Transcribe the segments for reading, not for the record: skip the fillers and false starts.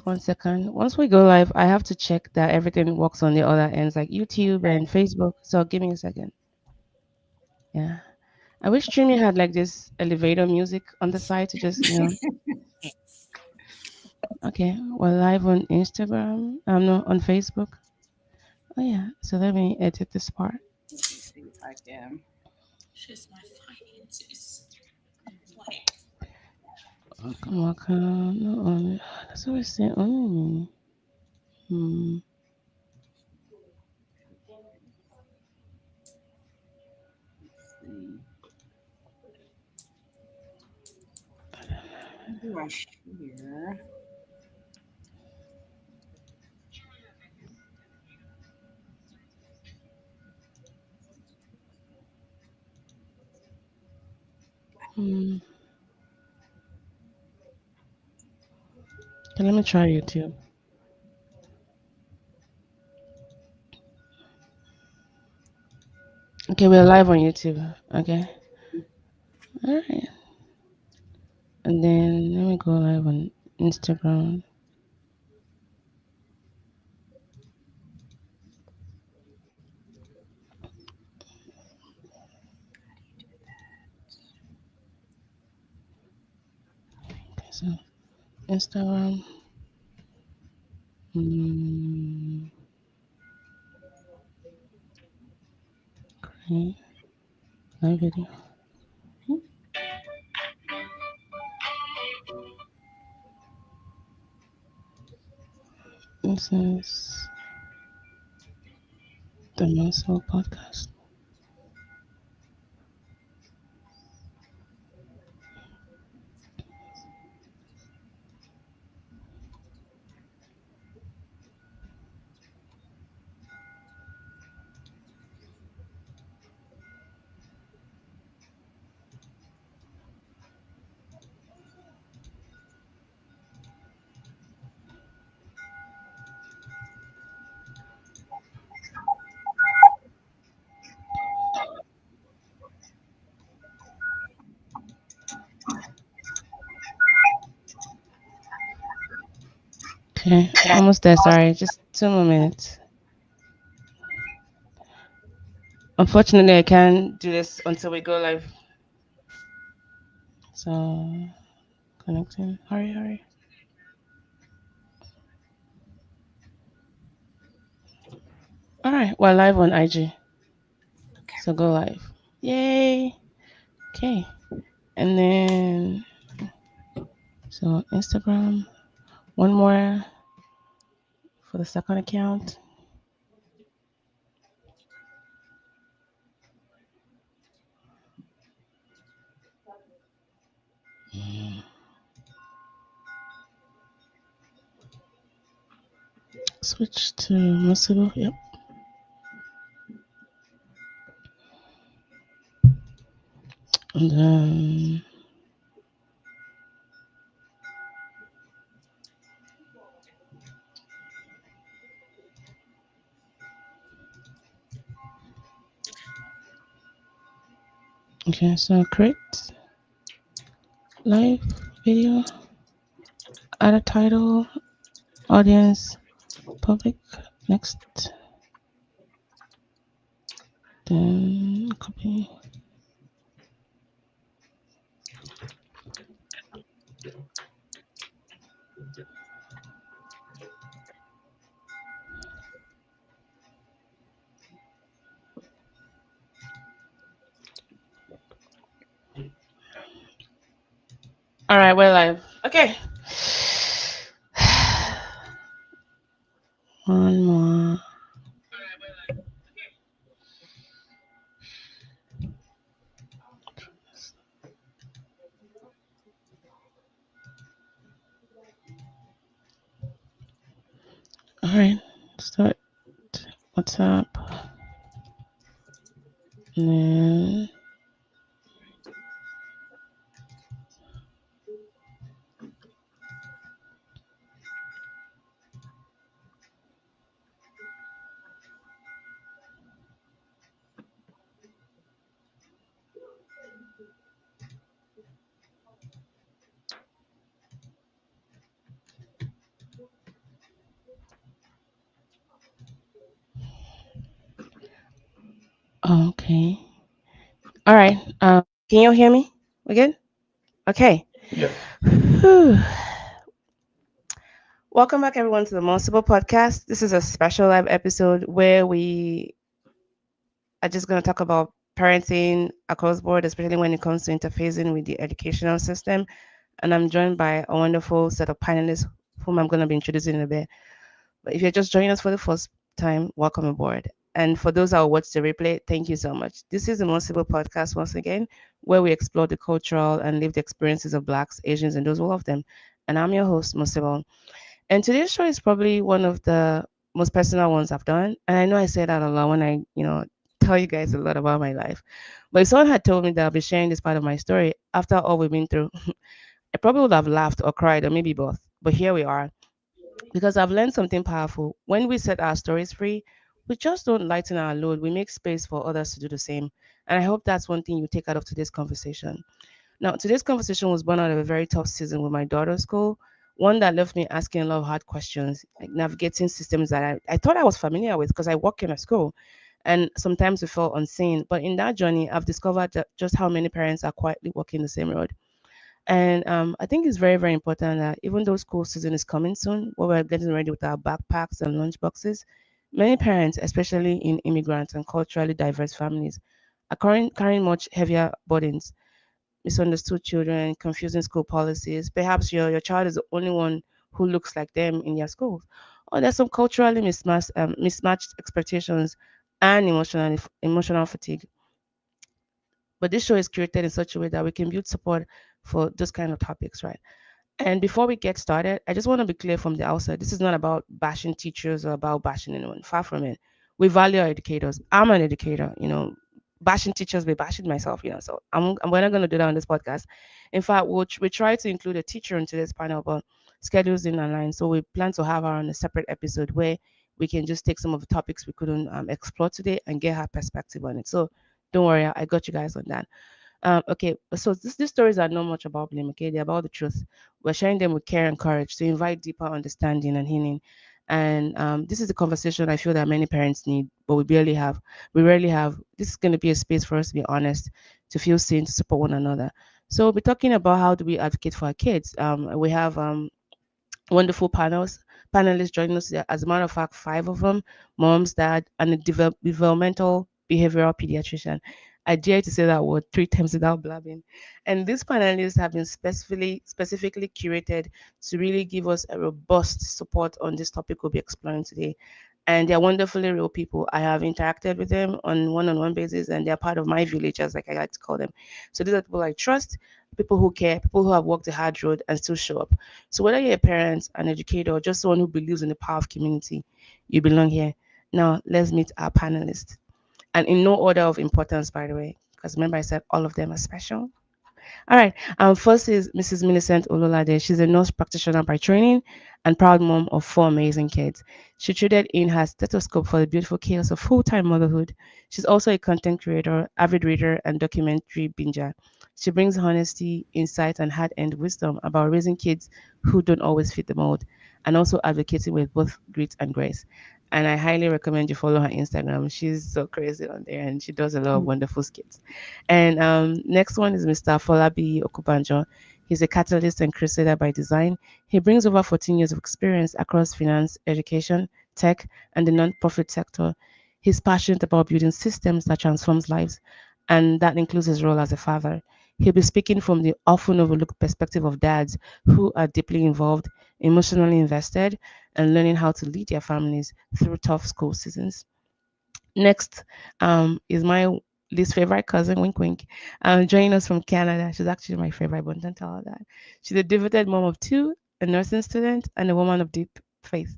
Just 1 second. Once we go live, I have to check that everything works on the other ends, like YouTube Okay. and Facebook. So give me a second. Yeah. I wish Streamy had like this elevator music on the side to just. Okay, we're live on Instagram. No, on Facebook. Oh yeah. So let me edit this part. Let me see if I can. Welcome. No, that's what we're saying. Hmm. See. How do I share? Hmm. Okay, let me try YouTube. Okay, we're live on YouTube. Okay. All right. And then let me go live on Instagram. Okay, so Instagram. Hmm. Create live video. This is the More Sibyl Podcast. Okay, almost there. Sorry, just 2 more minutes. Unfortunately, I can't do this until we go live. So connecting. Hurry, hurry. All right, we're live on IG. So go live. Yay. Okay. And then so Instagram. One more for the second account. Mm. Switch to More Sibyl. Yep. And then okay, so create live video, add a title, audience, public, next, then copy. All right, we're live. Okay. One more. All right, start. What's up? And then Okay. All right. Can you hear me? We good? Okay. Yes. Whew. Welcome back, everyone, to the More Sibyl Podcast. This is a special live episode where we are just going to talk about parenting across board, especially when it comes to interfacing with the educational system. And I'm joined by a wonderful set of panelists whom I'm going to be introducing in a bit. But if you're just joining us for the first time, welcome aboard. And for those that will watch the replay, thank you so much. This is the More Sibyl Podcast once again, where we explore the cultural and lived experiences of Blacks, Asians, and those who love them. And I'm your host, More Sibyl. And today's show is probably one of the most personal ones I've done. And I know I say that a lot when I tell you guys a lot about my life. But if someone had told me that I'll be sharing this part of my story after all we've been through, I probably would have laughed or cried or maybe both. But here we are because I've learned something powerful. When we set our stories free, we just don't lighten our load. We make space for others to do the same. And I hope that's one thing you take out of today's conversation. Now, today's conversation was born out of a very tough season with my daughter's school, one that left me asking a lot of hard questions, like navigating systems that I thought I was familiar with because I work in a school. And sometimes we felt unseen. But in that journey, I've discovered that just how many parents are quietly walking the same road. And I think it's very, very important that even though school season is coming soon, where we're getting ready with our backpacks and lunch boxes, many parents, especially in immigrant and culturally diverse families, are carrying much heavier burdens, misunderstood children, confusing school policies. Perhaps your child is the only one who looks like them in their schools. Or there's some culturally mismatched expectations and emotional fatigue. But this show is created in such a way that we can build support for those kind of topics, right? And before we get started, I just want to be clear from the outset. This is not about bashing teachers or about bashing anyone. Far from it. We value our educators. I'm an educator. Bashing teachers, be bashing myself. So we're not going to do that on this podcast. In fact, we try to include a teacher into this panel, but schedules in online. So we plan to have her on a separate episode where we can just take some of the topics we couldn't explore today and get her perspective on it. So don't worry, I got you guys on that. Okay, so these stories are not much about blame, okay? They're about the truth. We're sharing them with care and courage to invite deeper understanding and healing. And this is a conversation I feel that many parents need, but we barely have. We rarely have. This is going to be a space for us to be honest, to feel seen, to support one another. So we'll be talking about how do we advocate for our kids. We have wonderful panelists joining us today. As a matter of fact, five of them, moms, dad, and a developmental behavioral pediatrician. I dare to say that word three times without blabbing. And these panelists have been specifically curated to really give us a robust support on this topic we'll be exploring today. And they're wonderfully real people. I have interacted with them on one-on-one basis, and they're part of my village, as like I like to call them. So these are people I trust, people who care, people who have walked a hard road and still show up. So whether you're a parent, an educator, or just someone who believes in the power of community, you belong here. Now let's meet our panelists. And in no order of importance, by the way, because remember I said all of them are special. All right. First is Mrs. Millicent Ololade. She's a nurse practitioner by training and proud mom of four amazing kids. She traded in her stethoscope for the beautiful chaos of full-time motherhood. She's also a content creator, avid reader, and documentary binger. She brings honesty, insight, and hard-earned wisdom about raising kids who don't always fit the mold, and also advocating with both grit and grace. And I highly recommend you follow her Instagram. She's so crazy on there, and she does a lot of wonderful skits. And next one is Mr. Folabi Okubanjo. He's a catalyst and crusader by design. He brings over 14 years of experience across finance, education, tech, and the non-profit sector. He's passionate about building systems that transforms lives, and that includes his role as a father. He'll be speaking from the often overlooked perspective of dads who are deeply involved, emotionally invested, and learning how to lead their families through tough school seasons. Next is my least favorite cousin, wink wink, joining us from Canada. She's actually my favorite, but don't tell her that. She's a devoted mom of two, a nursing student, and a woman of deep faith.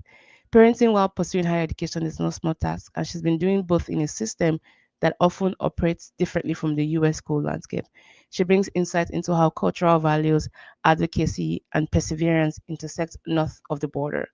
Parenting while pursuing higher education is no small task, and she's been doing both in a system that often operates differently from the US school landscape. She brings insight into how cultural values, advocacy, and perseverance intersect north of the border.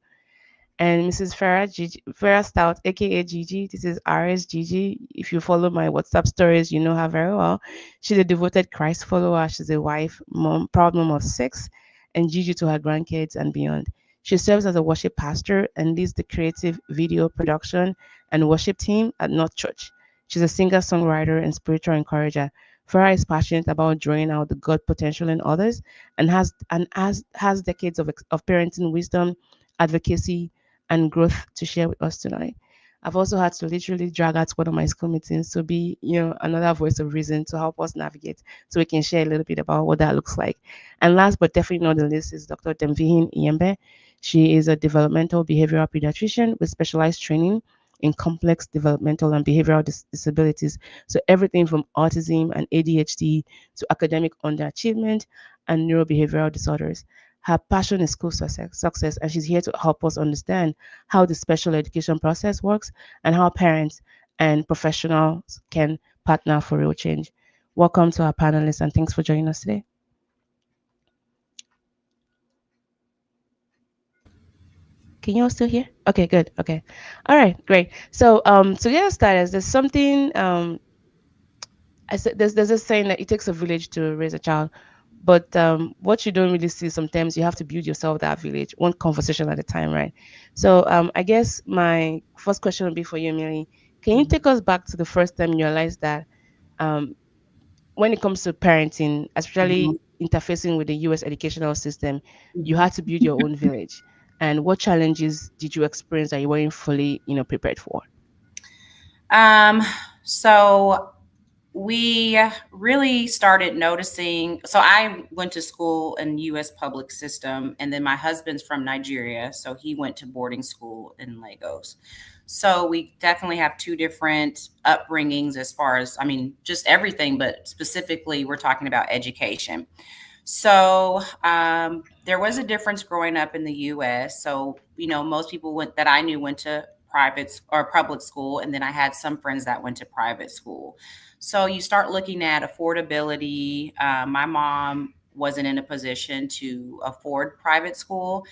And Mrs. Farah Stout, aka Gigi. This is RS Gigi. If you follow my WhatsApp stories, you know her very well. She's a devoted Christ follower. She's a wife, mom, proud mom of six, and Gigi to her grandkids and beyond. She serves as a worship pastor and leads the creative video production and worship team at North Church. She's a singer-songwriter and spiritual encourager. Farah is passionate about drawing out the God potential in others and has decades of parenting wisdom, advocacy, and growth to share with us tonight. I've also had to literally drag out one of my school meetings to be, another voice of reason to help us navigate so we can share a little bit about what that looks like. And last but definitely not the least is Dr. Demvihin Iyembe. She is a developmental behavioral pediatrician with specialized training in complex developmental and behavioral disabilities. So everything from autism and ADHD to academic underachievement and neurobehavioral disorders. Her passion is school success, and she's here to help us understand how the special education process works and how parents and professionals can partner for real change. Welcome to our panelists, and thanks for joining us today. Can you all still hear? Okay, good. Okay. All right, great. So get us started. There's something I said there's a saying that it takes a village to raise a child, but what you don't really see sometimes you have to build yourself that village, one conversation at a time, right? So I guess my first question would be for you, Millie. Can you take us back to the first time you realized that um, when it comes to parenting, Mhm. especially interfacing with the U.S. educational system, you Mhm. had to build your own village, and what challenges did you experience that you weren't fully, prepared for? Um, so we really started noticing. So I went to school in U.S. public system, and then my husband's from Nigeria, so he went to boarding school in Lagos. So we definitely have two different upbringings as far as, I mean, just everything, but specifically we're talking about education. So there was a difference growing up in the U.S. So most people went that I knew went to private or public school, and then I had some friends that went to private school. So you start looking at affordability. My mom wasn't in a position to afford private school.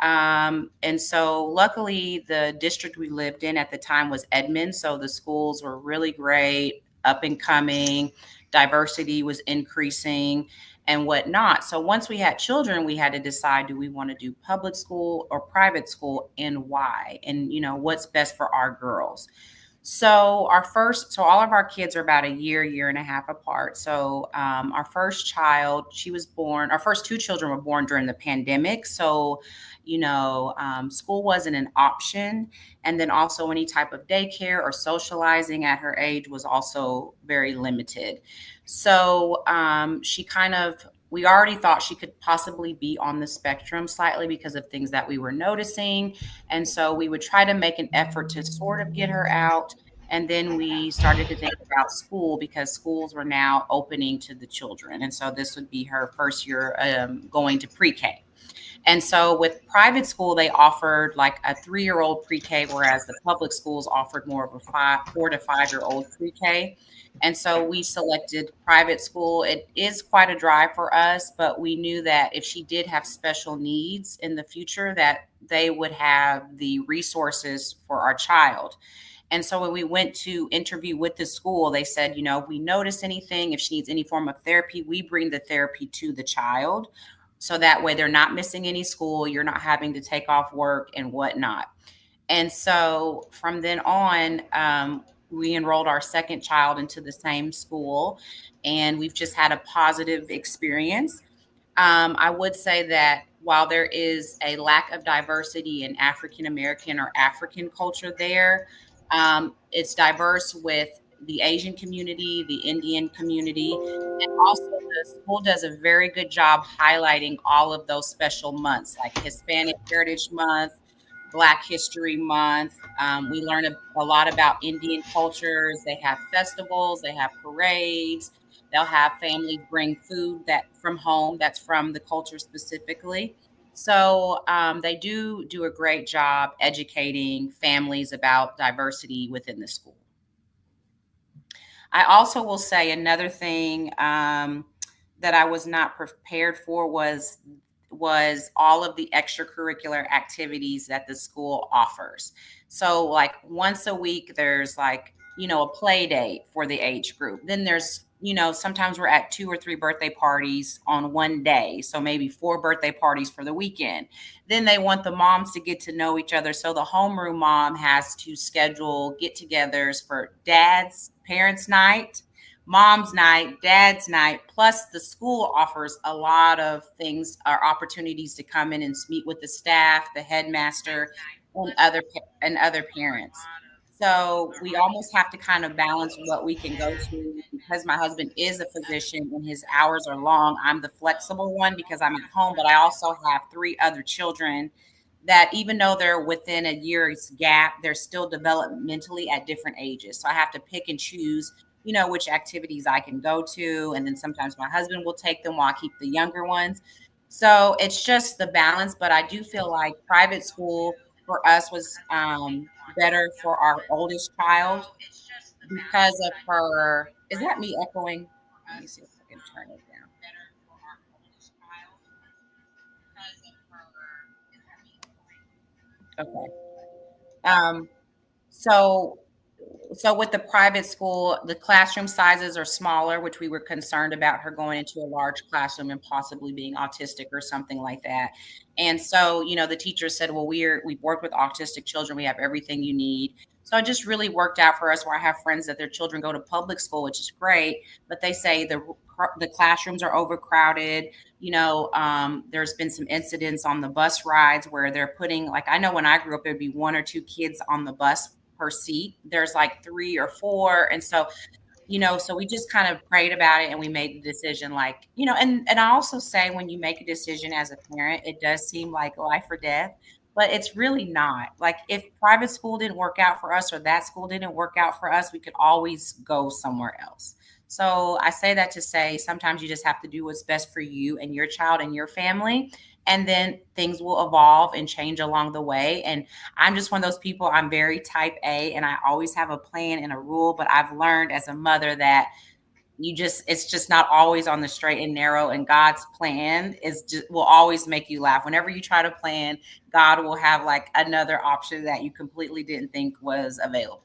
And so luckily the district we lived in at the time was Edmond. So the schools were really great, up and coming, diversity was increasing and whatnot. So once we had children, we had to decide, do we want to do public school or private school and why? And what's best for our girls. So all of our kids are about a year and a half apart. So our first child, she was born. Our first two children were born during the pandemic. So, school wasn't an option, and then also any type of daycare or socializing at her age was also very limited. So she kind of. We already thought she could possibly be on the spectrum slightly because of things that we were noticing. And so we would try to make an effort to sort of get her out, and then we started to think about school because schools were now opening to the children. And so this would be her first year going to pre K. And so with private school, they offered like a 3-year-old pre-K, whereas the public schools offered more of a 4 to 5-year-old pre-K. And so we selected private school. It is quite a drive for us, but we knew that if she did have special needs in the future, that they would have the resources for our child. And so when we went to interview with the school, they said, if we notice anything, if she needs any form of therapy, we bring the therapy to the child. So that way they're not missing any school, you're not having to take off work and whatnot. And so from then on, we enrolled our second child into the same school, and we've just had a positive experience. I would say that while there is a lack of diversity in African American or African culture there, it's diverse with the Asian community, the Indian community, and also the school does a very good job highlighting all of those special months like Hispanic Heritage Month, Black History Month. We learn a lot about Indian cultures. They have festivals, they have parades. They'll have families bring food that from home that's from the culture specifically. So they do a great job educating families about diversity within the school. I also will say another thing that I was not prepared for was all of the extracurricular activities that the school offers. So like once a week there's like, a play date for the age group. Then there's, sometimes we're at 2 or 3 birthday parties on one day. So maybe 4 birthday parties for the weekend. Then they want the moms to get to know each other. So the homeroom mom has to schedule get-togethers for dads parents' night, mom's night, dad's night, plus the school offers a lot of things or opportunities to come in and meet with the staff, the headmaster, and other parents. So we almost have to kind of balance what we can go to because my husband is a physician and his hours are long. I'm the flexible one because I'm at home, but I also have three other children that even though they're within a year's gap, they're still developmentally at different ages. So I have to pick and choose, which activities I can go to. And then sometimes my husband will take them while I keep the younger ones. So it's just the balance. But I do feel like private school for us was better for our oldest child because of her. Is that me echoing? Let me see if I can turn it down. Okay. Um, so with the private school, the classroom sizes are smaller, which we were concerned about her going into a large classroom and possibly being autistic or something like that. And so, the teacher said, well, we've worked with autistic children. We have everything you need. So it just really worked out for us where I have friends that their children go to public school, which is great, but they say the classrooms are overcrowded. There's been some incidents on the bus rides where they're putting, like, I know when I grew up, there'd be one or two kids on the bus per seat. There's like three or four. And so, so we just kind of prayed about it and we made the decision, like, and I also say when you make a decision as a parent, it does seem like life or death, but it's really not. Like if private school didn't work out for us or that school didn't work out for us, we could always go somewhere else. So I say that to say sometimes you just have to do what's best for you and your child and your family. And then things will evolve and change along the way. And I'm just one of those people, I'm very type A and I always have a plan and a rule. But I've learned as a mother that it's just not always on the straight and narrow. And God's plan will always make you laugh. Whenever you try to plan, God will have like another option that you completely didn't think was available.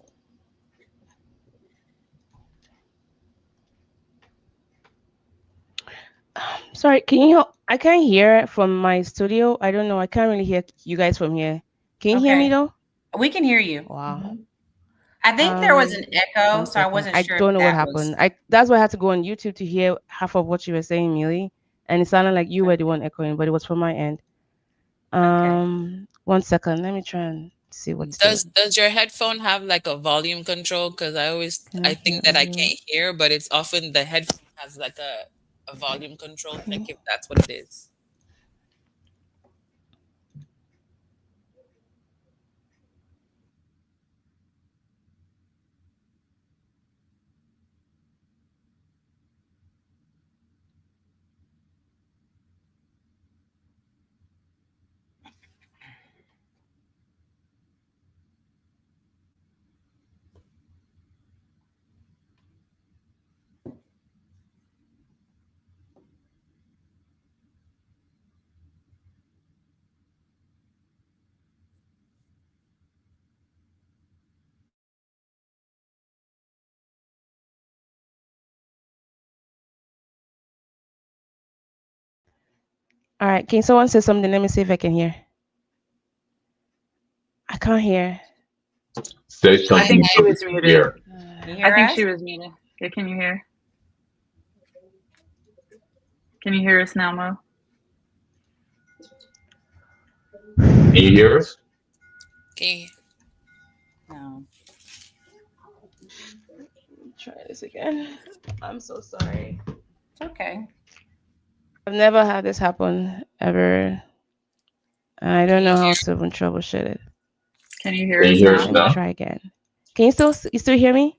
Sorry, can you? I can't hear from my studio. I don't know. I can't really hear you guys from here. Can you hear me Okay. though? We can hear you. Wow. I think there was an echo, One so I second. wasn't I sure if don't know what that was happened. That's why I had to go on YouTube to hear half of what you were saying, Millie, and it sounded like you were the one echoing, but it was from my end. okay. 1 second. Let me try and see what's the. Does your headphone have like a volume control? Because Can I I hear think that I audio? can't hear, but it's often the headphone has like a volume control. Check Okay. if that's what it is. All right. Can someone say something? Let me see if I can hear. I can't hear. Say I I think something she so we was can muted. hear. Can you I hear think us? she was muted. Yeah, can you hear? Can you hear us now, Mo? Can you hear us? can. No. Try this again. I'm so sorry. It's okay. I've never had this happen ever. I Can don't you know hear? how to even troubleshoot it. Can you hear Can you us hear us Let now? me now? try again. Can you still hear me?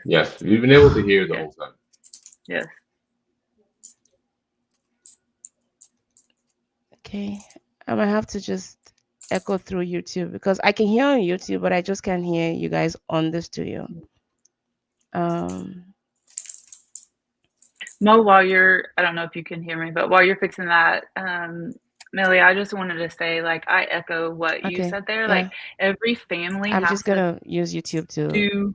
Yes, we've been able to hear the Yes. whole time. Yes. Okay. I might have to just echo through YouTube because I can hear on YouTube, but I just can't hear you guys on the studio. Um, Mo, I don't know if you can hear me, but while you're fixing that, Millie, I just wanted to say, like, I echo what you okay. said there. Yeah. Like, every family I'm has just to gonna use YouTube to do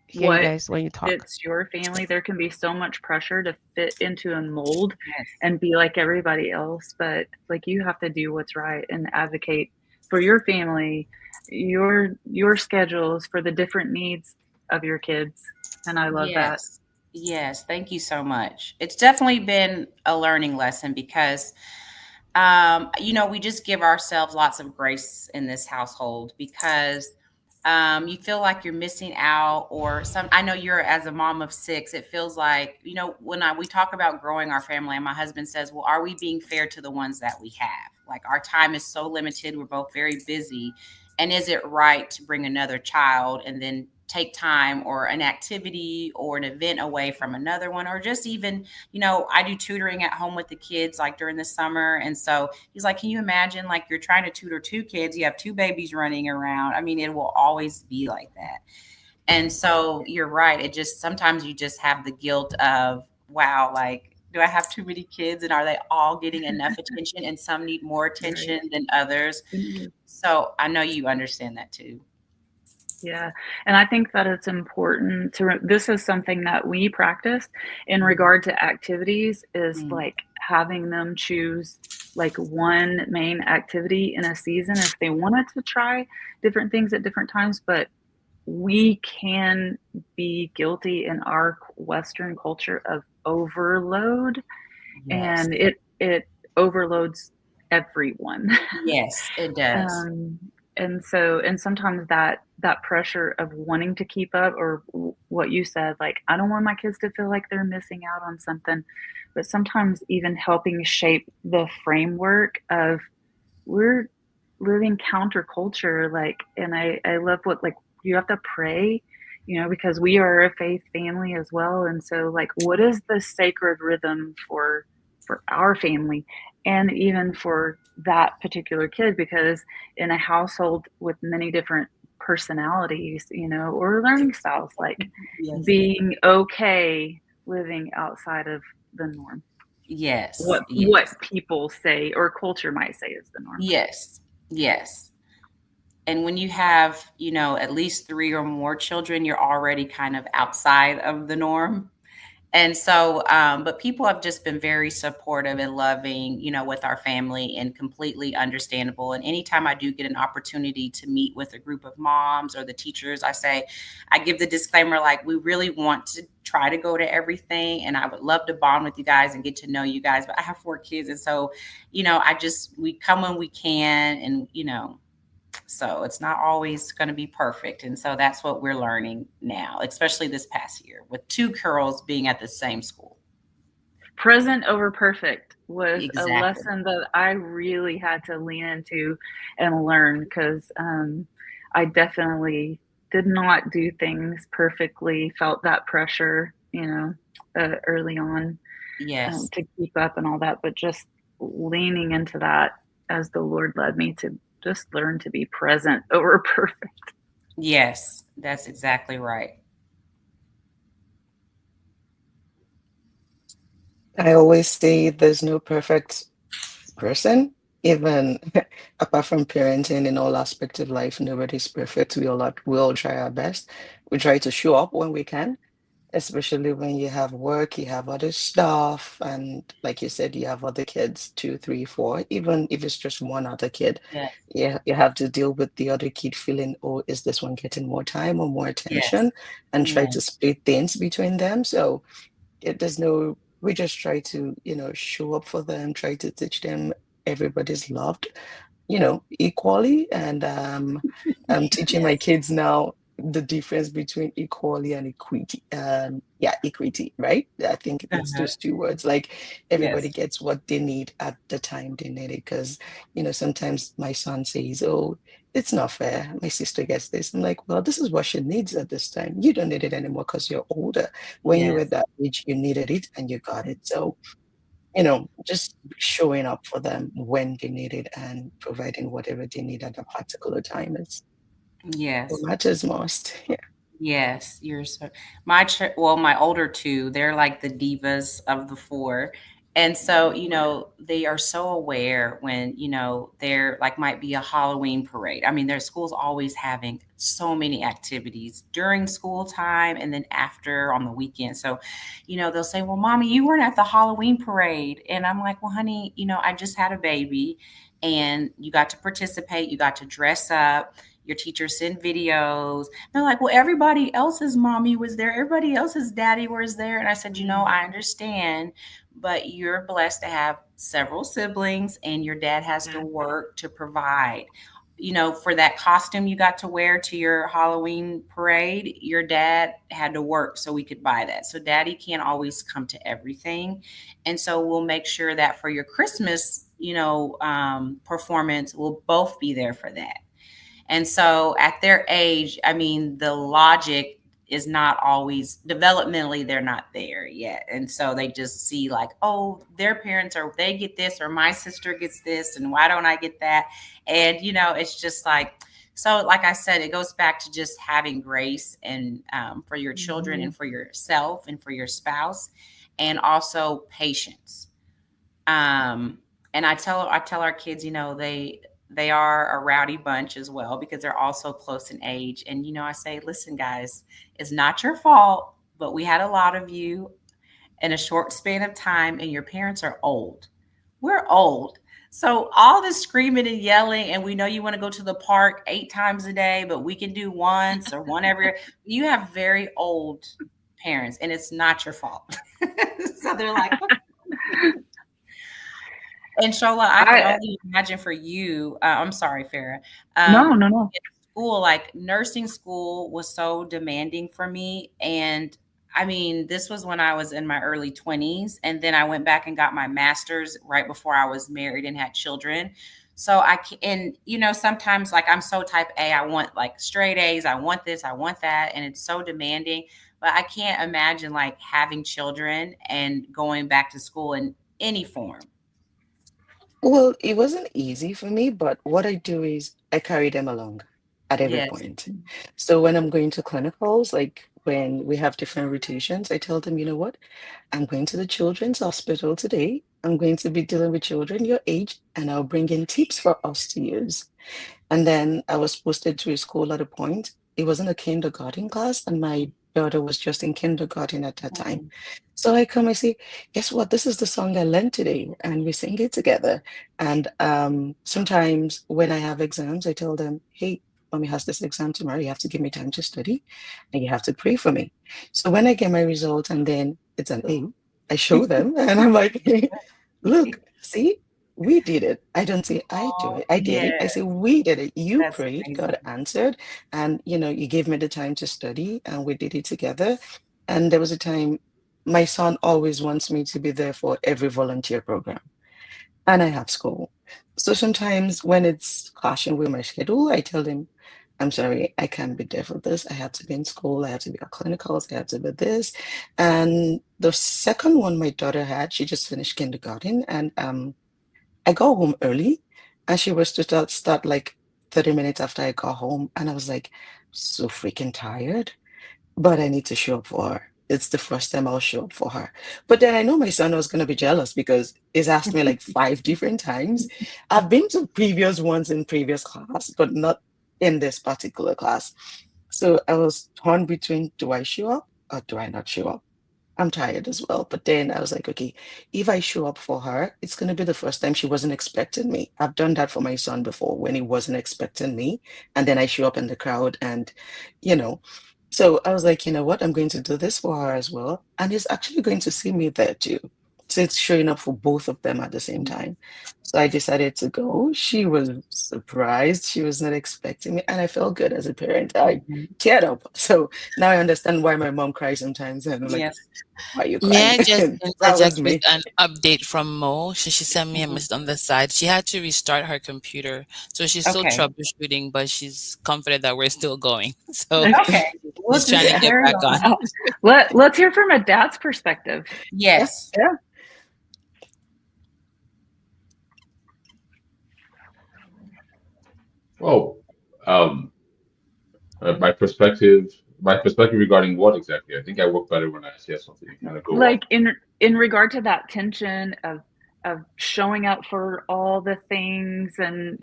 hear you what guys when you talk. fits your family. There can be so much pressure to fit into a mold Yes. and be like everybody else, but like you have to do what's right and advocate for your family, your schedules, for the different needs of your kids. And I love that. Yes. Yes. Thank you so much. It's definitely been a learning lesson because, we just give ourselves lots of grace in this household because you feel like you're missing out or some. I know you're as a mom of six, it feels like, when we talk about growing our family and my husband says, well, are we being fair to the ones that we have? Like our time is so limited. We're both very busy. And is it right to bring another child and then take time or an activity or an event away from another one, or just even, I do tutoring at home with the kids like during the summer. And so he's like, can you imagine like you're trying to tutor two kids, you have two babies running around. I mean, it will always be like that. And so you're right. It just, sometimes you just have the guilt of, wow, like, do I have too many kids and are they all getting enough attention? And some need more attention than others. So I know you understand that too. Yeah. And I think that it's important this is something that we practice in regard to activities is like having them choose like one main activity in a season if they wanted to try different things at different times. But we can be guilty in our Western culture of overload. Yes. And it overloads everyone. Yes, it does. And sometimes that pressure of wanting to keep up, or what you said, like, I don't want my kids to feel like they're missing out on something, but sometimes even helping shape the framework of we're living counterculture, like, and I love what, like, you have to pray, because we are a faith family as well. And so like, what is the sacred rhythm for our family and even for that particular kid? Because in a household with many different personalities, or learning styles, like being okay living outside of the norm. Yes. What people say or culture might say is the norm. Yes. Yes. And when you have, at least 3 or more children, you're already kind of outside of the norm. And so, but people have just been very supportive and loving, with our family and completely understandable. And anytime I do get an opportunity to meet with a group of moms or the teachers, I give the disclaimer, like, we really want to try to go to everything. And I would love to bond with you guys and get to know you guys. But I have 4 kids. And so, we come when we can and, so it's not always going to be perfect. And so that's what we're learning now, especially this past year with 2 girls being at the same school. Present over perfect was a lesson that I really had to lean into and learn, because I definitely did not do things perfectly, felt that pressure, early on to keep up and all that, but just leaning into that as the Lord led me to just learn to be present over perfect. Yes, that's exactly right. I always say there's no perfect person, even apart from parenting in all aspects of life. Nobody's perfect. We all try our best. We try to show up when we can, especially when you have work, you have other stuff, and like you said, you have other kids, 2, 3, 4. Even if it's just one other kid, you have to deal with the other kid feeling, oh, is this one getting more time or more attention, and try to split things between them. So we just try to show up for them, try to teach them everybody's loved equally. And I'm teaching my kids now the difference between equality and equity. Equity, right? I think it's those 2 words. Like, everybody gets what they need at the time they need it. Because sometimes my son says, oh, it's not fair, my sister gets this. I'm like, well, this is what she needs at this time. You don't need it anymore because you're older. When you were that age, you needed it and you got it. So just showing up for them when they need it and providing whatever they need at a particular time is what matters most. Yes, my older 2, they're like the divas of the 4. And so, they are so aware when, there like might be a Halloween parade. I mean, their school's always having so many activities during school time and then after on the weekend. So, they'll say, well, Mommy, you weren't at the Halloween parade. And I'm like, well, honey, I just had a baby and you got to participate. You got to dress up. your teachers send videos. They're like, well, everybody else's mommy was there. Everybody else's daddy was there. And I said, I understand, but you're blessed to have several siblings and your dad has to work to provide. For that costume you got to wear to your Halloween parade, your dad had to work so we could buy that. So daddy can't always come to everything. And so we'll make sure that for your Christmas, performance, we'll both be there for that. And so at their age, I mean, the logic is not always developmentally, they're not there yet. And so they just see like, oh, their parents they get this, or my sister gets this, and why don't I get that? And, it's just like, so like I said, it goes back to just having grace and for your children and for yourself and for your spouse, and also patience. And I tell our kids, they are a rowdy bunch as well, because they're also close in age. And, I say, listen, guys, it's not your fault, but we had a lot of you in a short span of time, and your parents are old. We're old. So all this screaming and yelling, and we know you want to go to the park 8 times a day, but we can do once or one every. You have very old parents, and it's not your fault. So they're like, and Shola, I can only imagine for you. I'm sorry, Farah. No. In school, like nursing school was so demanding for me. And I mean, this was when I was in my early 20s. And then I went back and got my master's right before I was married and had children. So sometimes like I'm so type A, I want like straight A's. I want this, I want that. And it's so demanding. But I can't imagine like having children and going back to school in any form. Well, it wasn't easy for me, but what I do is I carry them along at every Yes. point. So when I'm going to clinicals, like when we have different rotations, I tell them, you know what? I'm going to the children's hospital today. I'm going to be dealing with children your age, and I'll bring in tips for us to use. And then I was posted to a school at a point. It wasn't a kindergarten class, and my daughter was just in kindergarten at that time. So I come, I say, guess what? This is the song I learned today, and we sing it together. And sometimes when I have exams, I tell them, hey, mommy has this exam tomorrow. You have to give me time to study, and you have to pray for me. So when I get my result and then it's an A, I show them, and I'm like, hey, look, see? We did it. I don't say I do it. I did it. I say we did it. You That's prayed, amazing. God answered, and you gave me the time to study, and we did it together. And there was a time my son always wants me to be there for every volunteer program, and I have school. So sometimes when it's clashing with my schedule, I tell him, I'm sorry, I can't be there for this. I have to be in school. I have to be at clinicals. I have to be this. And the second one my daughter had, she just finished kindergarten, and I got home early, and she was to start like 30 minutes after I got home. And I was like, so freaking tired, but I need to show up for her. It's the first time I'll show up for her. But then I know my son was going to be jealous because he's asked me like 5 different times. I've been to previous ones in previous class, but not in this particular class. So I was torn between, do I show up or do I not show up? I'm tired as well. But then I was like, okay, if I show up for her, it's going to be the first time she wasn't expecting me. I've done that for my son before when he wasn't expecting me. And then I show up in the crowd and, you know, so I was like, you know what? I'm going to do this for her as well. And he's actually going to see me there too. So it's showing up for both of them at the same time. So I decided to go. She was surprised. She was not expecting me. And I felt good as a parent. I teared up. So now I understand why my mom cries sometimes. And I'm like, Yes. why are you May crying? I just That was interject with me. an update from Mo? She sent me a Mhm. message on the side. She had to restart her computer. So she's still Okay. troubleshooting, but she's confident that we're still going. So Okay. We'll she's trying just to get carry back on. on. Let's hear from a dad's perspective. Yes. Yeah. Well, um, my perspective regarding what exactly? I think I work better when I say something. You kind of go on. Like in regard to that tension of showing up for all the things and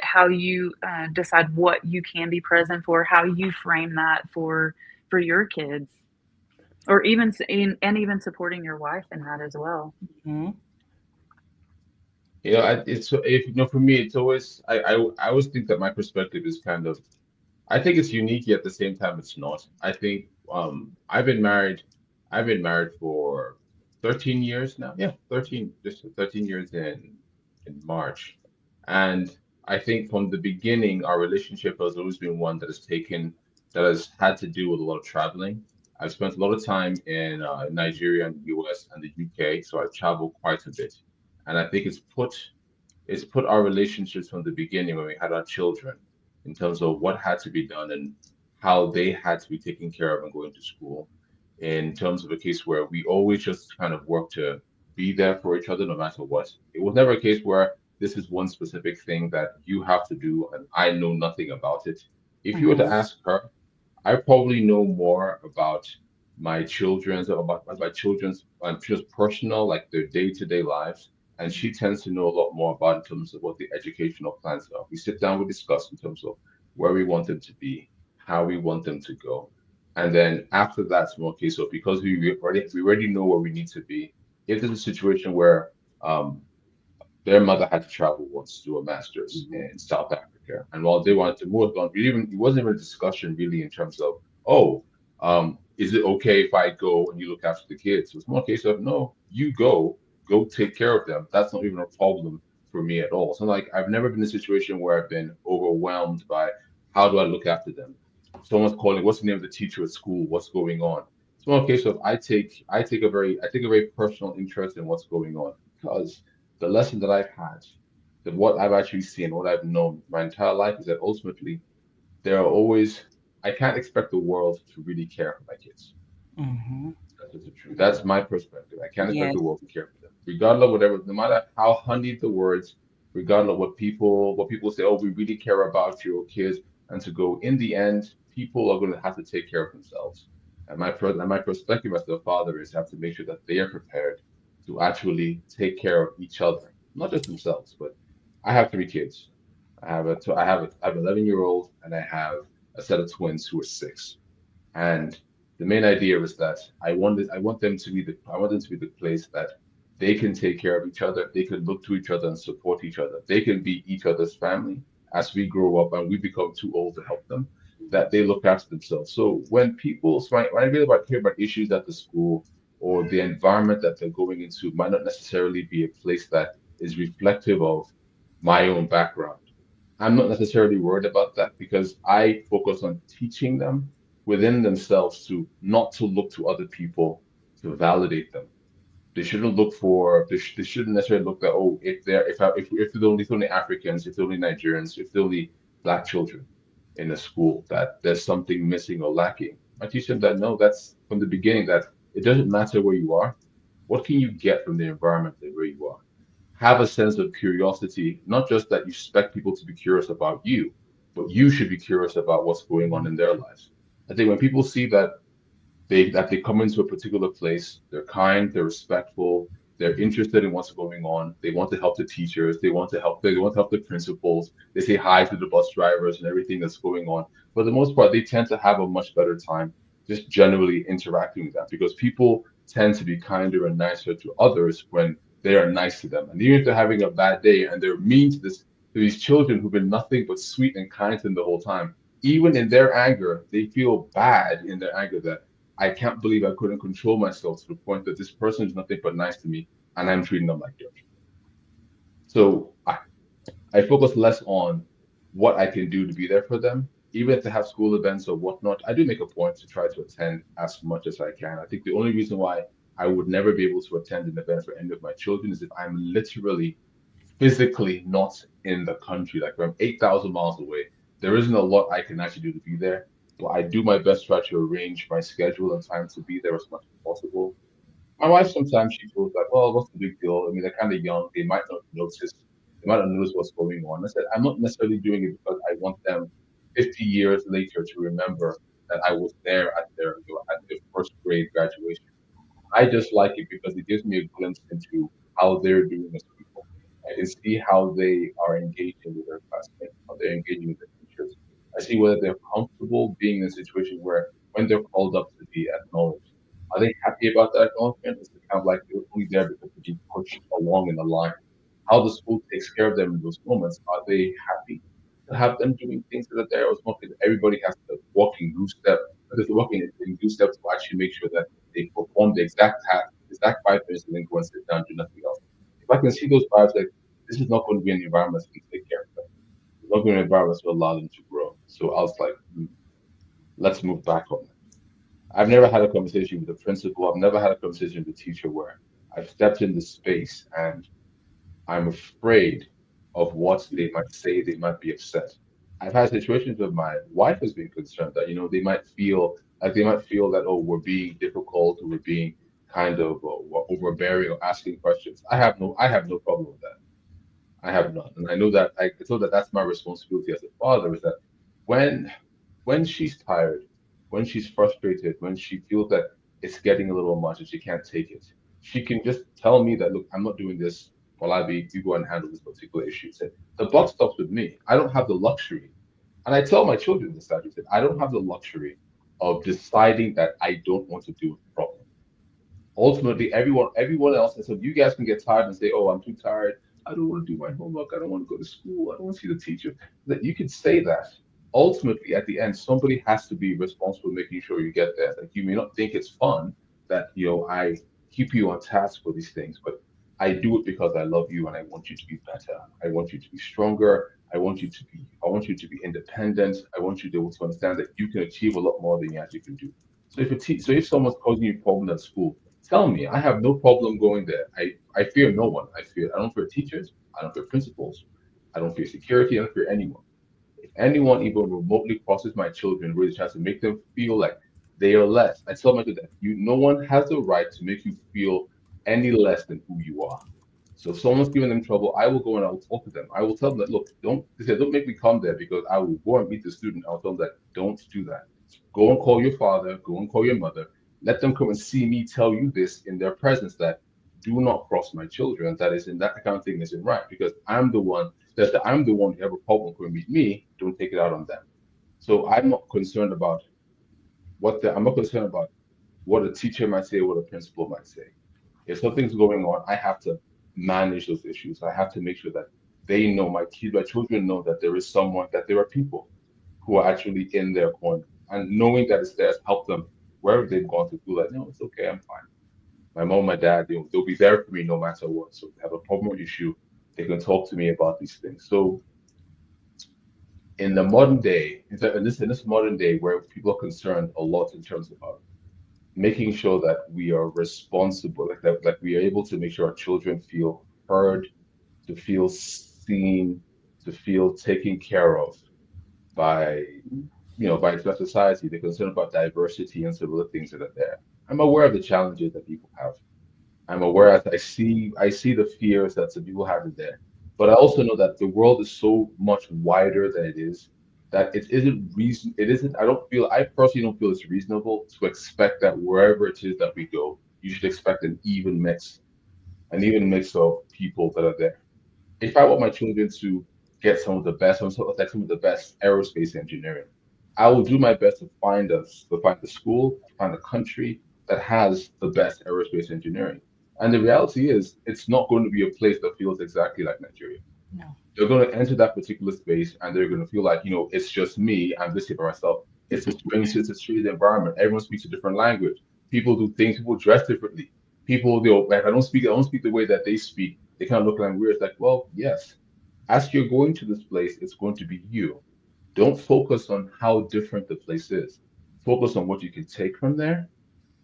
how you decide what you can be present for, how you frame that for your kids, or even supporting your wife in that as well. Mhm. For me, it's always I always think that my perspective is kind of I think it's unique, yet at the same time it's not. I think I've been married for 13 years now. Yeah, 13 just 13 years in March. And I think from the beginning our relationship has always been one that has had to do with a lot of traveling. I've spent a lot of time in Nigeria and the US and the UK, so I've traveled quite a bit. And I think it's put our relationships from the beginning when we had our children in terms of what had to be done and how they had to be taken care of and going to school in terms of a case where we always just kind of work to be there for each other no matter what. It was never a case where this is one specific thing that you have to do and I know nothing about it. If you were to Mhm. ask her, I probably know more about my children's just personal, like their day-to-day lives, and she tends to know a lot more about in terms of what the educational plans are. We sit down, we discuss in terms of where we want them to be, how we want them to go, and then after that, it's more case of because we already know where we need to be. If there's a situation where um, their mother had to travel once to do a master's Mhm. in South Africa. And while they wanted to move on, it wasn't even a discussion really in terms of, oh, is it okay if I go and you look after the kids? It was more a case of, no, you go take care of them. That's not even a problem for me at all. So like I've never been in a situation where I've been overwhelmed by how do I look after them? Someone's calling, what's the name of the teacher at school? What's going on? It's more a case of I take a very personal interest in what's going on because the lesson that I've had, that what I've actually seen, what I've known my entire life is that ultimately there are always, I can't expect the world to really care for my kids. Mhm. That's just the truth. That's my perspective. I can't expect Yes. the world to care for them, regardless of whatever, no matter how honeyed the words, regardless of what people say. Oh, we really care about your kids, and to go in the end, people are going to have to take care of themselves. And my perspective as the father is have to make sure that they are prepared to actually take care of each other, not just themselves. But I have three kids. I have an 11-year-old, and I have a set of twins who are 6. And the main idea is that I want them to be the place that they can take care of each other, they can look to each other and support each other. They can be each other's family as we grow up and we become too old to help them, that they look after themselves. When I hear about issues at the school or the environment that they're going into might not necessarily be a place that is reflective of my own background. I'm not necessarily worried about that because I focus on teaching them within themselves to not to look to other people to validate them. They shouldn't necessarily look at, oh, if they're only Africans, if they're only Nigerians, if they're only black children in a school, that there's something missing or lacking. I teach them that no, that's from the beginning, that it doesn't matter where you are. What can you get from the environment that where you are? Have a sense of curiosity, not just that you expect people to be curious about you, but you should be curious about what's going on in their lives. I think when people see that they come into a particular place, they're kind, they're respectful, they're interested in what's going on, they want to help the teachers, they want to help the principals, they say hi to the bus drivers and everything that's going on. For the most part, they tend to have a much better time just generally interacting with them because people tend to be kinder and nicer to others when they are nice to them. And even if they're having a bad day and they're mean to these children who've been nothing but sweet and kind to them the whole time, even in their anger, they feel bad in their anger that I can't believe I couldn't control myself to the point that this person is nothing but nice to me and I'm treating them like dirt. So I focus less on what I can do to be there for them. Even if they have school events or whatnot, I do make a point to try to attend as much as I can. I think the only reason why I would never be able to attend an event for any of my children is if I'm literally physically not in the country, like if I'm 8,000 miles away. There isn't a lot I can actually do to be there. But I do my best to try to arrange my schedule and time to be there as much as possible. My wife sometimes she feels like, well, what's the big deal? I mean, they're kind of young. They might not notice what's going on. I said, I'm not necessarily doing it because I want them 50 years later to remember that I was there at their first grade graduation. I just like it because it gives me a glimpse into how they're doing as people. I can see how they are engaging with their classmates, how they're engaging with their teachers. I see whether they're comfortable being in a situation where when they're called up to be acknowledged, are they happy about that acknowledgement? Is it kind of like they're only there because they're being pushed along in the line? how the school takes care of them in those moments. Are they happy to have them doing things that are there? Or smoking? Everybody has to walk in loose step, just walking in loose step to actually make sure that they perform the exact task, the exact 5 minutes, and then go and sit down, do nothing else. If I can see those vibes, like this is not going to be an environment that's going to take care of them. It's not going to be an environment that's going to allow them to grow. So I was like, let's move back on that. I've never had a conversation with the principal. I've never had a conversation with the teacher where I've stepped in the space and I'm afraid of what they might say. They might be upset. I've had situations where my wife has been concerned that, they might feel that, oh, we're being difficult, or we're being kind of overbearing or asking questions. I have no problem with that. I have none. And I know that I feel that that's my responsibility as a father, is that when when she's tired, when she's frustrated, when she feels that it's getting a little much and she can't take it, she can just tell me that, look, I'm not doing this while you go and handle this particular issue. So the buck stops with me. I don't have the luxury. And I tell my children this, that I don't have the luxury of deciding that I don't want to do it properly. Ultimately, everyone else, and so you guys can get tired and say, oh, I'm too tired, I don't want to do my homework, I don't want to go to school, I don't want to see the teacher. That you can say that. Ultimately, at the end, somebody has to be responsible making sure you get there. Like, you may not think it's fun that I keep you on task for these things, but I do it because I love you and I want you to be better. I want you to be stronger. I want you to be independent. I want you to be able to understand that you can achieve a lot more than you actually can do. So if someone's causing you problems at school, tell me. I have no problem going there. I fear no one. I don't fear teachers. I don't fear principals. I don't fear security. I don't fear anyone. If anyone even remotely crosses my children, really tries to make them feel like they are less, I tell my children that no one has the right to make you feel any less than who you are. So if someone's giving them trouble, I will go and I will talk to them. I will tell them that, look, they say, don't make me come there, because I will go and meet the student. I'll tell them that, don't do that. Go and call your father, go and call your mother. Let them come and see me tell you this in their presence, that do not cross my children. That is in that kind of thing isn't right, because I'm the one who have a problem when meet me. Don't take it out on them. So I'm not concerned about what a teacher might say, what a principal might say. If something's going on, I have to manage those issues. I have to make sure that they know, my children know, that there are people who are actually in their corner. And knowing that it's there has helped them wherever they've gone to feel like, no, it's okay, I'm fine. My mom, my dad, they'll be there for me no matter what. So if they have a problem or issue, they can talk to me about these things. So in the modern day, in this modern day where people are concerned a lot in terms of making sure that we are responsible, like we are able to make sure our children feel heard, to feel seen, to feel taken care of by by society. They're concerned about diversity and some of the things that are there. I'm aware of the challenges that people have. I'm aware that I see the fears that some people have in there. But I also know that the world is so much wider than it is, that I personally don't feel it's reasonable to expect that wherever it is that we go, you should expect an even mix of people that are there. If I want my children to get some of the best aerospace engineering, I will do my best to find the school, to find a country that has the best aerospace engineering. And the reality is, it's not going to be a place that feels exactly like Nigeria. No. They're going to enter that particular space and they're going to feel like, it's just me. I'm this here by myself. It's a strange environment. Everyone speaks a different language. People do things. People dress differently. People, like, I don't speak the way that they speak. They kind of look like weird. It's like, well, yes. As you're going to this place, it's going to be you. Don't focus on how different the place is. Focus on what you can take from there.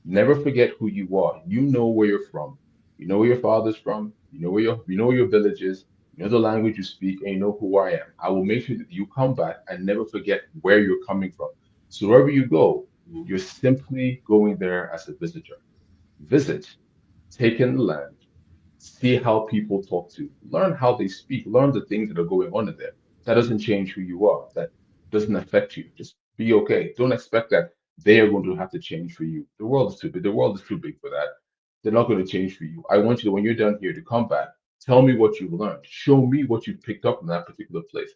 Never forget who you are. You know where you're from. You know where your father's from. You know where your village is. You know the language you speak, and you know who I am. I will make sure that you come back and never forget where you're coming from. So wherever you go, Mhm. you're simply going there as a visitor. Visit, take in the land, see how people talk to you, learn how they speak, learn the things that are going on in there. That doesn't change who you are. That doesn't affect you. Just be okay. Don't expect that they are going to have to change for you. The world is too big. The world is too big for that. They're not going to change for you. I want you to, when you're done here, to come back. Tell me what you've learned. Show me what you've picked up in that particular place.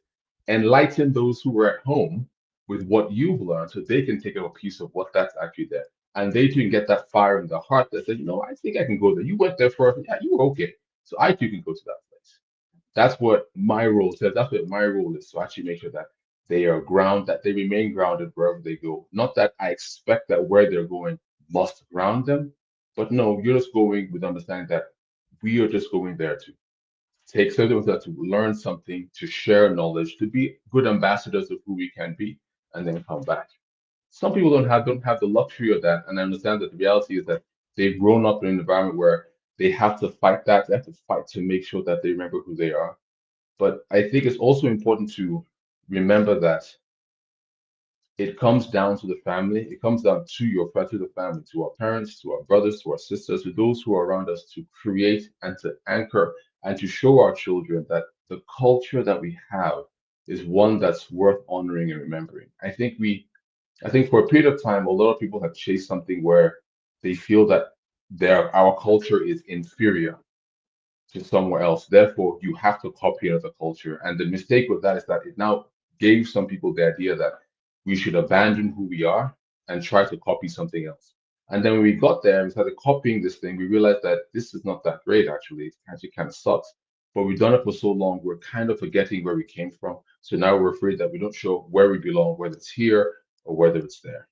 Enlighten those who are at home with what you've learned, so they can take up a piece of what that's actually there. And they too can get that fire in the heart that says, I think I can go there. You went there first. Yeah, you were okay. So I too can go to that place. That's what my role says. That's what my role is to actually make sure that they are ground, that they remain grounded wherever they go. Not that I expect that where they're going must ground them, but no, you're just going with understanding that we are just going there to take something with us, to learn something, to share knowledge, to be good ambassadors of who we can be, and then come back. Some people don't have the luxury of that, and I understand that the reality is that they've grown up in an environment where they have to fight that. They have to fight to make sure that they remember who they are. But I think it's also important to remember that it comes down to the family. It comes down to to the family, to our parents, to our brothers, to our sisters, to those who are around us, to create and to anchor and to show our children that the culture that we have is one that's worth honoring and remembering. I think for a period of time, a lot of people have chased something where they feel that our culture is inferior to somewhere else. Therefore, you have to copy another culture. And the mistake with that is that it now gave some people the idea that we should abandon who we are and try to copy something else. And then when we got there and started copying this thing, we realized that this is not that great, actually. It actually kind of sucks. But we've done it for so long, we're kind of forgetting where we came from. So now we're afraid that we don't show where we belong, whether it's here or whether it's there.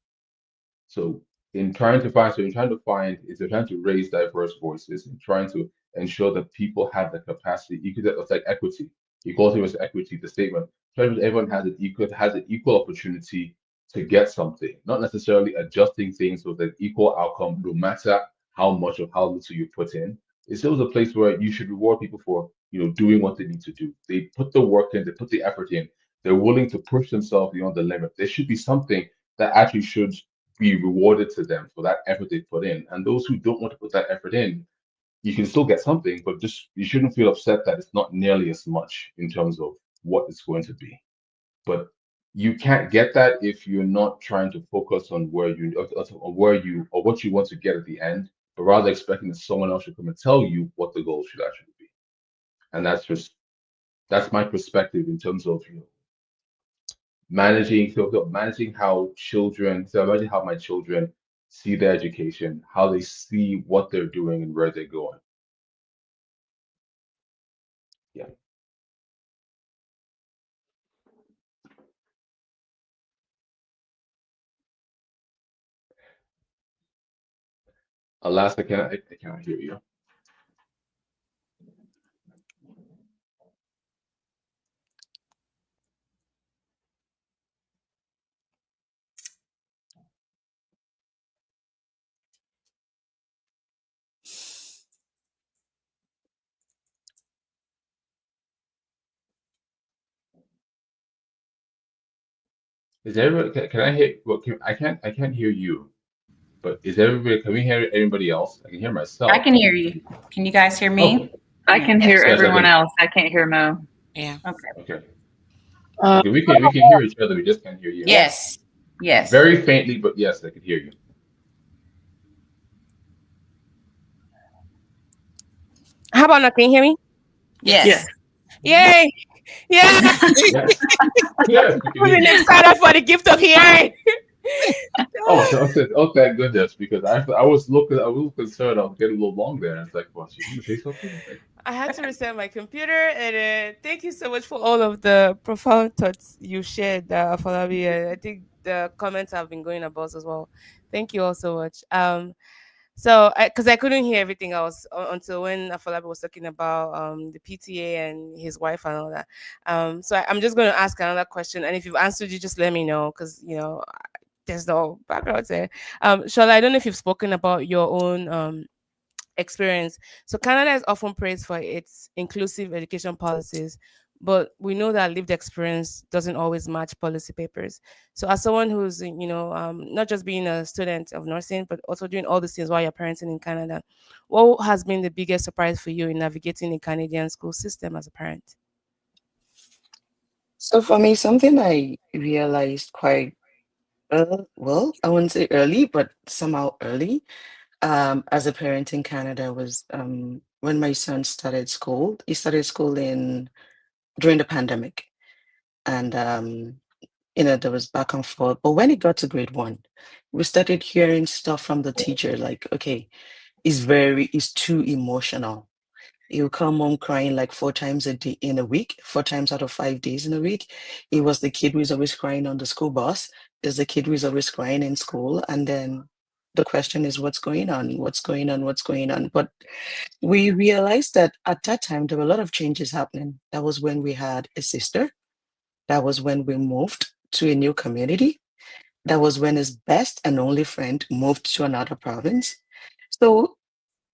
So in trying to find, is they're trying to raise diverse voices and trying to ensure that people have the capacity, it's like equity, equality versus equity, the statement, trying to everyone has an equal opportunity to get something, not necessarily adjusting things with an equal outcome, no matter how much or how little you put in. It's still a place where you should reward people for, doing what they need to do. They put the work in, they put the effort in, they're willing to push themselves beyond the limit. There should be something that actually should be rewarded to them for that effort they put in. And those who don't want to put that effort in, you can still get something, but just you shouldn't feel upset that it's not nearly as much in terms of what it's going to be. But you can't get that if you're not trying to focus on or what you want to get at the end, but rather expecting that someone else should come and tell you what the goal should actually be. And that's my perspective in terms of managing how children, so imagine how my children see their education, how they see what they're doing and where they're going. Yeah. Alaska, I cannot hear you. Is everybody, can I hear, well, I can't hear you, but can we hear everybody else? I can hear myself. I can hear you. Can you guys hear me? Okay. I can Yeah. hear Yes, I everyone can. else. I can't hear Mo. Yeah. Okay. Okay, we can hear each other, we just can't hear you. Yes. Yes. Very faintly, but yes, I can hear you. How about now? Can you hear me? Yes. Yes. Yay! Yeah! Yes. Yes, we can hear I'm you. excited for the gift of hearing. Oh, thank goodness, because I was a little concerned I was getting a little long there. And it's like, well, she's gonna say something. I had to reset my computer, and thank you so much for all of the profound thoughts you shared, Afolabi. I think the comments have been going above as well. Thank you all so much. So, because I couldn't hear everything else until when Afolabi was talking about the PTA and his wife and all that. So I'm just going to ask another question, and if you've answered, you just let me know, because there's no background there. Shola, I don't know if you've spoken about your own experience. So Canada is often praised for its inclusive education policies, but we know that lived experience doesn't always match policy papers. So as someone who's not just being a student of nursing, but also doing all these things while you're parenting in Canada, what has been the biggest surprise for you in navigating the Canadian school system as a parent? So for me, something I realized quite well, I wouldn't say early, but somehow early, as a parent in Canada was when my son started school. He started school during the pandemic, and there was back and forth. But when he got to grade one, we started hearing stuff from the teacher like, okay, he's too emotional. He'll come home crying like 4 times a day in a week, 4 times out of 5 days in a week. He was the kid who is always crying on the school bus. Is the kid who is always crying in school. And then the question is, what's going on? What's going on? What's going on? But we realized that at that time, there were a lot of changes happening. That was when we had a sister. That was when we moved to a new community. That was when his best and only friend moved to another province. So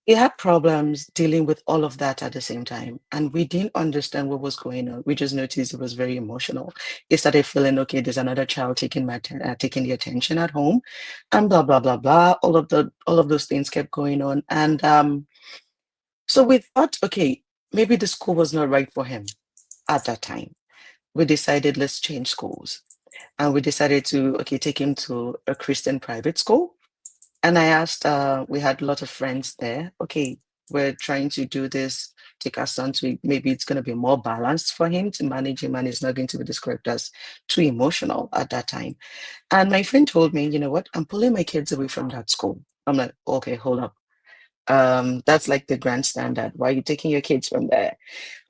he had problems dealing with all of that at the same time. And we didn't understand what was going on. We just noticed it was very emotional. He started feeling, okay, there's another child taking taking the attention at home, and blah, blah, blah, blah. All of those things kept going on. And so we thought, okay, maybe the school was not right for him at that time. We decided, let's change schools. And we decided to, okay, take him to a Christian private school. And I asked, we had a lot of friends there. Okay, we're trying to do this, take our son to, maybe it's going to be more balanced for him to manage him, and it's not going to be described as too emotional at that time. And my friend told me, you know what, I'm pulling my kids away from that school. I'm like, okay, hold up. That's like the grand standard. Why are you taking your kids from there?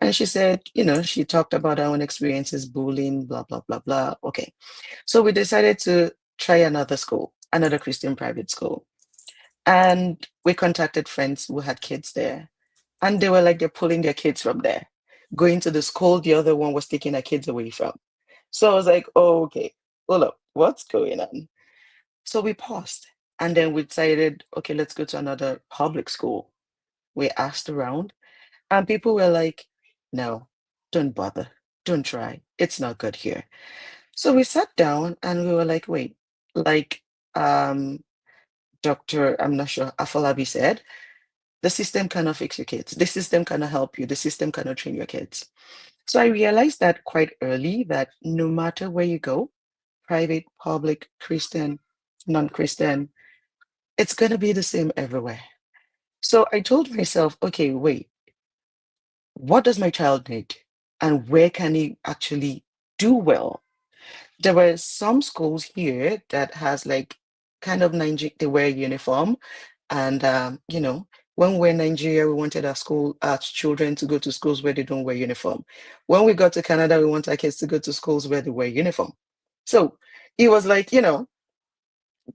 And she said, she talked about her own experiences, bullying, blah, blah, blah, blah. Okay. So we decided to try another school, another Christian private school. And we contacted friends who had kids there. And they were like, they're pulling their kids from there, going to the school the other one was taking their kids away from. So I was like, oh, okay, hold up, what's going on? So we paused. And then we decided, okay, let's go to another public school. We asked around, and people were like, no, don't bother. Don't try. It's not good here. So we sat down and we were like, wait, like Dr. I'm not sure, Afolabi said, the system cannot fix your kids. The system cannot help you. The system cannot train your kids. So I realized that quite early that no matter where you go, private, public, Christian, non-Christian, it's going to be the same everywhere. So I told myself, okay, wait, what does my child need? And where can he actually do well? There were some schools here that has like kind of Nigeria, they wear uniform. And, when we were in Nigeria, we wanted our children to go to schools where they don't wear uniform. When we got to Canada, we want our kids to go to schools where they wear uniform. So it was like,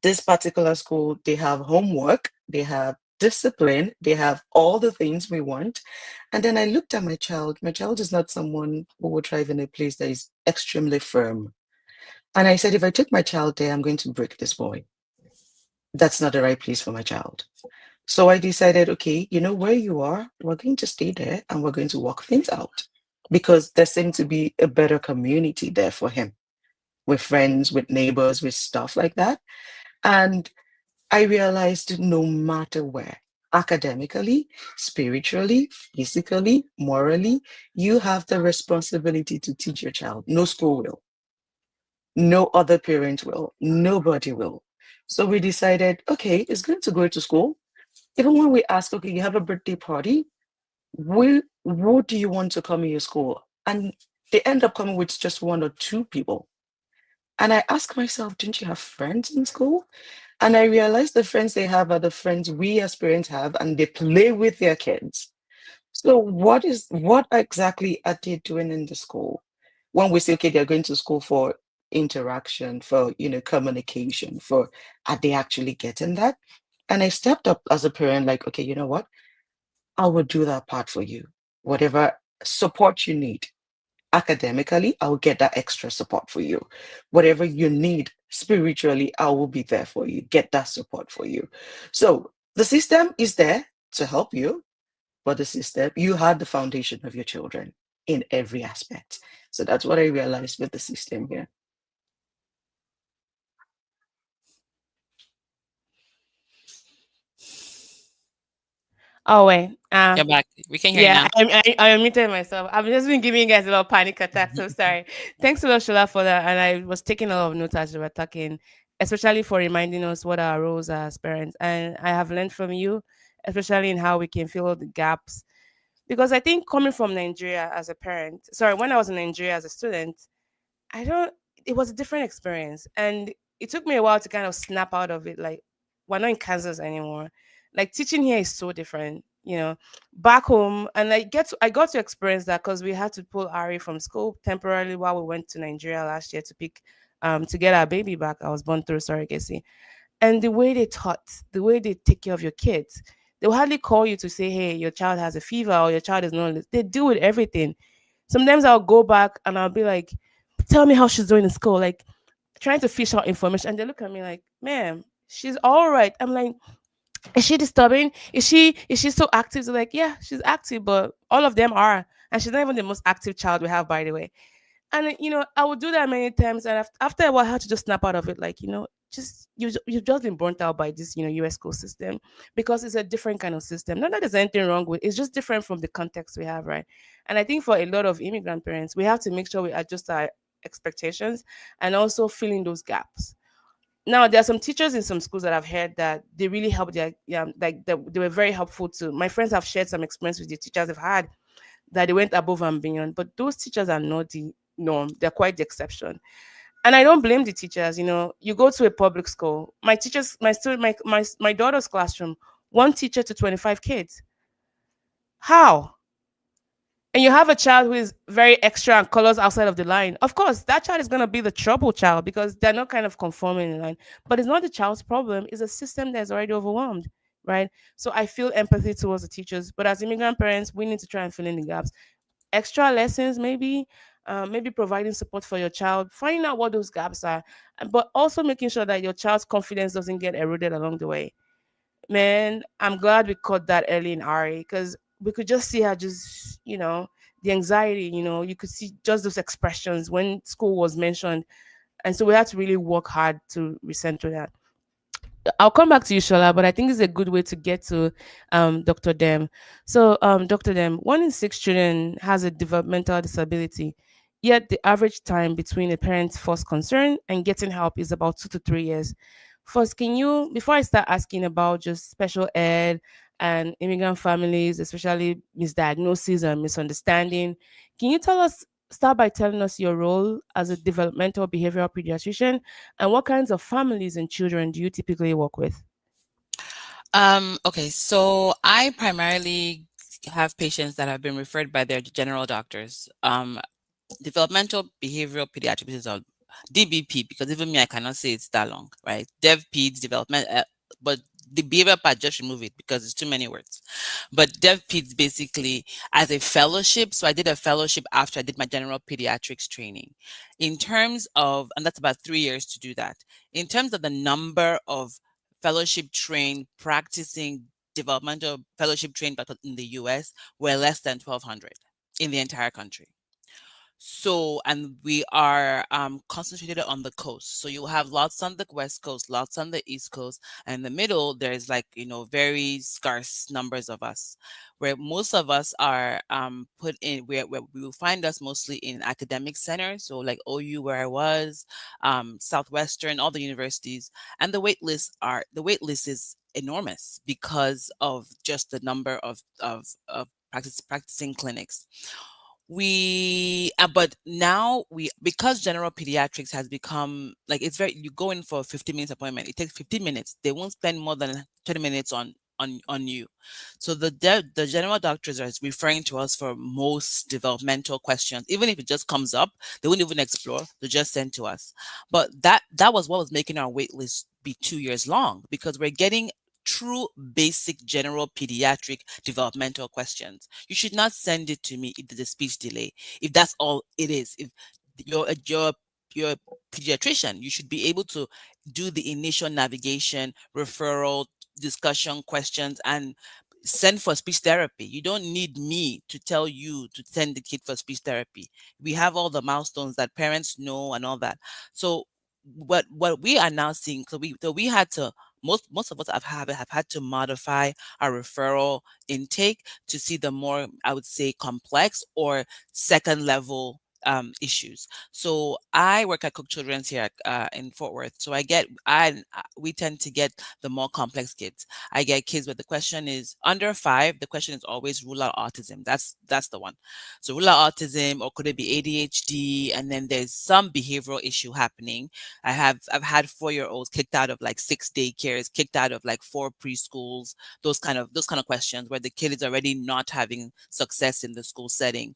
this particular school, they have homework, they have discipline, they have all the things we want. And then I looked at my child. My child is not someone who would thrive in a place that is extremely firm. And I said, if I take my child there, I'm going to break this boy. That's not the right place for my child. So I decided, okay, where you are, we're going to stay there and we're going to work things out, because there seemed to be a better community there for him, with friends, with neighbors, with stuff like that. And I realized no matter where, academically, spiritually, physically, morally, you have the responsibility to teach your child. No school will. No other parent will. Nobody will. So we decided, okay, it's going to go to school. Even when we ask, okay, you have a birthday party, what do you want to come in your school? And they end up coming with just one or two people. And I ask myself, didn't you have friends in school? And I realized the friends they have are the friends we as parents have, and they play with their kids. So what exactly are they doing in the school? When we say, okay, they're going to school for interaction, for communication, are they actually getting that? And I stepped up as a parent, like, okay, you know what? I will do that part for you. Whatever support you need academically, I'll get that extra support for you. Whatever you need spiritually, I will be there for you, get that support for you. So the system is there to help you, but the system, you had the foundation of your children in every aspect. So that's what I realized with the system here. Oh wait. You're back. We can hear you Yeah, now. I unmuted myself. I've just been giving you guys a lot of panic attacks. So sorry. Thanks a lot, Shola, for that. And I was taking a lot of notes as we were talking, especially for reminding us what our roles are as parents. And I have learned from you, especially in how we can fill the gaps. Because I think coming from Nigeria as a parent, sorry, when I was in Nigeria as a student, I don't. It was a different experience, and it took me a while to kind of snap out of it. Like, we're not in Kansas anymore. Like, teaching here is so different. you know, back home. And I got to experience that because we had to pull Ari from school temporarily while we went to Nigeria last year to pick to get our baby back. I was born through surrogacy. And the way they taught, the way they take care of your kids, they'll hardly call you to say, hey, your child has a fever or your child is not. They do with everything. Sometimes I'll go back and I'll be like, tell me how she's doing in school, like trying to fish out information. And they look at me like, ma'am, she's all right. I'm like, is she disturbing? Is she so active? They're like, yeah, she's active, but all of them are. And she's not even the most active child we have, by the way. And I would do that many times, and after a while, I had to just snap out of it. Like, just you've just been burnt out by this, U.S. school system, because it's a different kind of system. Not that there's anything wrong with it's just different from the context we have, right? And I think for a lot of immigrant parents, we have to make sure we adjust our expectations and also fill in those gaps. Now, there are some teachers in some schools that I've heard that they really helped their, yeah, like they were very helpful to my friends. Have shared some experience with the teachers they've had, that they went above and beyond. But those teachers are not the norm. They're quite the exception. And I don't blame the teachers. You go to a public school. My teachers, my student, my daughter's classroom, one teacher to 25 kids. How? And you have a child who is very extra and colors outside of the line. Of course, that child is going to be the trouble child because they're not kind of conforming in line. But it's not the child's problem. It's a system that's already overwhelmed, right? So I feel empathy towards the teachers. But as immigrant parents, we need to try and fill in the gaps. Extra lessons, maybe providing support for your child, finding out what those gaps are, but also making sure that your child's confidence doesn't get eroded along the way. Man, I'm glad we caught that early in Ari, because we could just see her just, the anxiety, you could see just those expressions when school was mentioned. And so we had to really work hard to recenter that. I'll come back to you, Shola, but I think it's a good way to get to Dr. Dem. So, Dr. Dem, 1 in 6 children has a developmental disability, yet the average time between a parent's first concern and getting help is about 2 to 3 years. First, can you, before I start asking about just special ed and immigrant families, especially misdiagnosis and misunderstanding, can you start by telling us your role as a developmental behavioral pediatrician and what kinds of families and children do you typically work with? Okay, so I primarily have patients that have been referred by their general doctors. Developmental behavioral pediatric, which is a DBP, because even me, I cannot say it's that long, right? Dev peds development, but the behavior part, just remove it because it's too many words. But Dev peds basically as a fellowship. So I did a fellowship after I did my general pediatrics training. In terms of, and that's about 3 years to do that. In terms of the number of fellowship trained practicing developmental fellowship trained doctors in the US, we're less than 1,200 in the entire country. So, and we are concentrated on the coast. So you have lots on the west coast, lots on the east coast, and in the middle, there's like, very scarce numbers of us, where most of us are put in, where we will find us mostly in academic centers. So like OU, where I was, Southwestern, all the universities, and the wait list is enormous because of just the number of practicing clinics. But now because general pediatrics has become like, it's very, you go in for a 15 minutes appointment, it takes 15 minutes, they won't spend more than 20 minutes on you. So the general doctors are referring to us for most developmental questions. Even if it just comes up, they won't even explore, they just send to us. But that was what was making our wait list be 2 years long, because we're getting true basic general pediatric developmental questions. You should not send it to me if there's a speech delay, if that's all it is. If you're a pediatrician, you should be able to do the initial navigation, referral, discussion, questions, and send for speech therapy. You don't need me to tell you to send the kid for speech therapy. We have all the milestones that parents know and all that. So what we are now seeing, so we had to, most of us have had to modify our referral intake to see the more, I would say, complex or second level issues. So I work at Cook Children's here in Fort Worth. So we tend to get the more complex kids. I get kids where the question is under 5. The question is always rule out autism. That's the one. So rule out autism, or could it be ADHD? And then there's some behavioral issue happening. I've had 4-year-olds kicked out of like 6 daycares, kicked out of like 4 preschools. Those kind of questions where the kid is already not having success in the school setting,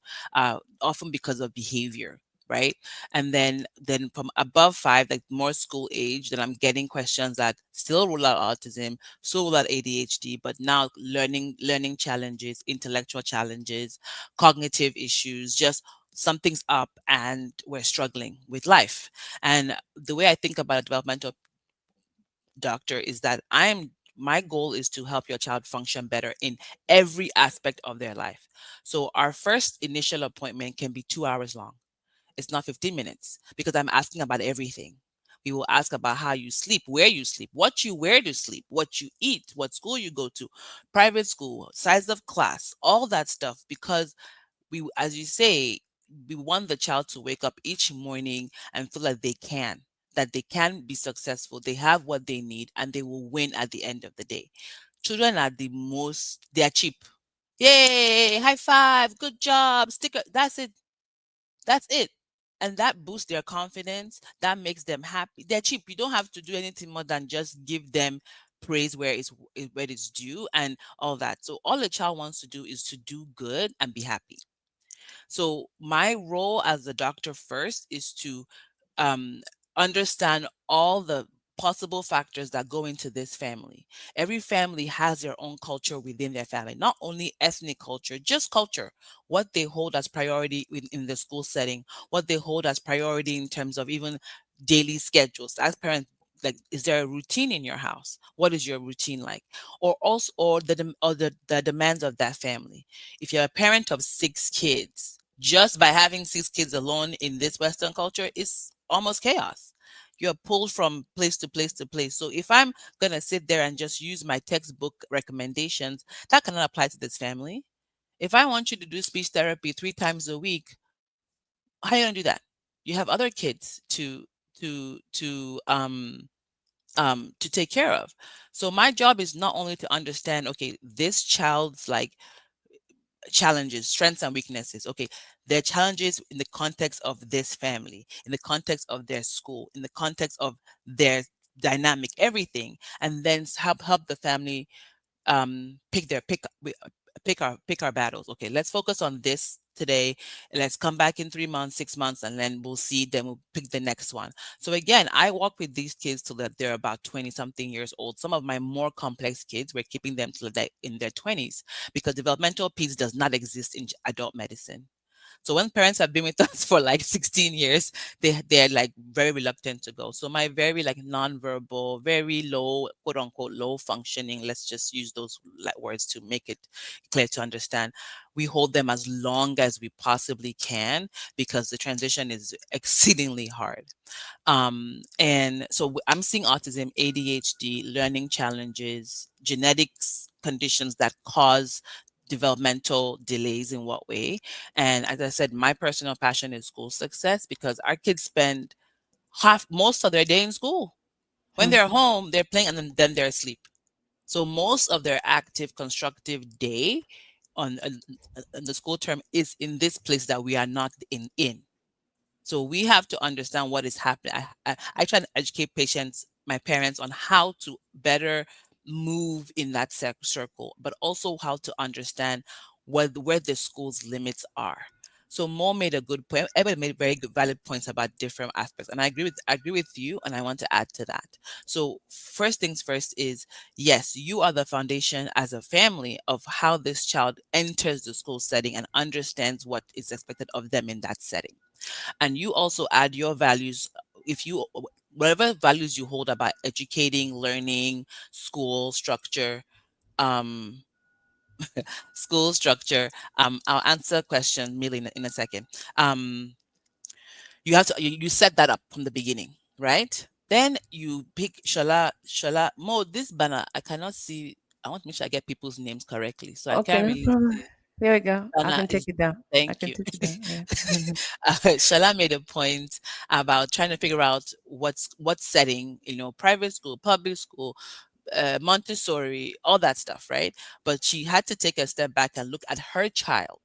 often because of behavior, right? And then from above 5, like more school age, then I'm getting questions that still rule out autism, still rule out ADHD, but now learning challenges, intellectual challenges, cognitive issues, just something's up and we're struggling with life. And the way I think about a developmental doctor is that my goal is to help your child function better in every aspect of their life. So our first initial appointment can be 2 hours long. It's not 15 minutes because I'm asking about everything. We will ask about how you sleep, where you sleep, what you wear to sleep, what you eat, what school you go to, private school, size of class, all that stuff, because as you say, we want the child to wake up each morning and feel like that they can be successful, they have what they need, and they will win at the end of the day. Children are they are cheap. Yay, high five, good job, sticker. That's it. That's it. And that boosts their confidence. That makes them happy. They're cheap. You don't have to do anything more than just give them praise where it's due and all that. So all a child wants to do is to do good and be happy. So my role as a doctor first is to um, understand all the possible factors that go into this family. Every family has their own culture within their family, not only ethnic culture, just culture, what they hold as priority in the school setting, what they hold as priority in terms of even daily schedules. As parents, like, is there a routine in your house? What is your routine like? Or also, or the demands of that family. If you're a parent of 6 kids, just by having 6 kids alone in this Western culture is almost chaos. You're pulled from place to place to place. So if I'm going to sit there and just use my textbook recommendations, that cannot apply to this family. If I want you to do speech therapy 3 times a week, how are you going to do that? You have other kids to to um to take care of. So my job is not only to understand, okay, this child's like challenges, strengths and weaknesses. Okay, their challenges in the context of this family, in the context of their school, in the context of their dynamic, everything, and then help the family pick our battles. Okay, let's focus on this today. Let's come back in 3 months, 6 months, and then we'll see. Then we'll pick the next one. So again, I work with these kids till that they're about 20 something years old. Some of my more complex kids, we're keeping them till they're in their 20s because developmental peace does not exist in adult medicine. So when parents have been with us for like 16 years, they're like very reluctant to go. So my very like nonverbal, very low, quote unquote, low functioning, let's just use those like words to make it clear to understand. We hold them as long as we possibly can because the transition is exceedingly hard. And so I'm seeing autism, ADHD, learning challenges, genetics conditions that cause developmental delays in what way. And as I said, my personal passion is school success because our kids spend most of their day in school. When they're home, they're playing and then they're asleep. So most of their active, constructive day on the school term is in this place that we are not in. So we have to understand what is happening. I try to educate my parents, on how to better move in that circle, but also how to understand where the school's limits are. So Mo made a good point. Everybody made very good, valid points about different aspects, and I agree with you, and I want to add to that. So first things first is, yes, you are the foundation as a family of how this child enters the school setting and understands what is expected of them in that setting. And you also add your values. If you Whatever values you hold about educating, learning, school structure, um school structure, I'll answer a question Millie in a second. You have to you set that up from the beginning, right? Then you pick Shala Mo. This banner I cannot see. I want to make sure I get people's names correctly, so I Okay, can't no really problem. see. There we go. I Donna can take is, it down. I thank can you. take it down. Yeah. Shala made a point about trying to figure out what setting, private school, public school, Montessori, all that stuff, right? But she had to take a step back and look at her child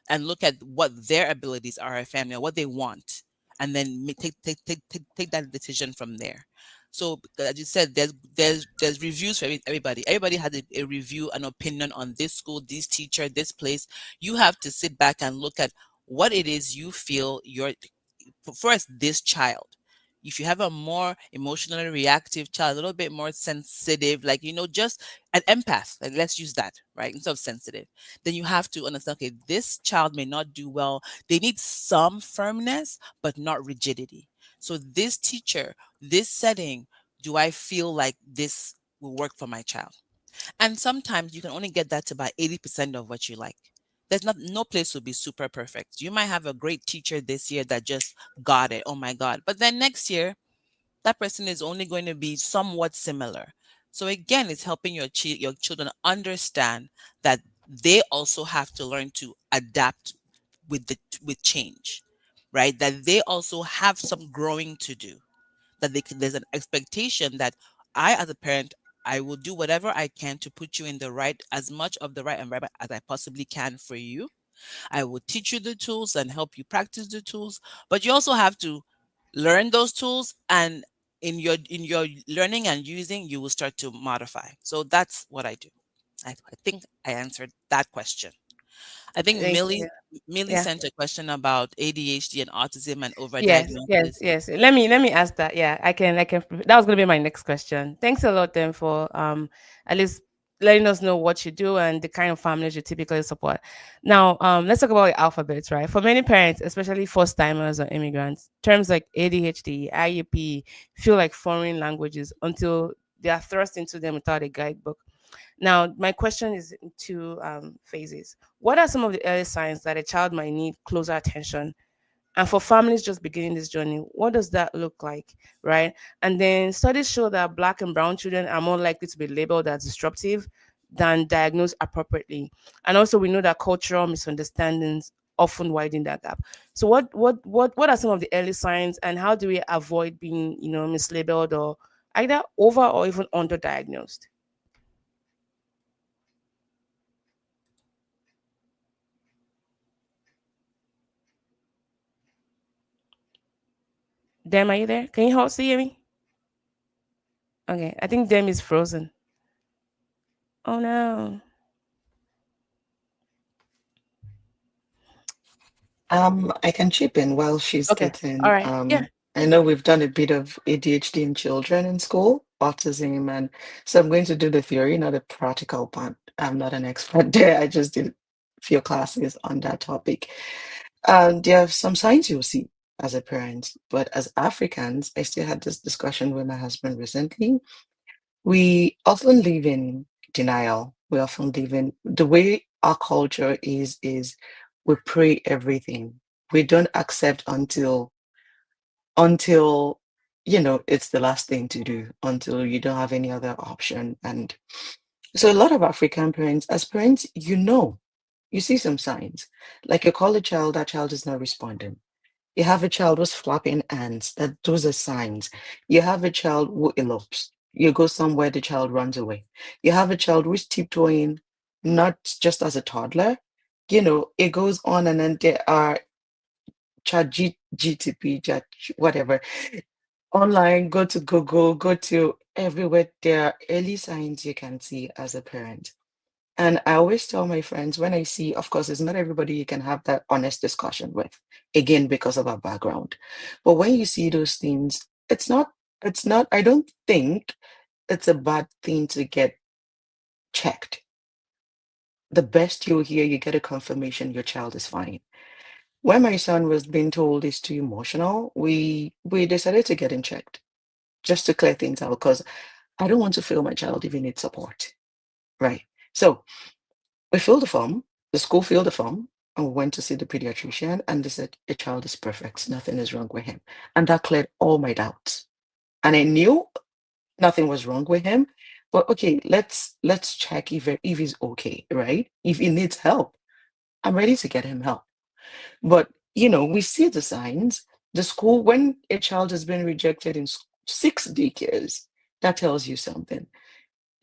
and look at what their abilities are as a family, what they want, and then take that decision from there. So, as you said, there's reviews for everybody. Everybody has a review, an opinion on this school, this teacher, this place. You have to sit back and look at what it is you feel first, this child. If you have a more emotionally reactive child, a little bit more sensitive, like, just an empath, like, let's use that, right? Instead of sensitive, then you have to understand, okay, this child may not do well. They need some firmness, but not rigidity. So this teacher, this setting, do I feel like this will work for my child? And sometimes you can only get that to about 80% of what you like. There's no place will be super perfect. You might have a great teacher this year that just got it. Oh my God. But then next year, that person is only going to be somewhat similar. So again, it's helping your children understand that they also have to learn to adapt with change, right? That they also have some growing to do, that there's an expectation that I, as a parent, I will do whatever I can to put you in as much of the right environment as I possibly can for you. I will teach you the tools and help you practice the tools, but you also have to learn those tools, and in your learning and using, you will start to modify. So that's what I do. I think I answered that question. I think Thank Millie you. Millie Yeah. sent a question about ADHD and autism and Yes, yes, overdiagnosis. yes. Let me ask that. Yeah, I can. That was gonna be my next question. Thanks a lot then for at least letting us know what you do and the kind of families you typically support. Now, let's talk about the alphabets, right? For many parents, especially first timers or immigrants, terms like ADHD, IEP feel like foreign languages until they are thrust into them without a guidebook. Now, my question is in two phases. What are some of the early signs that a child might need closer attention, and for families just beginning this journey, what does that look like, right? And then studies show that Black and brown children are more likely to be labeled as disruptive than diagnosed appropriately. And also, we know that cultural misunderstandings often widen that gap. So, what are some of the early signs, and how do we avoid being, mislabeled or either over or even underdiagnosed? Dem, are you there? Can you help see me? Okay, I think Dem is frozen. Oh no. I can chip in while she's Okay. All getting. right. Yeah. I know we've done a bit of ADHD in children in school, autism, and so I'm going to do the theory, not the practical part. I'm not an expert there. I just did a few classes on that topic. There are some signs you'll see as a parent, but as Africans, I still had this discussion with my husband recently. We often live in denial. We often live in the way our culture is we pray everything. We don't accept until it's the last thing to do, until you don't have any other option. And so a lot of African parents, as parents, you see some signs. Like you call a child, that child is not responding. You have a child who's flapping hands, that those are signs. You have a child who elopes. You go somewhere, the child runs away. You have a child who's tiptoeing, not just as a toddler. It goes on, and then there are GTP, chat, whatever. Online, go to Google, go to everywhere. There are early signs you can see as a parent. And I always tell my friends when I see, of course, it's not everybody you can have that honest discussion with, again, because of our background. But when you see those things, I don't think it's a bad thing to get checked. The best you'll hear, you get a confirmation your child is fine. When my son was being told he's too emotional, we decided to get him checked just to clear things out because I don't want to feel my child even needs support. Right. So we filled the form, the school filled the form, and we went to see the pediatrician, and they said, the child is perfect. Nothing is wrong with him. And that cleared all my doubts. And I knew nothing was wrong with him. But okay, let's check if he's okay, right? If he needs help, I'm ready to get him help. But, we see the signs. The school, when a child has been rejected in 6 daycares, that tells you something.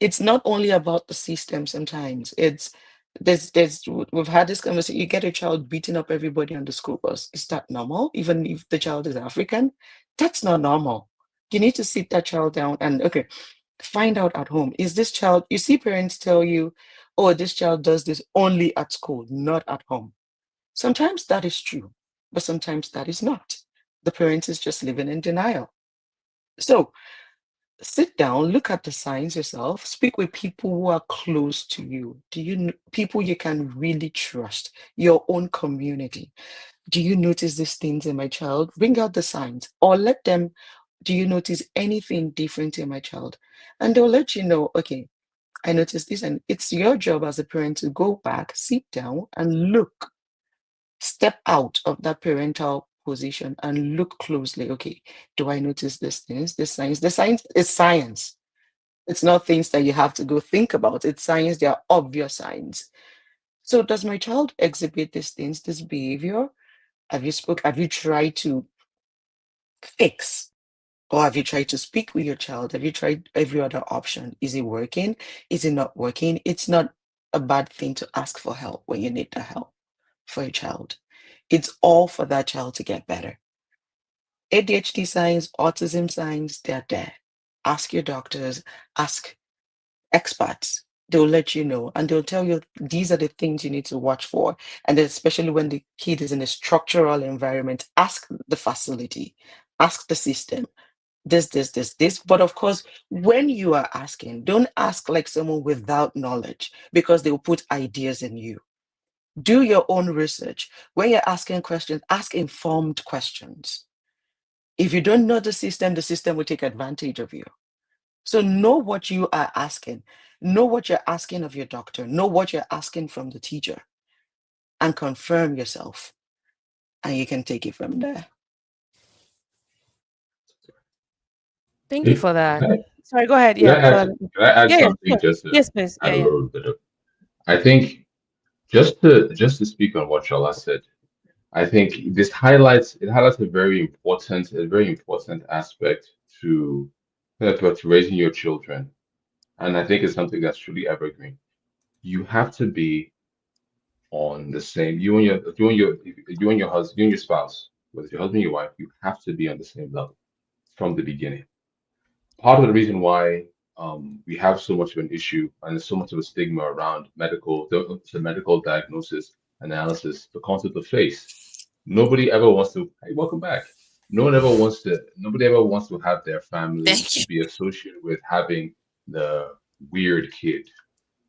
It's not only about the system sometimes. We've had this conversation. You get a child beating up everybody on the school bus. Is that normal? Even if the child is African? That's not normal. You need to sit that child down and, okay, find out at home. Is this child, you see parents tell you, oh, this child does this only at school, not at home. Sometimes that is true, but sometimes that is not. The parent is just living in denial. So sit down, look at the signs yourself, speak with people who are close to you. People you can really trust, your own community? Do you notice these things in my child? Bring out the signs, or let them. Do you notice anything different in my child? And they'll let you know, okay, I noticed this. And it's your job as a parent to go back, sit down, and look, step out of that parental position and look closely. Okay, do I notice these things, this signs? The science is science. It's not things that you have to go think about. It's science. They are obvious signs. So does my child exhibit these things, this behavior? Have you tried to fix? Or have you tried to speak with your child? Have you tried every other option? Is it working? Is it not working? It's not a bad thing to ask for help when you need the help for your child. It's all for that child to get better. ADHD signs, autism signs, they're there. Ask your doctors, ask experts. They'll let you know and they'll tell you these are the things you need to watch for. And then especially when the kid is in a structural environment, ask the facility, ask the system, this. But of course, when you are asking, don't ask like someone without knowledge because they will put ideas in you. Do your own research. When you're asking questions, ask informed questions. If you don't know the system will take advantage of you. So know what you are asking. Know what you're asking of your doctor. Know what you're asking from the teacher and confirm yourself. And you can take it from there. Thank you If, for that. can Sorry, go ahead. I Yeah. add, can I add Yeah, yeah, something sure. just to Yes, please. add Yeah, a yeah. little bit of, I think just to speak on what Shola said, I think it highlights a very important aspect to to raising your children. And I think it's something that's truly evergreen. You have to be on the same, you and your spouse, whether it's your husband or your wife, you have to be on the same level from the beginning. Part of the reason why we have so much of an issue and there's so much of a stigma around the medical diagnosis analysis, the concept of face. Nobody ever wants to, hey, welcome back. Nobody ever wants to have their family Thank you. be associated with having the weird kid,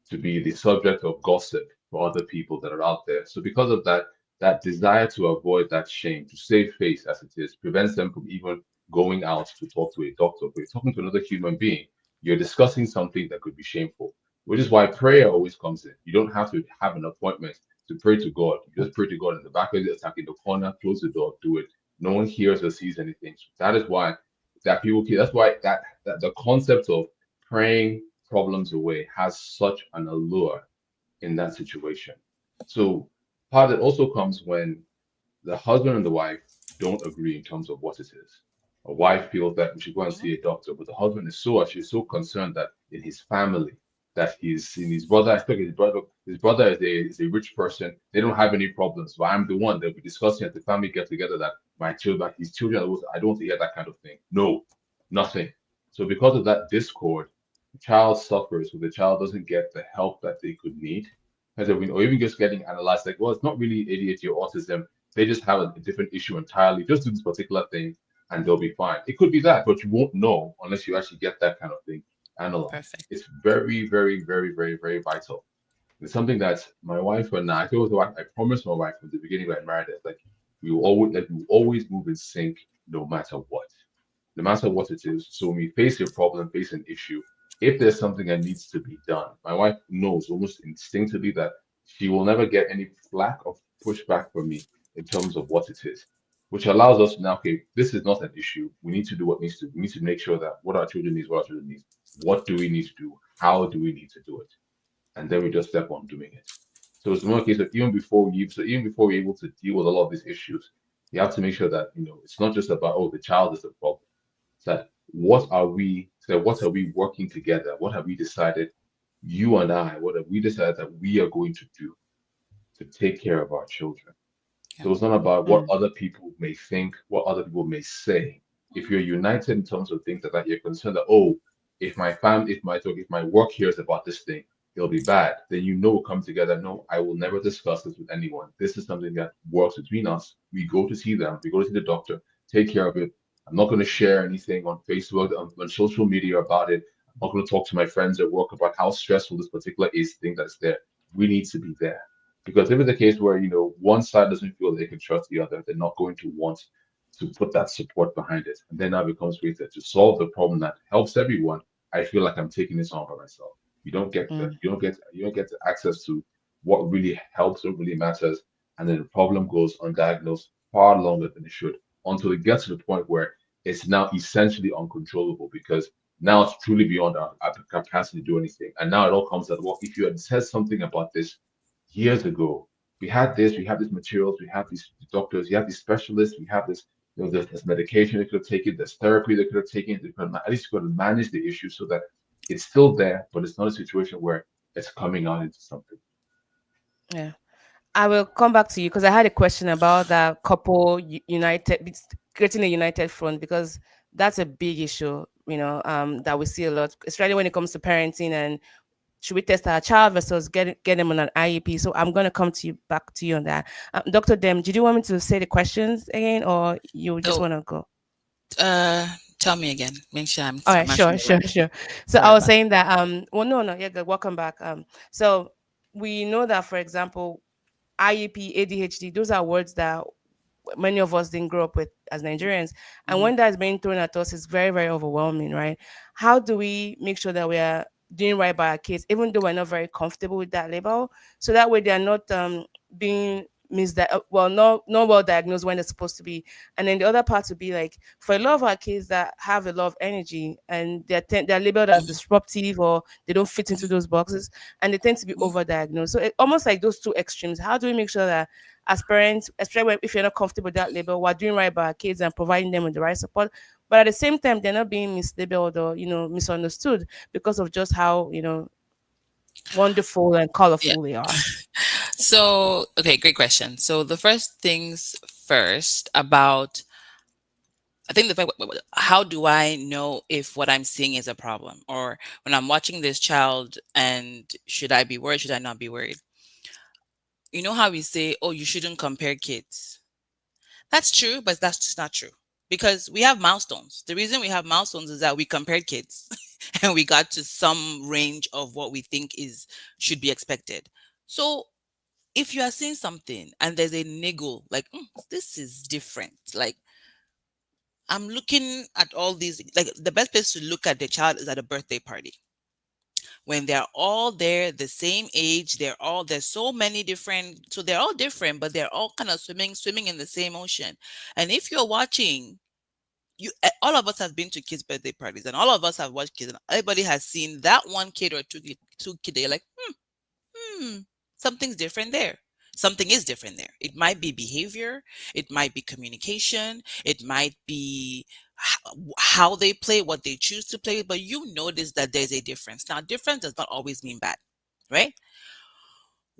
to be the subject of gossip for other people that are out there. So because of that, that desire to avoid that shame, to save face as it is, prevents them from even going out to talk to a doctor. But you're talking to another human being, you're discussing something that could be shameful, which is why prayer always comes in. You don't have to have an appointment to pray to God. You just pray to God in the back of the attack in the corner, close the door, do it. No one hears or sees anything. So that is why that's why that the concept of praying problems away has such an allure in that situation. So part of it also comes when the husband and the wife don't agree in terms of what it is. A wife feels that we should go and see a doctor, but the husband is so actually so concerned that in his family, that he's in his brother, especially his brother is a rich person. They don't have any problems. But I'm the one they'll be discussing at the family get together that his children, I don't want to hear that kind of thing. No, nothing. So because of that discord, the child suffers, so the child doesn't get the help that they could need. Or even just getting analyzed, like, well, it's not really ADHD or autism. They just have a different issue entirely. Just do this particular thing and they'll be fine. It could be that, but you won't know unless you actually get that kind of thing analyzed. Perfect. It's very, very, very, very, very vital. It's something that my wife and I promised my wife from the beginning when I married her, like we will always move in sync no matter what. No matter what it is. So when we face a problem, face an issue, if there's something that needs to be done, my wife knows almost instinctively that she will never get any flack or pushback from me in terms of what it is, which allows us now, okay, this is not an issue. We need to do we need to make sure that what our children needs, what do we need to do, how do we need to do it? And then we just step on doing it. So it's more a case of even before you're able to deal with a lot of these issues, you have to make sure that, it's not just about, oh, the child is the problem. It's that what are we working together? What have we decided, you and I, what have we decided that we are going to do to take care of our children? Yeah. So it's not about what Mm. other people may think, what other people may say. If you're united in terms of things that you're concerned that, oh, if my family, if my work here is about this thing, it'll be bad. Then we'll come together. No, I will never discuss this with anyone. This is something that works between us. We go to see them. We go to see the doctor. Take care of it. I'm not going to share anything on Facebook, on social media about it. I'm not going to talk to my friends at work about how stressful this particular is thing that's there. We need to be there. Because if it's a case where, one side doesn't feel they can trust the other, they're not going to want to put that support behind it. And then now becomes greater to solve the problem that helps everyone. I feel like I'm taking this on by myself. Mm. You don't get access to what really helps or really matters. And then the problem goes undiagnosed far longer than it should until it gets to the point where it's now essentially uncontrollable because now it's truly beyond our capacity to do anything. And now it all comes that, well, if you had said something about this years ago. We have these materials, we have these doctors, you have these specialists, we have this, there's medication they could have taken, there's therapy they could have taken, they could have, at least could have managed the issue so that it's still there, but it's not a situation where it's coming out into something. Yeah. I will come back to you because I had a question about that couple creating a united front because that's a big issue, that we see a lot, especially when it comes to parenting and should we test our child versus get them on an IEP. So I'm gonna come to you back to you on that. Dr. Dem, did you want me to say the questions again, or you just Oh, want to go? tell me again. Make sure All right, I'm answering sure, the sure, right. sure. So Sorry I was about. saying that well, no, yeah, good. Welcome back. So we know that, for example, IEP, ADHD, those are words that many of us didn't grow up with as Nigerians. And Mhm. when that's being thrown at us, it's very, very overwhelming, right? How do we make sure that we are doing right by our kids, even though we're not very comfortable with that label? So that way they're not being not well diagnosed when they're supposed to be. And then the other part would be like for a lot of our kids that have a lot of energy and they're labeled as Mhm. disruptive or they don't fit into Mhm. those boxes and they tend to be Mhm. overdiagnosed. So almost like those two extremes. How do we make sure that as parents, especially if you're not comfortable with that label, we're doing right by our kids and providing them with the right support. But at the same time, they're not being mislabeled or misunderstood because of just how wonderful and Yeah. colorful they are. So, okay, great question. So the first things first about I think how do I know if what I'm seeing is a problem or when I'm watching this child and should I be worried, should I not be worried? You know how we say, "Oh, you shouldn't compare kids." That's true, but that's just not true because we have milestones. The reason we have milestones is that we compared kids and we got to some range of what we think is should be expected. So if you are seeing something and there's a niggle, like this is different. Like I'm looking at all these. Like the best place to look at the child is at a birthday party when they're all there, the same age. There's so many different. So they're all different, but they're all kind of swimming in the same ocean. And if you're watching all of us have been to kids' birthday parties, and all of us have watched kids, and everybody has seen that one kid or two kid. They're like, hmm, something's different there. Something is different there. It might be behavior, it might be communication, it might be how they play, what they choose to play, but you notice that there's a difference. Now, difference does not always mean bad, right?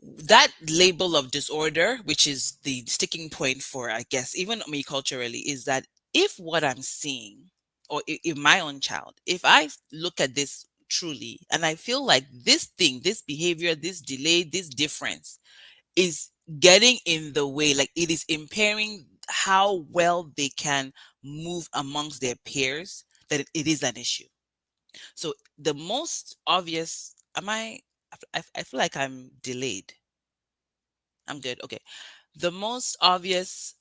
That label of disorder, which is the sticking point for, I guess, even me culturally, is that if what I'm seeing, or if my own child, if I look at this truly and I feel like this thing, this behavior, this delay, this difference is getting in the way, like it is impairing how well they can move amongst their peers, that it is an issue. So the most obvious, I feel like I'm delayed. I'm good. Okay. The most obvious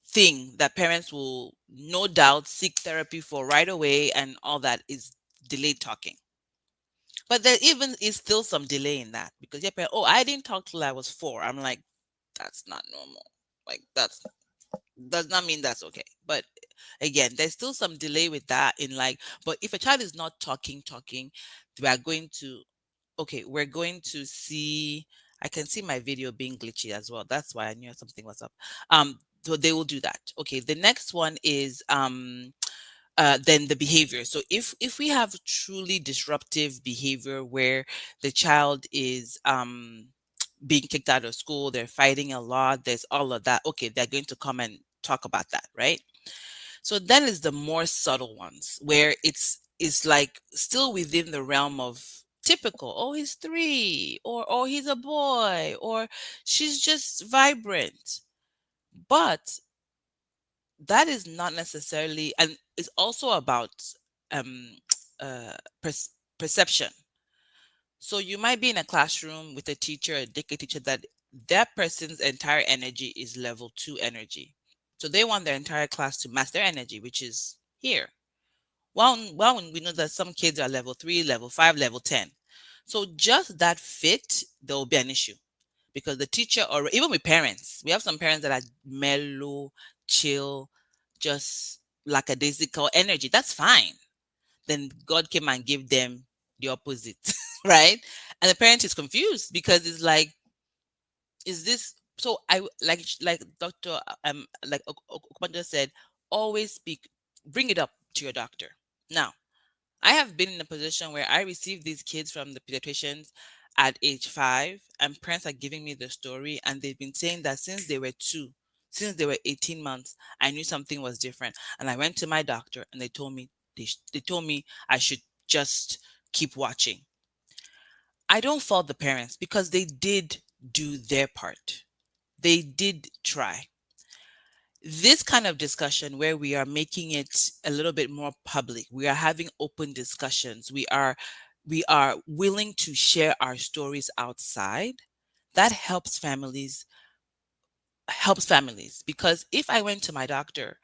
thing that parents will no doubt seek therapy for right away and all that is delayed talking. But there even is still some delay in that because your parent, oh, I didn't talk till I was 4. I'm like, that's not normal. Like that's does not mean that's okay. But again, there's still some delay with that in like, but if a child is not talking, we are going to okay, we're going to see, I can see my video being glitchy as well. That's why I knew something was up. So they will do that. Okay, the next one is then the behavior. So if we have truly disruptive behavior where the child is being kicked out of school, they're fighting a lot, there's all of that. Okay, they're going to come and talk about that, right? So then is the more subtle ones where it's like still within the realm of typical. Oh, he's 3, or oh, he's a boy, or she's just vibrant. But that is not necessarily, and it's also about um uh perception. So you might be in a classroom with a teacher, a decade teacher, that person's entire energy is level 2 energy. So they want their entire class to match their energy, which is here. Well, we know that some kids are level 3, level 5, level 10. So just that fit, there will be an issue because the teacher, or even with parents, we have some parents that are mellow, chill, just lackadaisical energy. That's fine. Then God came and gave them the opposite, right? And the parent is confused because it's like, is this so? I like Dr. Like Okumaja said, always speak, bring it up to your doctor. Now, I have been in a position where I received these kids from the pediatricians at age 5, and parents are giving me the story, and they've been saying that since they were 2, since they were 18 months, I knew something was different. And I went to my doctor, and they told me they told me I should just keep watching. I don't fault the parents because they did do their part. They did try. This kind of discussion where we are making it a little bit more public, we are having open discussions, we are willing to share our stories outside, that helps families because if I went to my doctor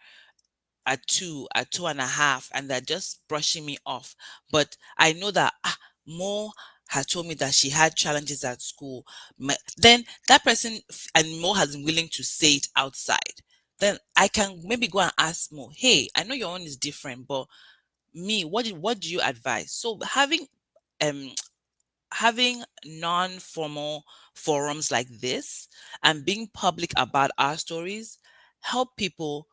at 2, at 2.5, and they're just brushing me off, but I know that Mo had told me that she had challenges at school, then that person and Mo has been willing to say it outside, then I can maybe go and ask Mo, hey, I know your own is different, but me, what do you advise? So um having non-formal forums like this and being public about our stories help people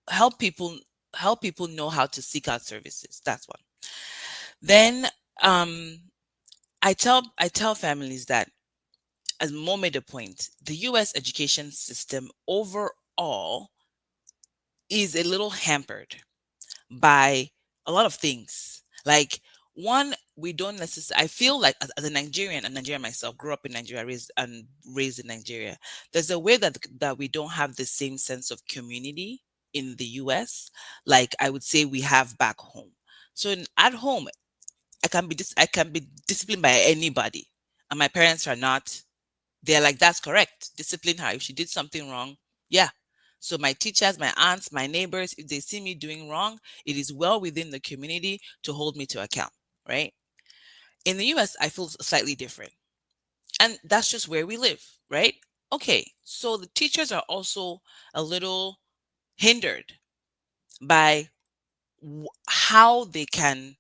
help people help people know how to seek out services. That's one. Then um I tell families that, as Mo made a point, the US education system overall is a little hampered by a lot of things. Like, one, we don't necessarily, I feel like as a Nigerian myself, grew up in Nigeria, raised in Nigeria, there's a way that we don't have the same sense of community in the US, like I would say we have back home. So at home, I can be disciplined by anybody, and my parents are not. They're like, that's correct. Discipline her. If she did something wrong, yeah. So my teachers, my aunts, my neighbors, if they see me doing wrong, it is well within the community to hold me to account, right? In the US, I feel slightly different. And that's just where we live, right? Okay, so the teachers are also a little hindered by how they can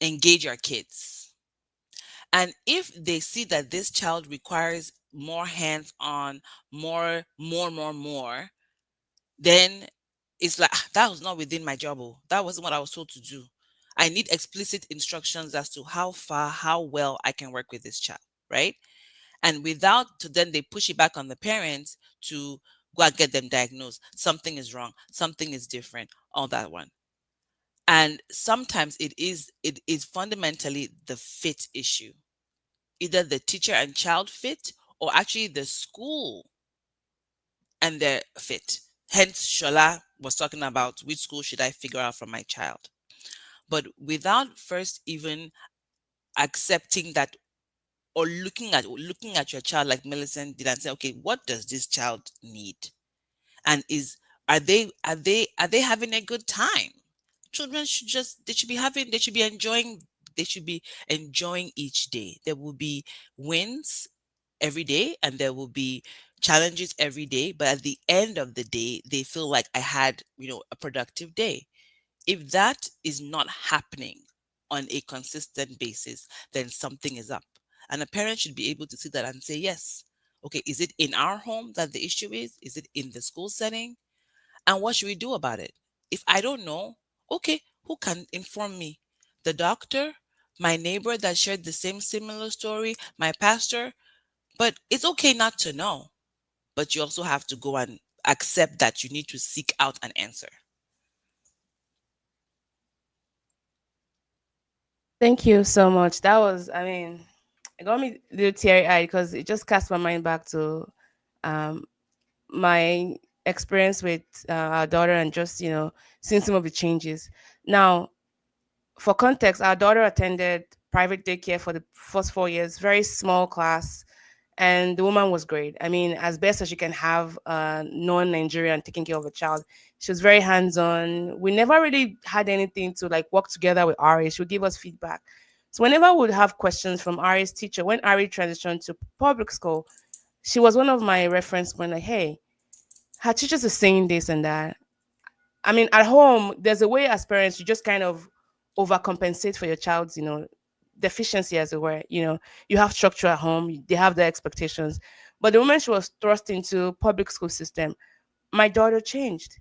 engage our kids. And if they see that this child requires more hands on, more, then it's like, that was not within my job. Oh, that wasn't what I was told to do. I need explicit instructions as to how far, how well I can work with this child, right? And without, to then they push it back on the parents to go and get them diagnosed. Something is wrong, something is different, all that one. And sometimes it is fundamentally the fit issue, either the teacher and child fit or actually the school and their fit. Hence, Shola was talking about which school should I figure out for my child. But without first even accepting that, or looking at your child like Millicent did and say, okay, what does this child need? And are they having a good time? Children should be enjoying each day. There will be wins every day and there will be challenges every day, but at the end of the day they feel like I had a productive day. If that is not happening on a consistent basis, then something is up. And a parent should be able to see that and say, yes, okay, is it in our home that the issue is? Is it in the school setting? And what should we do about it? If I don't know, okay, who can inform me? The doctor, my neighbor that shared the same similar story, my pastor. But it's okay not to know. But you also have to go and accept that you need to seek out an answer. Thank you so much. That was, I mean, it got me a little teary eyed because it just cast my mind back to um, my experience with our daughter and just, seeing some of the changes. Now, for context, our daughter attended private daycare for the first 4 years, very small class, and the woman was great. I mean, as best as you can have a non-Nigerian taking care of a child. She was very hands-on. We never really had anything to like work together with Ari. She would give us feedback. So whenever we would have questions from Ari's teacher, when Ari transitioned to public school, she was one of my reference point. Like, hey, her teachers are saying this and that. I mean, at home, there's a way as parents you just kind of overcompensate for your child's, deficiency, as it were. You have structure at home, they have their expectations. But the moment she was thrust into public school system, my daughter changed.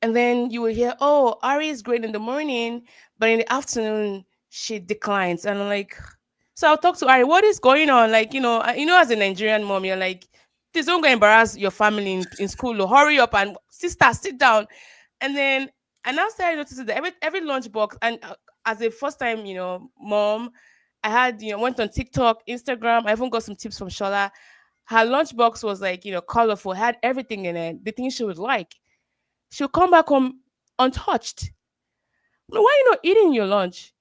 And then you will hear, oh, Ari is great in the morning, but in the afternoon she declines. And I'm like, so I'll talk to Ari, what is going on? Like, as a Nigerian mom, you're like, please don't go embarrass your family in school. Oh, hurry up and sister, sit down. And then I now started noticing that every lunchbox, and as a first time, mom, I had, went on TikTok, Instagram. I even got some tips from Shola. Her lunchbox was like, colorful, had everything in it, the things she would like. She'll come back home untouched. Why are you not eating your lunch?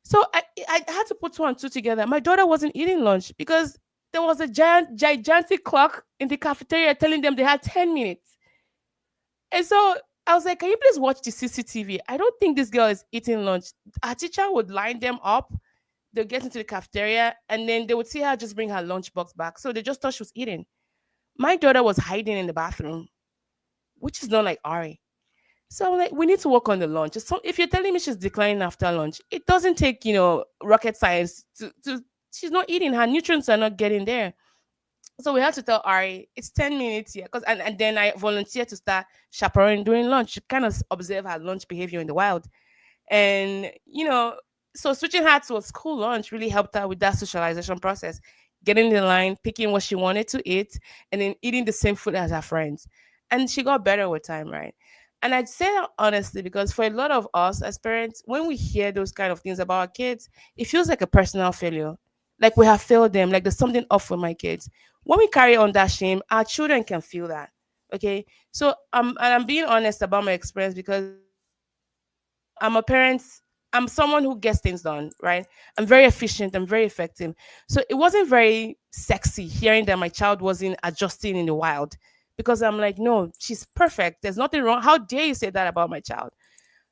So I had to put two and two together. My daughter wasn't eating lunch because there was a gigantic clock in the cafeteria telling them they had 10 minutes. And so I was like, can you please watch the CCTV? I don't think this girl is eating lunch. Our teacher would line them up. They'll get into the cafeteria and then they would see her just bring her lunchbox back. So they just thought she was eating. My daughter was hiding in the bathroom, which is not like Ari. So I'm like, we need to work on the lunch. So if you're telling me she's declining after lunch, it doesn't take, rocket science to she's not eating, her nutrients are not getting there. So we had to tell Ari, it's 10 minutes here. And then I volunteered to start chaperoning during lunch to kind of observe her lunch behavior in the wild. And, so switching her to a school lunch really helped her with that socialization process, getting in the line, picking what she wanted to eat, and then eating the same food as her friends. And she got better with time, right? And I'd say that honestly, because for a lot of us as parents, when we hear those kind of things about our kids, it feels like a personal failure. Like we have failed them, like there's something off with my kids. When we carry on that shame, our children can feel that. Okay. So and I'm being honest about my experience because I'm a parent. I'm someone who gets things done, right? I'm very efficient. I'm very effective. So it wasn't very sexy hearing that my child wasn't adjusting in the wild because I'm like, no, she's perfect. There's nothing wrong. How dare you say that about my child?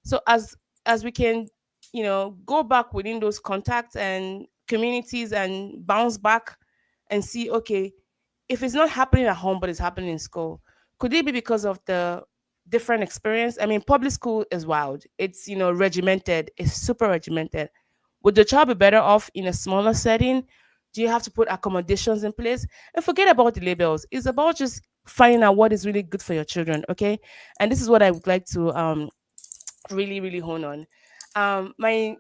So as we can, go back within those contacts and communities and bounce back and see, okay, if it's not happening at home but it's happening in school, could it be because of the different experience? I mean, public school is wild. It's regimented. It's super regimented. Would the child be better off in a smaller setting? Do you have to put accommodations in place? And forget about the labels. It's about just finding out what is really good for your children. Okay. And this is what I would like to really, really hone on. My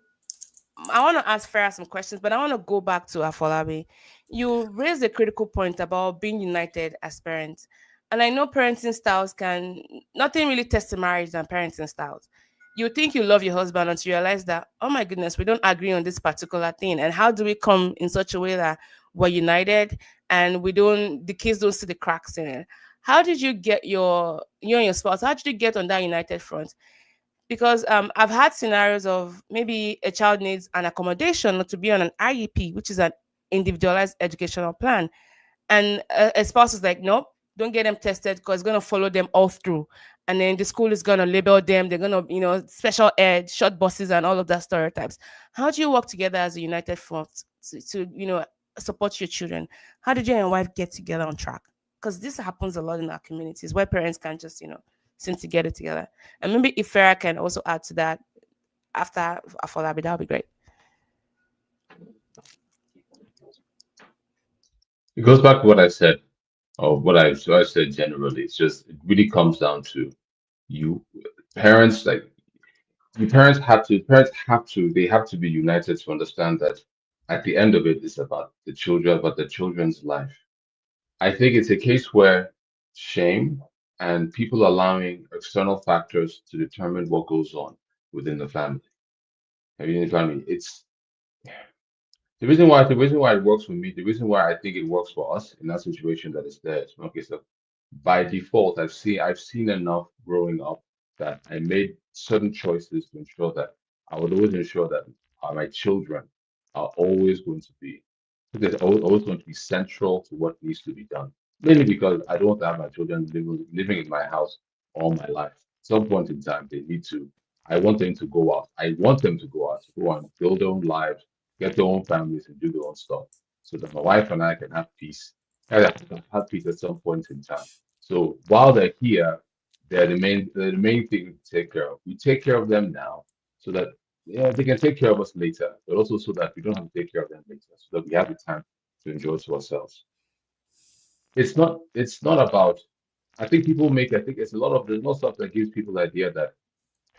I want to ask Farah some questions, but I want to go back to Afolabi. You raised a critical point about being united as parents. And I know parenting styles can, nothing really tests a marriage than parenting styles. You think you love your husband until you realize that, oh my goodness, we don't agree on this particular thing. And how do we come in such a way that we're united and the kids don't see the cracks in it? How did you get you and your spouse, how did you get on that united front? Because I've had scenarios of maybe a child needs an accommodation or to be on an IEP, which is an individualized educational plan, and a spouse is like, nope, don't get them tested because it's gonna follow them all through, and then the school is gonna label them. They're gonna, special ed, short buses, and all of that stereotypes. How do you work together as a united front to support your children? How did you and your wife get together on track? Because this happens a lot in our communities where parents can just seem to get it together. And maybe if Farah can also add to that after Afolabi, that would be great. It goes back to what I said, or what I said generally. It's just it really comes down to you parents like they have to be united to understand that at the end of it, it's about the children's life. I think it's a case where shame and people allowing external factors to determine what goes on within the family. Within the family, it's the reason why it works for me, the reason why I think it works for us in that situation that is there is okay. So by default, I've seen enough growing up that I made certain choices to ensure that I would always ensure that my children are always going to be they're always going to be central to what needs to be done. Mainly because I don't want to have my children living in my house all my life. At some point in time, they need to. I want them to go out. I want them to go out and build their own lives, get their own families, and do their own stuff, so that my wife and I can have peace. Have peace at some point in time. So while they're here, they're the main thing to take care of. We take care of them now so that yeah, they can take care of us later, but also so that we don't have to take care of them later, so that we have the time to enjoy to ourselves. It's not about I think it's a lot of there's no stuff that gives people the idea that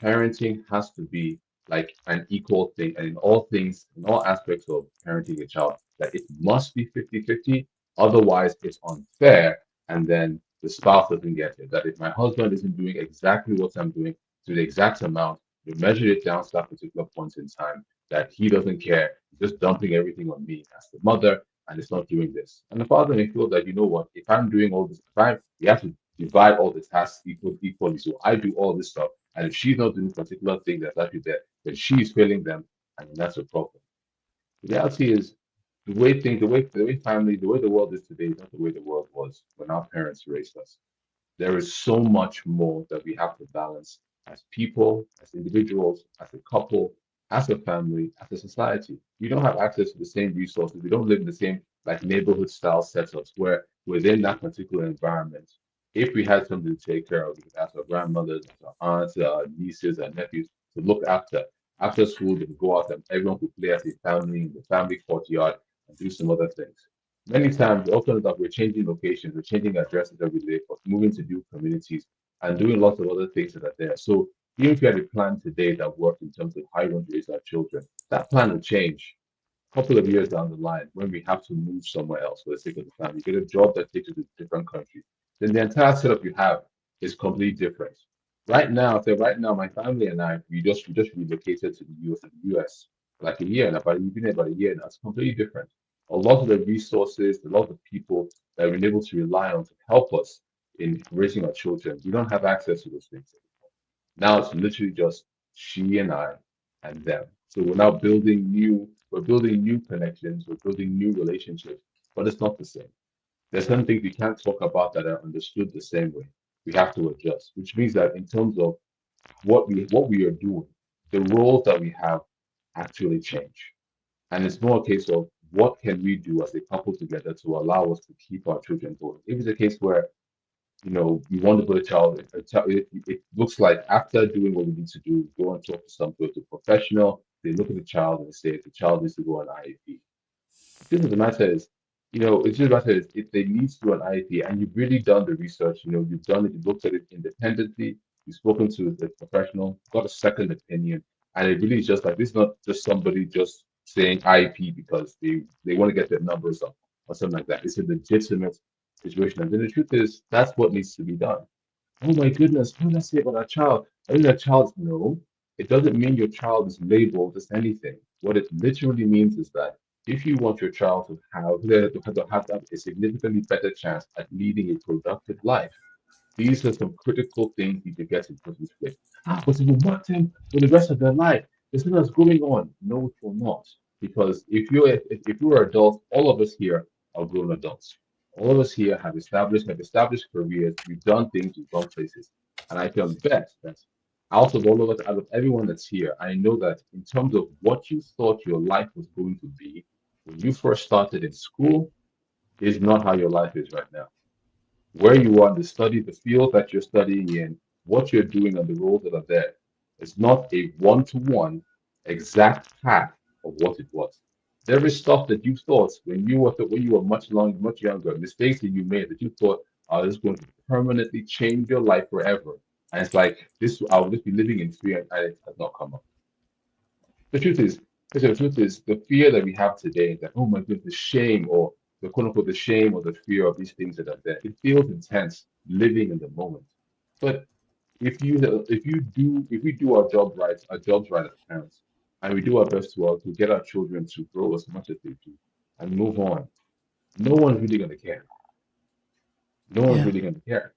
parenting has to be like an equal thing, and in all things, in all aspects of parenting a child, that it must be 50-50. Otherwise, it's unfair, and then the spouse doesn't get it. That if my husband isn't doing exactly what I'm doing to the exact amount, we measure it down to that particular point in time, that he doesn't care, he's just dumping everything on me as the mother, and it's not doing this. And the father may feel that, you know what, if I'm doing all this, we have to divide all the tasks equally. So I do all this stuff, and if she's not doing a particular thing that's actually there, then she's failing them, and that's a problem. The reality is the way the world is today is not the way the world was when our parents raised us. There is so much more that we have to balance as people, as individuals, as a couple, as a family, as a society. We don't have access to the same resources. We don't live in the same like neighborhood style setups where within that particular environment, if we had something to take care of, we could ask our grandmothers, our aunts, our nieces, our nephews to look after. After school, they could go out and everyone could play as a family in the family courtyard and do some other things. Many times, we also know that we're changing locations, we're changing addresses every day, but moving to new communities and doing lots of other things that are there. So even if you had a plan today that worked in terms of how you want to raise our children, that plan will change a couple of years down the line when we have to move somewhere else for the sake of the family. You get a job that takes you to a different country. Then the entire setup you have is completely different. Right now, my family and I, we just relocated to the US like a year, and about we've been here about a year now. It's completely different. A lot of the resources, a lot of people that we've been able to rely on to help us in raising our children, we don't have access to those things. Now it's literally just she and I and them. So we're building new connections, we're building new relationships, but it's not the same. There's some things we can't talk about that are understood the same way. We have to adjust, which means that in terms of what we are doing, the roles that we have actually change. And it's more a case of what can we do as a couple together to allow us to keep our children going. If it's a case where we want to put it looks like after doing what we need to do, go and talk to to a professional, they look at the child and say the child needs to go on IEP. The truth of the matter is, it's just matter is if they need to do an IEP and you've really done the research, you've done it, you've looked at it independently, you've spoken to the professional, got a second opinion, and it really is just like this is not just somebody just saying IEP because they want to get their numbers up or something like that. It's a legitimate situation. And then the truth is that's what needs to be done. Oh my goodness, what did I say about our child? I think that child, no, it doesn't mean your child is labeled as anything. What it literally means is that if you want your child to have a significantly better chance at leading a productive life, these are some critical things you can get in person's place. But it will mark them for the rest of their life. This is what's going on. No, it will not. Because if you're adults, all of us here are grown adults. All of us here have established careers. We've done things, we've gone places. And I can bet that out of all of us, out of everyone that's here, I know that in terms of what you thought your life was going to be when you first started in school is not how your life is right now. Where you are, the field that you're studying in, what you're doing, and the roles that are there. It's not a one-to-one exact path of what it was. There is stuff that you thought when you were much younger, mistakes that you made that you thought are just going to permanently change your life forever. And it's like this, I'll just be living in fear, and it has not come up. The truth is, the truth is, the fear that we have today, that oh my goodness, the shame or the quote unquote the shame or the fear of these things that are there, it feels intense living in the moment. But if we do our jobs right as parents, and we do our best to get our children to grow as much as they do and move on, no one's really gonna care. No one's Yeah. really gonna care.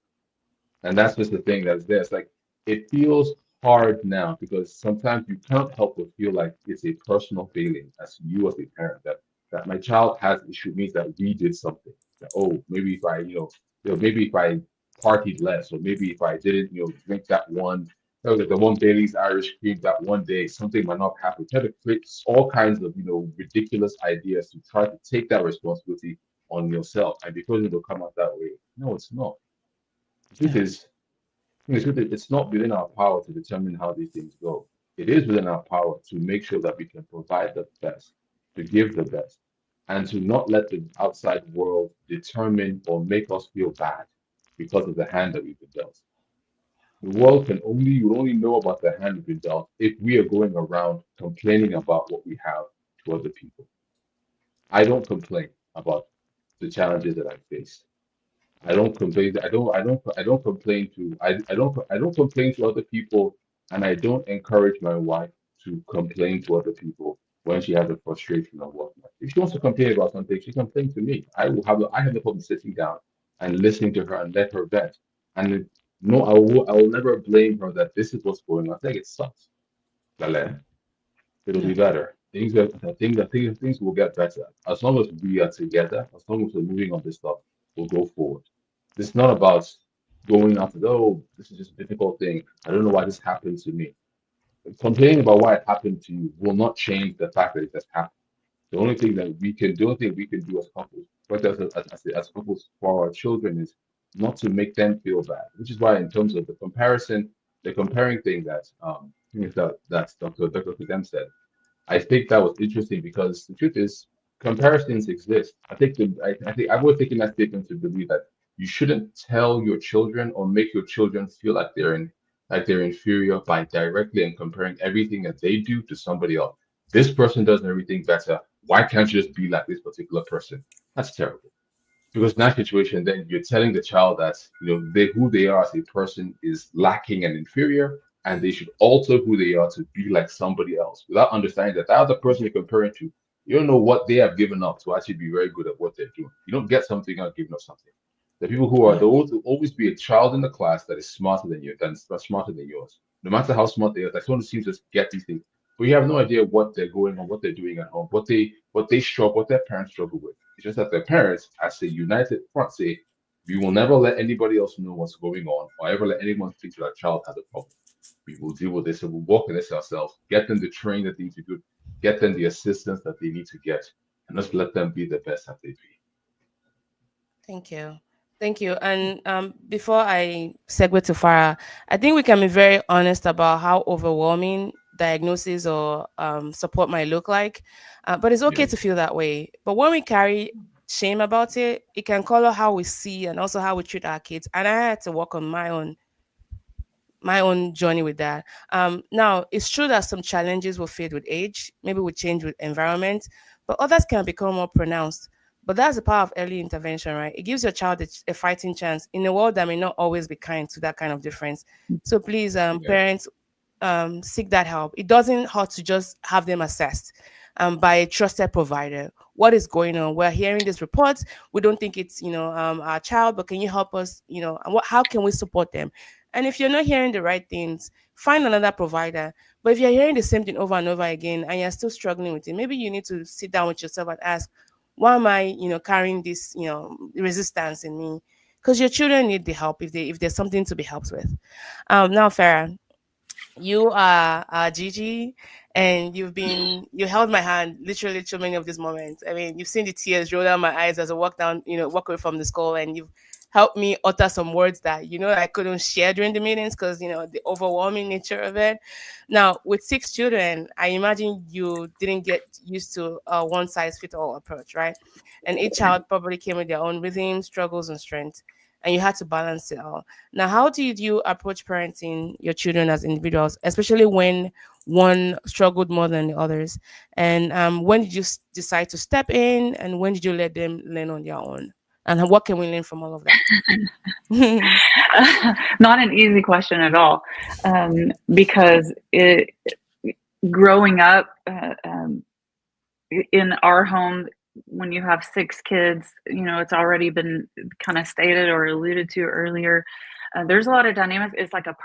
And that's just the thing that's there. It's like it feels hard now because sometimes you can't help but feel like it's a personal failing as you as a parent that my child has issue means that we did something. That oh, maybe if I, maybe if I partied less, or maybe if I didn't, drink that was like the one Bailey's Irish cream that one day, something might not happen. Try to create all kinds of, ridiculous ideas to try to take that responsibility on yourself. And because it'll come out that way. No, it's not. The truth Yeah. is, it's not within our power to determine how these things go. It is within our power to make sure that we can provide the best, to give the best, and to not let the outside world determine or make us feel bad because of the hand that we've been dealt. The world you will only know about the hand we've been dealt if we are going around complaining about what we have to other people. I don't complain about the challenges that I face. I don't complain. I don't complain to. I don't complain to other people, and I don't encourage my wife to complain to other people when she has a frustration or whatnot. If she wants to complain about something, she complains to me. I have no problem sitting down and listening to her and let her vent. And no, I will never blame her that this is what's going on. I think it sucks. Lale. It'll Yeah. be better. Things will get better as long as we are together. As long as we're moving on this stuff, we'll go forward. It's not about going after, oh, this is just a difficult thing. I don't know why this happened to me. Complaining about why it happened to you will not change the fact that it has happened. The only thing we can do as couples, but as couples for our children is not to make them feel bad. Which is why, in terms of the comparison, the comparing thing that Dr. Kudem said, I think that was interesting because the truth is comparisons exist. I think I've always taken that statement to believe that you shouldn't tell your children or make your children feel like they're inferior by directly and comparing everything that they do to somebody else. This person does everything better. Why can't you just be like this particular person? That's terrible. Because in that situation, then you're telling the child that who they are as a person is lacking and inferior, and they should alter who they are to be like somebody else, without understanding that that other person you're comparing to, you don't know what they have given up to actually be very good at what they're doing. You don't get something out of giving up something. The people who are Yeah. there will always be a child in the class that is smarter than you, that's smarter than yours. No matter how smart they are, like someone seems to get these things, but you have no idea what they're going on, what they're doing at home, what their parents struggle with. It's just that their parents, as a united front, say, we will never let anybody else know what's going on or ever let anyone think that our child has a problem. We will deal with this and we'll work on this ourselves, get them the training that they need to do, get them the assistance that they need to get, and just let them be the best that they be. Thank you. Thank you. And before I segue to Farah, I think we can be very honest about how overwhelming diagnosis or support might look like. But it's okay Yeah, to feel that way. But when we carry shame about it, it can color how we see and also how we treat our kids. And I had to work on my own journey with that. Now, it's true that some challenges will fade with age, maybe with change with environment, but others can become more pronounced. But that's the power of early intervention, right? It gives your child a fighting chance in a world that may not always be kind to that kind of difference. So please, yeah, parents, seek that help. It doesn't hurt to just have them assessed by a trusted provider. What is going on? We're hearing these reports. We don't think it's our child, but can you help us? And how can we support them? And if you're not hearing the right things, find another provider. But if you're hearing the same thing over and over again and you're still struggling with it, maybe you need to sit down with yourself and ask, why am I, carrying this, resistance in me? Because your children need the help if there's something to be helped with. Now, Farah, you are Gigi, and you held my hand literally through many of these moments. I mean, you've seen the tears roll down my eyes as I walk away from the school, and you've help me utter some words that I couldn't share during the meetings because the overwhelming nature of it. Now with 6 children, I imagine you didn't get used to a one size fit all approach, right? And each child probably came with their own rhythm, struggles, and strengths, and you had to balance it all. Now, how did you approach parenting your children as individuals, especially when one struggled more than the others? And when did you decide to step in, and when did you let them learn on their own? And what can we learn from all of that? Not an easy question at all, because growing up in our home, when you have 6 kids, it's already been kind of stated or alluded to earlier. There's a lot of dynamics. It's like a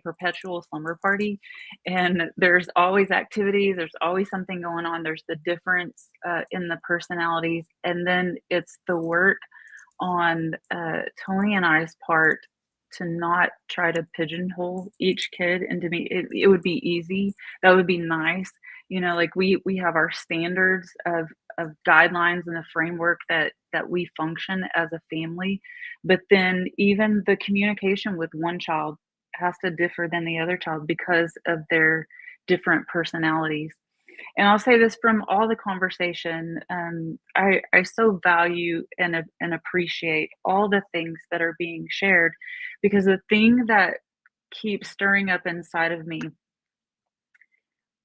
perpetual slumber party, and there's always activity. There's always something going on. There's the difference in the personalities, and then it's the work on Tony and I's part to not try to pigeonhole each kid into me. It would be easy. That would be nice. Like we have our standards of guidelines and the framework that we function as a family, but then even the communication with one child has to differ than the other child because of their different personalities. And I'll say this from all the conversation, I so value and appreciate all the things that are being shared, because the thing that keeps stirring up inside of me,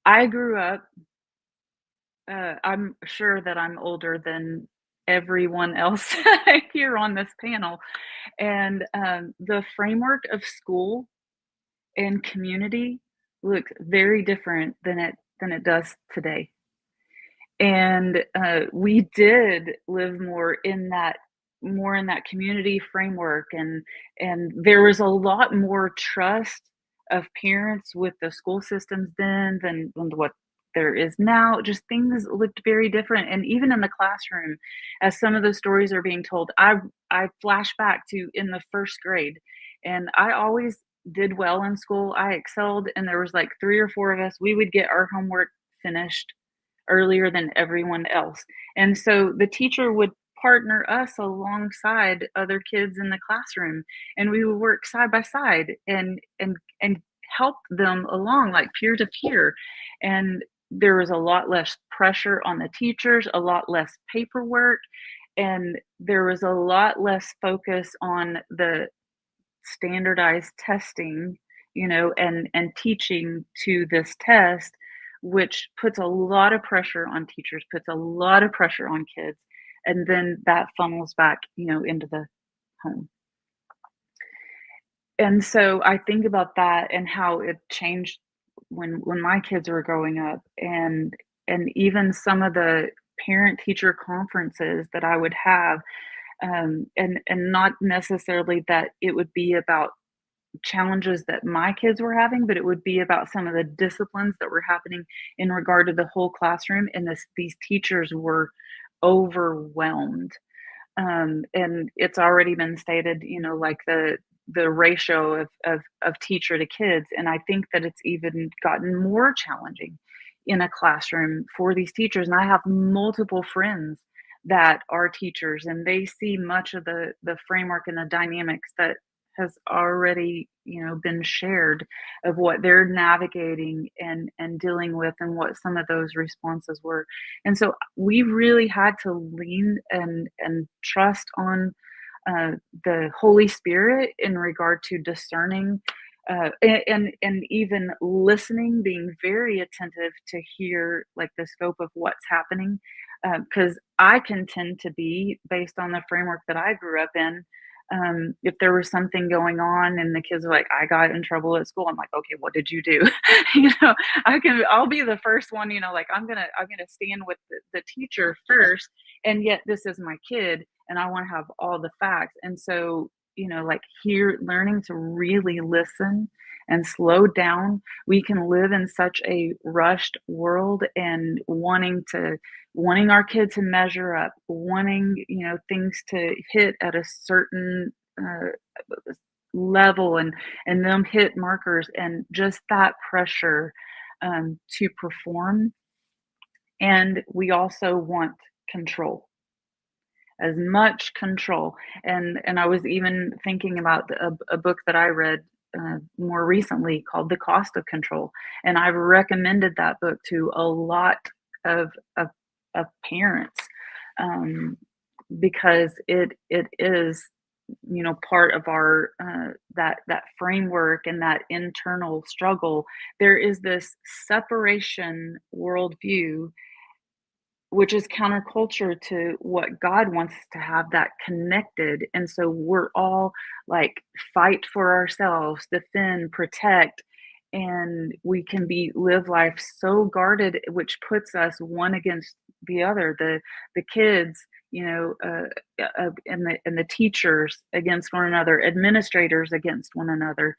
I grew up, I'm sure that I'm older than everyone else here on this panel, and the framework of school and community looks very different than it does today. And we did live more in that community framework, and there was a lot more trust of parents with the school systems then than what there is now. Just things looked very different. And even in the classroom, as some of those stories are being told, I flash back to in the first grade, and I always did well in school. I excelled, and there was like 3 or 4 of us. We would get our homework finished earlier than everyone else. And so the teacher would partner us alongside other kids in the classroom, and we would work side by side and help them along like peer to peer. And there was a lot less pressure on the teachers, a lot less paperwork, and there was a lot less focus on the standardized testing, and teaching to this test, which puts a lot of pressure on teachers, puts a lot of pressure on kids, and then that funnels back, into the home. And so I think about that and how it changed when my kids were growing up, and even some of the parent teacher conferences that I would have, and not necessarily that it would be about challenges that my kids were having, but it would be about some of the disciplines that were happening in regard to the whole classroom. And these teachers were overwhelmed. And it's already been stated, like the ratio of teacher to kids. And I think that it's even gotten more challenging in a classroom for these teachers. And I have multiple friends that are teachers, and they see much of the framework and the dynamics that has already been shared of what they're navigating and dealing with, and what some of those responses were. And so we really had to lean and trust on the Holy Spirit in regard to discerning and even listening, being very attentive to hear like the scope of what's happening, because I can tend to be, based on the framework that I grew up in, if there was something going on and the kids are like, I got in trouble at school, I'm like, okay, what did you do? I'll be the first one, like I'm gonna stand with the teacher first, and yet this is my kid and I want to have all the facts. And so, like learning to really listen and slow down. We can live in such a rushed world, and wanting our kid to measure up, wanting, things to hit at a certain level, and them hit markers, and just that pressure to perform. And we also want control. as much control. And I was even thinking about a book that I read more recently called The Cost of Control, and I've recommended that book to a lot of of, of parents, because it is, part of our that framework and that internal struggle. There is this separation worldview, which is counterculture to what God wants us to have, that connected. And so we're all like, fight for ourselves, defend, protect, and we can live life so guarded, which puts us one against the other. The kids, and the teachers against one another, administrators against one another.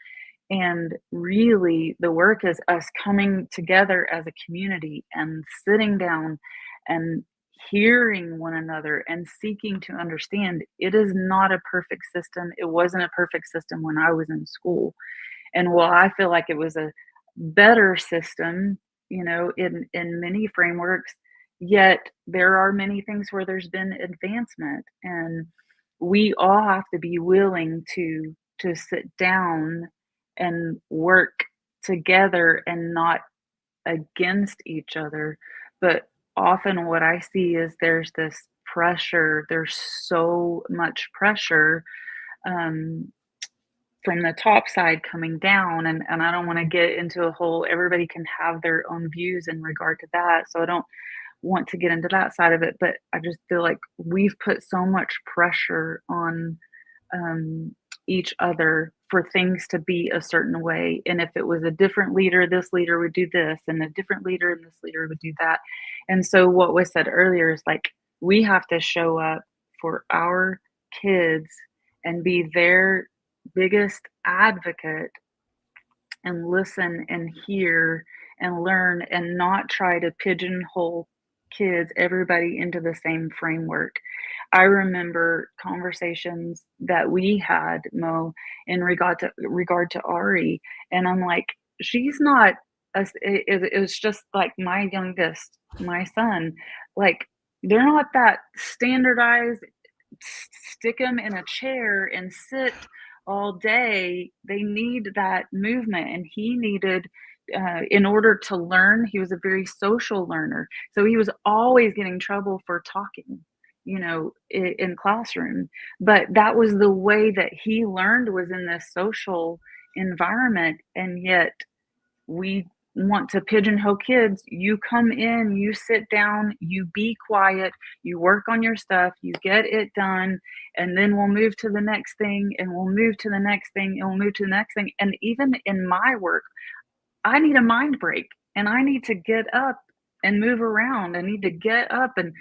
And really, the work is us coming together as a community and sitting down and hearing one another and seeking to understand. It is not a perfect system. It wasn't a perfect system when I was in school. And while I feel like it was a better system, in many frameworks, yet there are many things where there's been advancement. And we all have to be willing to sit down and work together and not against each other. But often what I see is there's this pressure, there's so much pressure from the top side coming down. And I don't want to get into a whole, everybody can have their own views in regard to that. So I don't want to get into that side of it, but I just feel like we've put so much pressure on each other for things to be a certain way. And if it was a different leader, this leader would do this, and a different leader and this leader would do that. And so what was said earlier is like, we have to show up for our kids and be their biggest advocate and listen and hear and learn, and not try to pigeonhole kids, everybody, into the same framework. I remember conversations that we had, Mo, in regard to Ari, and I'm like, she's not it was just like my youngest, my son, like, they're not that standardized, stick them in a chair and sit all day. They need that movement, and he needed, in order to learn, he was a very social learner, so he was always getting in trouble for talking, in classroom. But that was the way that he learned, was in this social environment. And yet we want to pigeonhole kids. You come in, you sit down, you be quiet, you work on your stuff, you get it done, and then we'll move to the next thing, and we'll move to the next thing, and we'll move to the next thing. And even in my work, I need a mind break, and I need to get up and move around. I need to get up and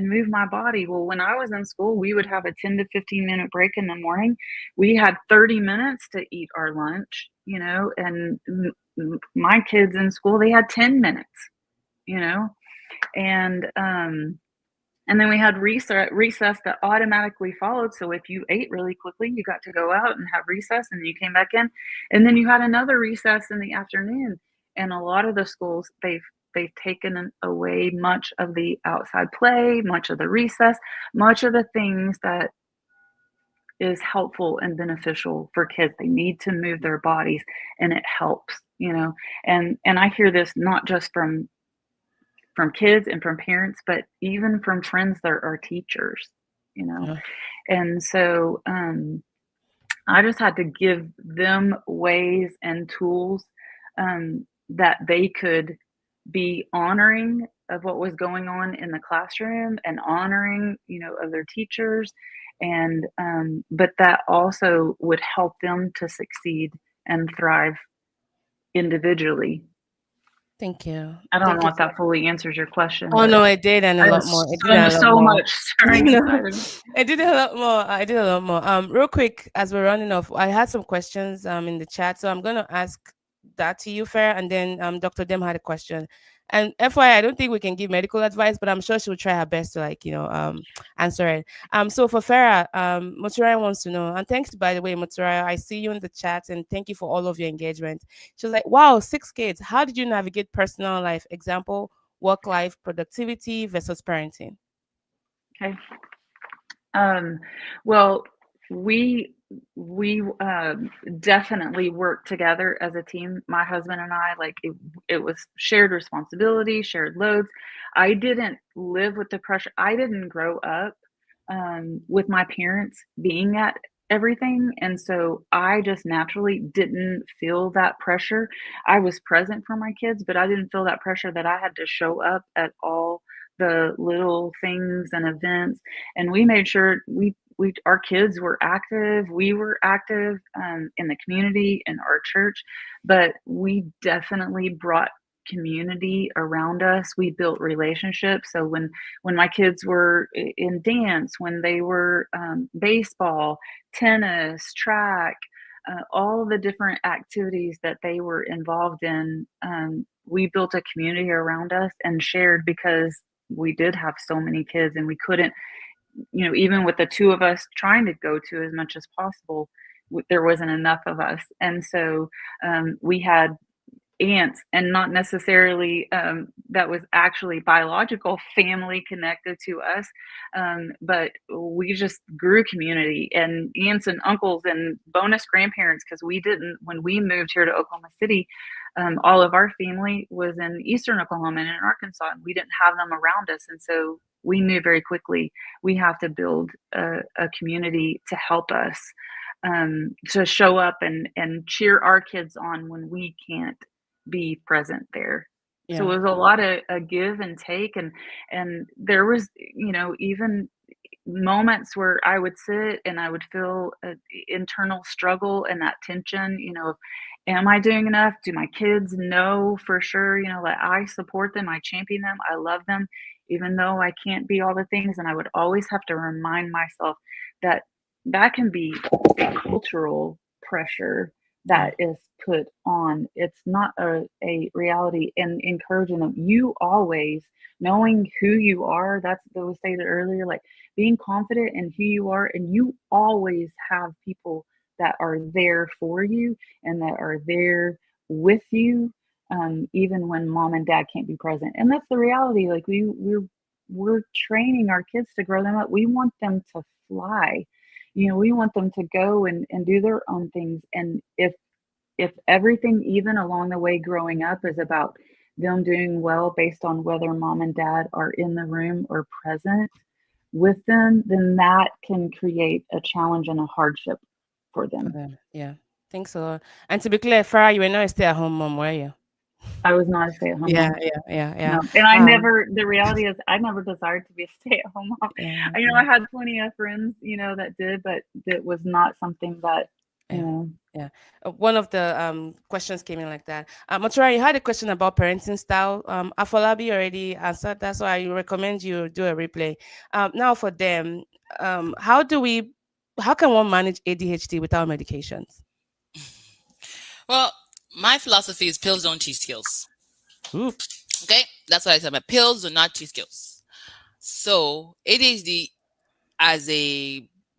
move my body. Well, when I was in school, we would have a 10 to 15 minute break in the morning. We had 30 minutes to eat our lunch, and my kids in school, they had 10 minutes, and then we had recess that automatically followed. So if you ate really quickly, you got to go out and have recess, and you came back in, and then you had another recess in the afternoon. And a lot of the schools, they've taken away much of the outside play, much of the recess, much of the things that is helpful and beneficial for kids. They need to move their bodies, and it helps, and I hear this not just from kids and from parents, but even from friends that are teachers, Yeah. And so I just had to give them ways and tools that they could be honoring of what was going on in the classroom, and honoring, of their teachers, and but that also would help them to succeed and thrive individually. Thank you. I don't Thank know you. if that fully answers your question. Oh but no, it did, and a lot more. It did and a lot so more. much stirring inside of me. I did a lot more. I did a lot more. Real quick, as we're running off, I had some questions in the chat, so I'm gonna ask that to you, Fair, and then Dr. Dem had a question. And FYI, I don't think we can give medical advice, but I'm sure she will try her best to answer it. So for Farah, Motsurai wants to know, and thanks by the way, Motsurai, I see you in the chat, and thank you for all of your engagement. She was like, wow, 6 kids. How did you navigate personal life? Example, work life, productivity versus parenting. Okay. Um, well, we definitely worked together as a team. My husband and I, like it was shared responsibility, shared loads. I didn't live with the pressure. I didn't grow up with my parents being at everything, and so I just naturally didn't feel that pressure. I was present for my kids, but I didn't feel that pressure that I had to show up at all the little things and events. And we made sure we our kids were active, we were active in the community, in our church, but we definitely brought community around us. We built relationships. So when my kids were in dance, when they were baseball, tennis, track, all the different activities that they were involved in, we built a community around us and shared, because we did have so many kids and we couldn't, even with the two of us trying to go to as much as possible, there wasn't enough of us. And so we had aunts, and not necessarily that was actually biological family connected to us, but we just grew community and aunts and uncles and bonus grandparents, because we didn't, when we moved here to Oklahoma City, all of our family was in eastern Oklahoma and in Arkansas, and we didn't have them around us. And so we knew very quickly we have to build a community to help us, to show up and cheer our kids on when we can't be present there. So it was a lot of a give and take, and there was, even moments where I would sit and I would feel an internal struggle and that tension, am I doing enough? Do my kids know for sure, that I support them, I champion them, I love them, even though I can't be all the things. And I would always have to remind myself that that can be a cultural pressure that is put on. It's not a reality. And encouraging them, you always knowing who you are, that's what was stated earlier, like being confident in who you are, and you always have people that are there for you and that are there with you, even when mom and dad can't be present. And that's the reality. Like we're training our kids to grow them up. We want them to fly. We want them to go and do their own things. And if everything, even along the way growing up, is about them doing well based on whether mom and dad are in the room or present with them, then that can create a challenge and a hardship for them. Yeah. Thanks a lot. And to be clear, Farah, you were not a stay-at-home mom, were you? I was not a stay-at-home mom. Yeah. No. And I never, the reality is I never desired to be a stay-at-home mom. I had plenty of friends, that did, but it was not something that, One of the questions came in like that. Matura, you had a question about parenting style. Afolabi already answered that, so I recommend you do a replay. Now for them, how can one manage ADHD without medications? Well, my philosophy is pills don't teach skills. Ooh. Okay, that's what I said. My pills do not teach skills. So ADHD,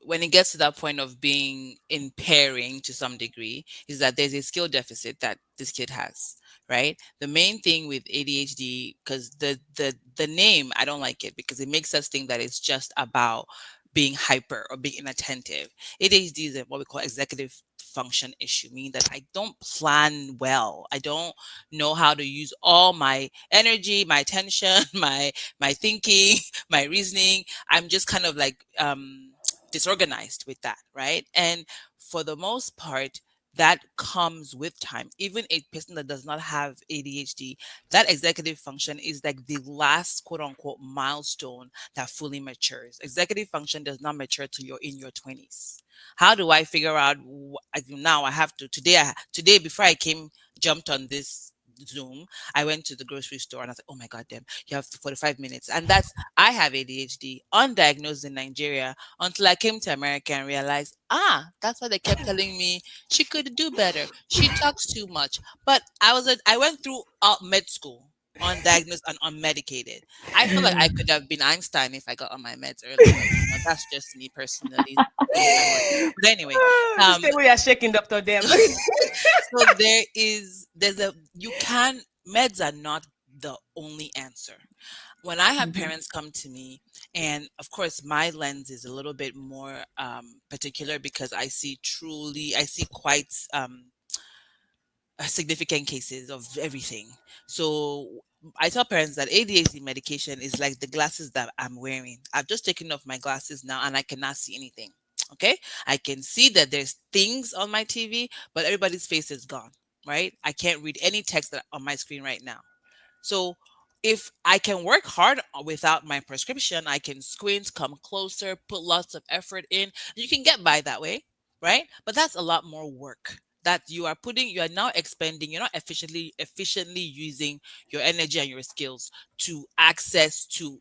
when it gets to that point of being impairing to some degree, is that there's a skill deficit that this kid has, right? The main thing with ADHD, because the name, I don't like it because it makes us think that it's just about being hyper or being inattentive. ADHD is what we call executive function issue, meaning that I don't plan well. I don't know how to use all my energy, my attention, my thinking, my reasoning. I'm just kind of like disorganized with that, right? And for the most part, that comes with time. Even a person that does not have ADHD, that executive function is like the last quote unquote milestone that fully matures. Executive function does not mature till you're in your 20s. How do I figure out now? I have to today before I jumped on this Zoom, I went to the grocery store and I was like, oh my God, damn, you have 45 minutes. And I have ADHD, undiagnosed in Nigeria, until I came to America and realized, that's why they kept telling me she could do better. She talks too much. But I went through med school, undiagnosed and unmedicated. I feel like I could have been Einstein if I got on my meds earlier. That's just me personally. But anyway, the way you're shaking, Dr. Dem. So meds are not the only answer. When I have Mhm. parents come to me, and of course my lens is a little bit more particular, because I see quite significant cases of everything. So I tell parents that ADHD medication is like the glasses that I'm wearing. I've just taken off my glasses now and I cannot see anything. Okay. I can see that there's things on my TV, but everybody's face is gone, right? I can't read any text that on my screen right now. So if I can work hard without my prescription, I can squint, come closer, put lots of effort in. You can get by that way, right? But that's a lot more work that you are now expending. You're not efficiently using your energy and your skills to access to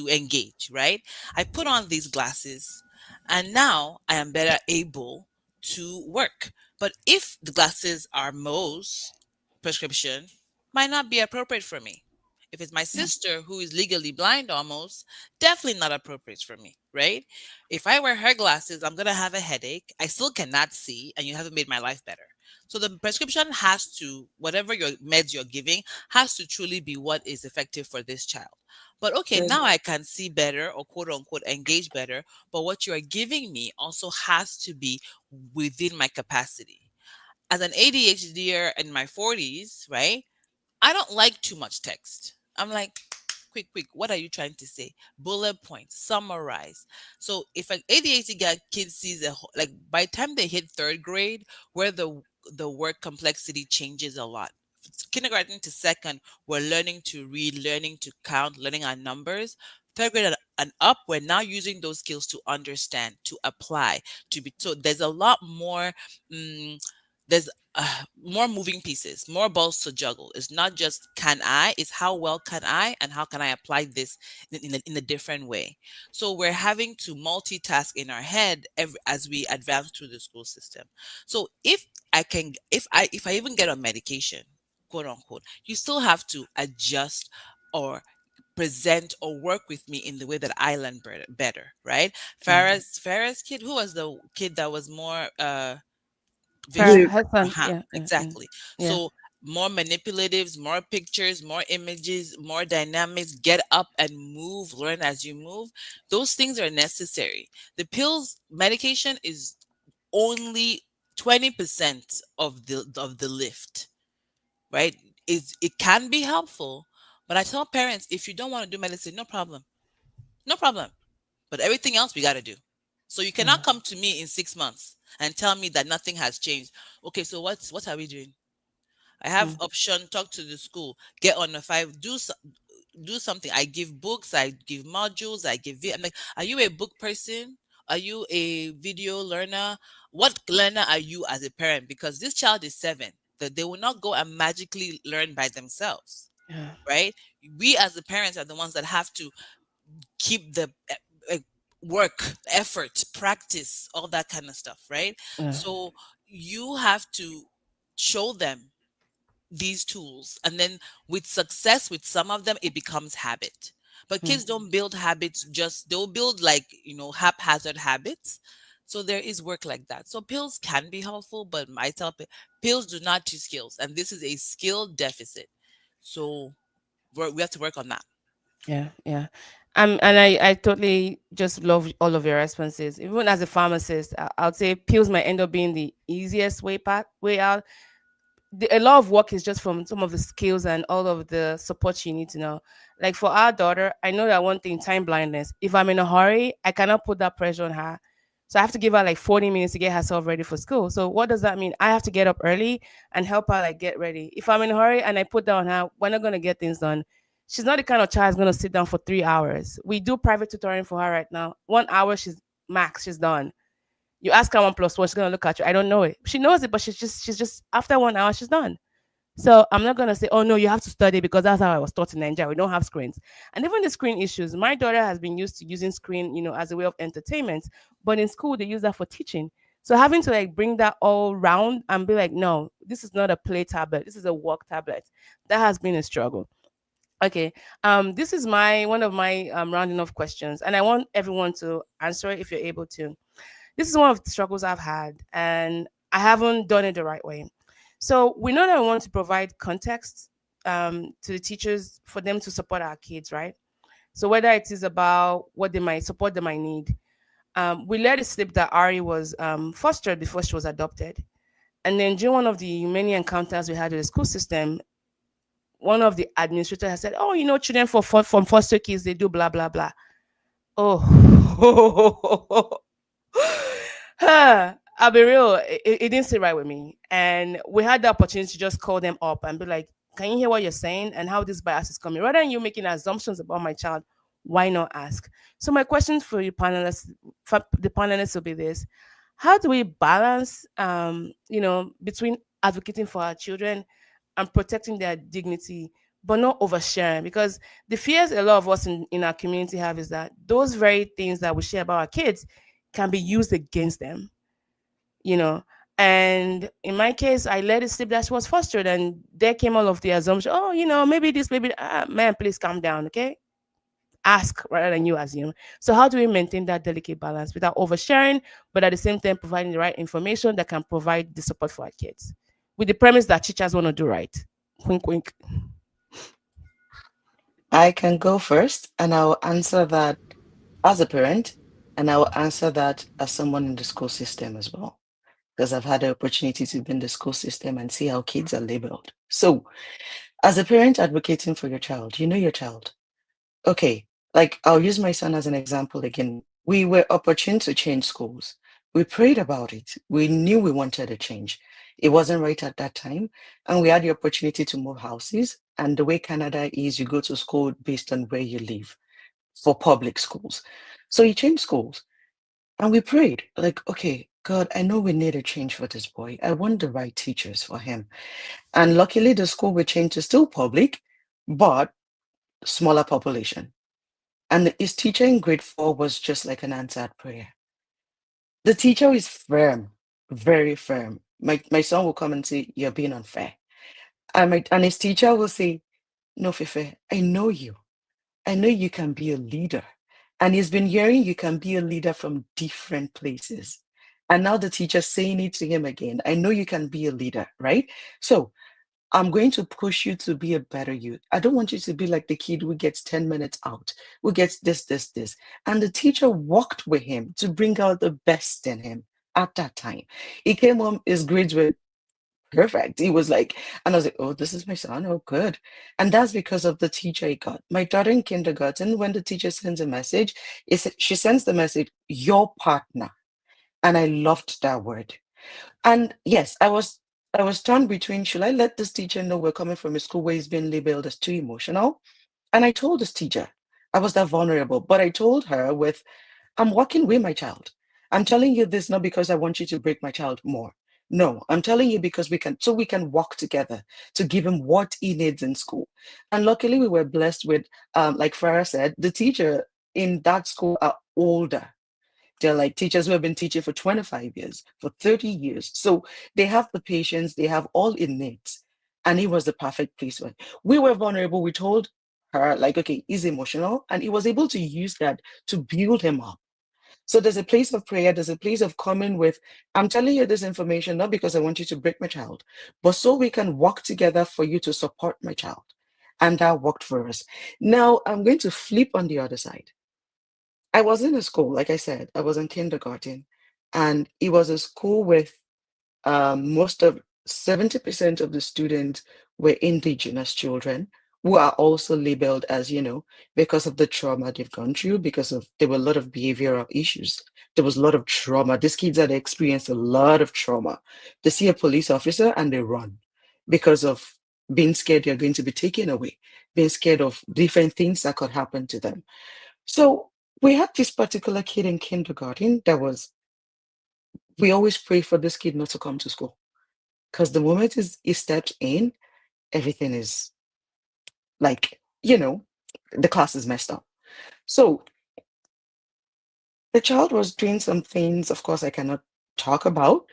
engage, right? I put on these glasses and now I am better able to work. But if the glasses are Mo's prescription, might not be appropriate for me. If it's my sister who is legally blind almost, definitely not appropriate for me, right? If I wear her glasses, I'm going to have a headache. I still cannot see, and you haven't made my life better. So the prescription has to, whatever your meds you're giving, has to truly be what is effective for this child. But okay, Good. now I can see better or quote unquote engage better. But what you are giving me also has to be within my capacity. As an ADHDer in my 40s, right? I don't like too much text. I'm like, quick, what are you trying to say? Bullet points, summarize. So if an ADHD kid sees like by the time they hit third grade, where the work complexity changes a lot. Kindergarten to second, we're learning to read, learning to count, learning our numbers. Third grade and up, we're now using those skills to understand, to apply, to be. So there's a lot more. There's more moving pieces, more balls to juggle. It's not just can I, it's how well can I and how can I apply this in a different way. So we're having to multitask in our head as we advance through the school system. So if I even get on medication, quote unquote, you still have to adjust or present or work with me in the way that I learn better, right? Yeah. Farah's kid, who was the kid that was more Farah, visual. Luke. her son. Uh-huh, Yeah, yeah, yeah, exactly. yeah. So more manipulatives, more pictures, more images, more dynamics, get up and move, learn as you move. Those things are necessary. The pills medication is only 20% of the lift, right? It can be helpful, but I tell parents, if you don't want to do medicine, no problem. No problem. But everything else we got to do. So you Yeah. cannot come to me in 6 months and tell me that nothing has changed. Okay, so what are we doing? I have Mm, option. Talk to the school. Get on the five. Do something. I give books. I give modules. I'm like, are you a book person? Are you a video learner? What learner are you as a parent? Because this child is 7. That they will not go and magically learn by themselves, yeah. right? We as the parents are the ones that have to keep the uh, work, effort, practice, all that kind of stuff, right? Yeah. So you have to show them these tools, and then with success with some of them it becomes habit. But Mm, kids don't build habits, just they'll build like haphazard habits. So there is work like that. So pills can be helpful, but I tell pills do not teach skills, and this is a skill deficit. So we have to work on that. yeah, yeah. And I totally just love all of your responses. Even as a pharmacist, I would say pills might end up being the easiest way out. A lot of work is just from some of the skills and all of the support you need to know. Like for our daughter, I know that one thing, time blindness. If I'm in a hurry, I cannot put that pressure on her. So I have to give her like 40 minutes to get herself ready for school. So what does that mean? I have to get up early and help her like get ready. If I'm in a hurry and I put that on her, we're not gonna get things done. She's not the kind of child who's gonna sit down for 3 hours. We do private tutoring for her right now. 1 hour, she's max, she's done. You ask her one plus one, she's gonna look at you. I don't know it. She knows it, but she's just after 1 hour, she's done. So I'm not gonna say, oh no, you have to study because that's how I was taught in Nigeria. We don't have screens. And even the screen issues, my daughter has been used to using screen, as a way of entertainment. But in school, they use that for teaching. So having to like bring that all round and be like, no, this is not a play tablet, this is a work tablet. That has been a struggle. Okay. This is my one of my rounding off questions, and I want everyone to answer it if you're able to. This is one of the struggles I've had, and I haven't done it the right way. So we know that we want to provide context to the teachers for them to support our kids, right? So whether it is about what they might support they might need, we let it slip that Ari was fostered before she was adopted. And then during one of the many encounters we had with the school system, one of the administrators has said, "Oh, you know, children from foster kids, they do blah blah blah." Oh, I'll be real. It didn't sit right with me, and we had the opportunity to just call them up and be like, "Can you hear what you're saying and how this bias is coming?" Rather than you making assumptions about my child, why not ask? So my question for you panelists, for the panelists, will be this: how do we balance, between advocating for our children and protecting their dignity, but not oversharing? Because the fears a lot of us in our community have is that those very things that we share about our kids can be used against them, you know. And in my case, I let it slip that she was fostered, and there came all of the assumption, oh, maybe this, maybe man, please calm down, okay? Ask rather than you assume. So how do we maintain that delicate balance without oversharing, but at the same time providing the right information that can provide the support for our kids, with the premise that teachers want to do right? Wink, wink. I can go first and I'll answer that as a parent, and I'll answer that as someone in the school system as well, because I've had the opportunity to be in the school system and see how kids are labeled. So, as a parent advocating for your child, you know your child. Okay, like I'll use my son as an example again. We were opportune to change schools. We prayed about it. We knew we wanted a change. It wasn't right at that time. And we had the opportunity to move houses. And the way Canada is, you go to school based on where you live for public schools. So he changed schools. And we prayed, like, okay, God, I know we need a change for this boy. I want the right teachers for him. And luckily, the school we changed to still public, but smaller population. And his teacher in grade 4 was just like an answered prayer. The teacher is firm, very firm. My son will come and say, "You're being unfair." And his teacher will say, "No, Fefe, I know you. I know you can be a leader." And he's been hearing you can be a leader from different places. And now the teacher's saying it to him again. I know you can be a leader, right? So I'm going to push you to be a better you. I don't want you to be like the kid who gets 10 minutes out, who gets this, this, this. And the teacher walked with him to bring out the best in him at that time. He came home, his grades were perfect. He was like, and I was like, oh, this is my son. Oh, good. And that's because of the teacher he got. My daughter in kindergarten, when the teacher sends a message, she sends the message, your partner. And I loved that word. And yes, I was torn between, should I let this teacher know we're coming from a school where he's been labeled as too emotional? And I told this teacher I was that vulnerable, but I told her with, I'm walking with my child. I'm telling you this not because I want you to break my child more. No, I'm telling you because we can walk together to give him what he needs in school. And luckily we were blessed with, like Farah said, the teacher in that school are older. They're like teachers who have been teaching for 25 years, for 30 years. So they have the patience, they have all it needs. And it was the perfect place for it. We were vulnerable. We told her, like, okay, he's emotional. And he was able to use that to build him up. So there's a place of prayer, there's a place of coming with, I'm telling you this information, not because I want you to break my child, but so we can work together for you to support my child. And that worked for us. Now I'm going to flip on the other side. I was in a school, like I said, I was in kindergarten, and it was a school with most of 70% of the students were indigenous children who are also labeled as, because of the trauma they've gone through, because of there were a lot of behavioral issues. There was a lot of trauma. These kids had experienced a lot of trauma. They see a police officer and they run because of being scared they're going to be taken away, being scared of different things that could happen to them. So we had this particular kid in kindergarten we always pray for this kid not to come to school. Because the moment he steps in, everything is like, the class is messed up. So the child was doing some things, of course, I cannot talk about,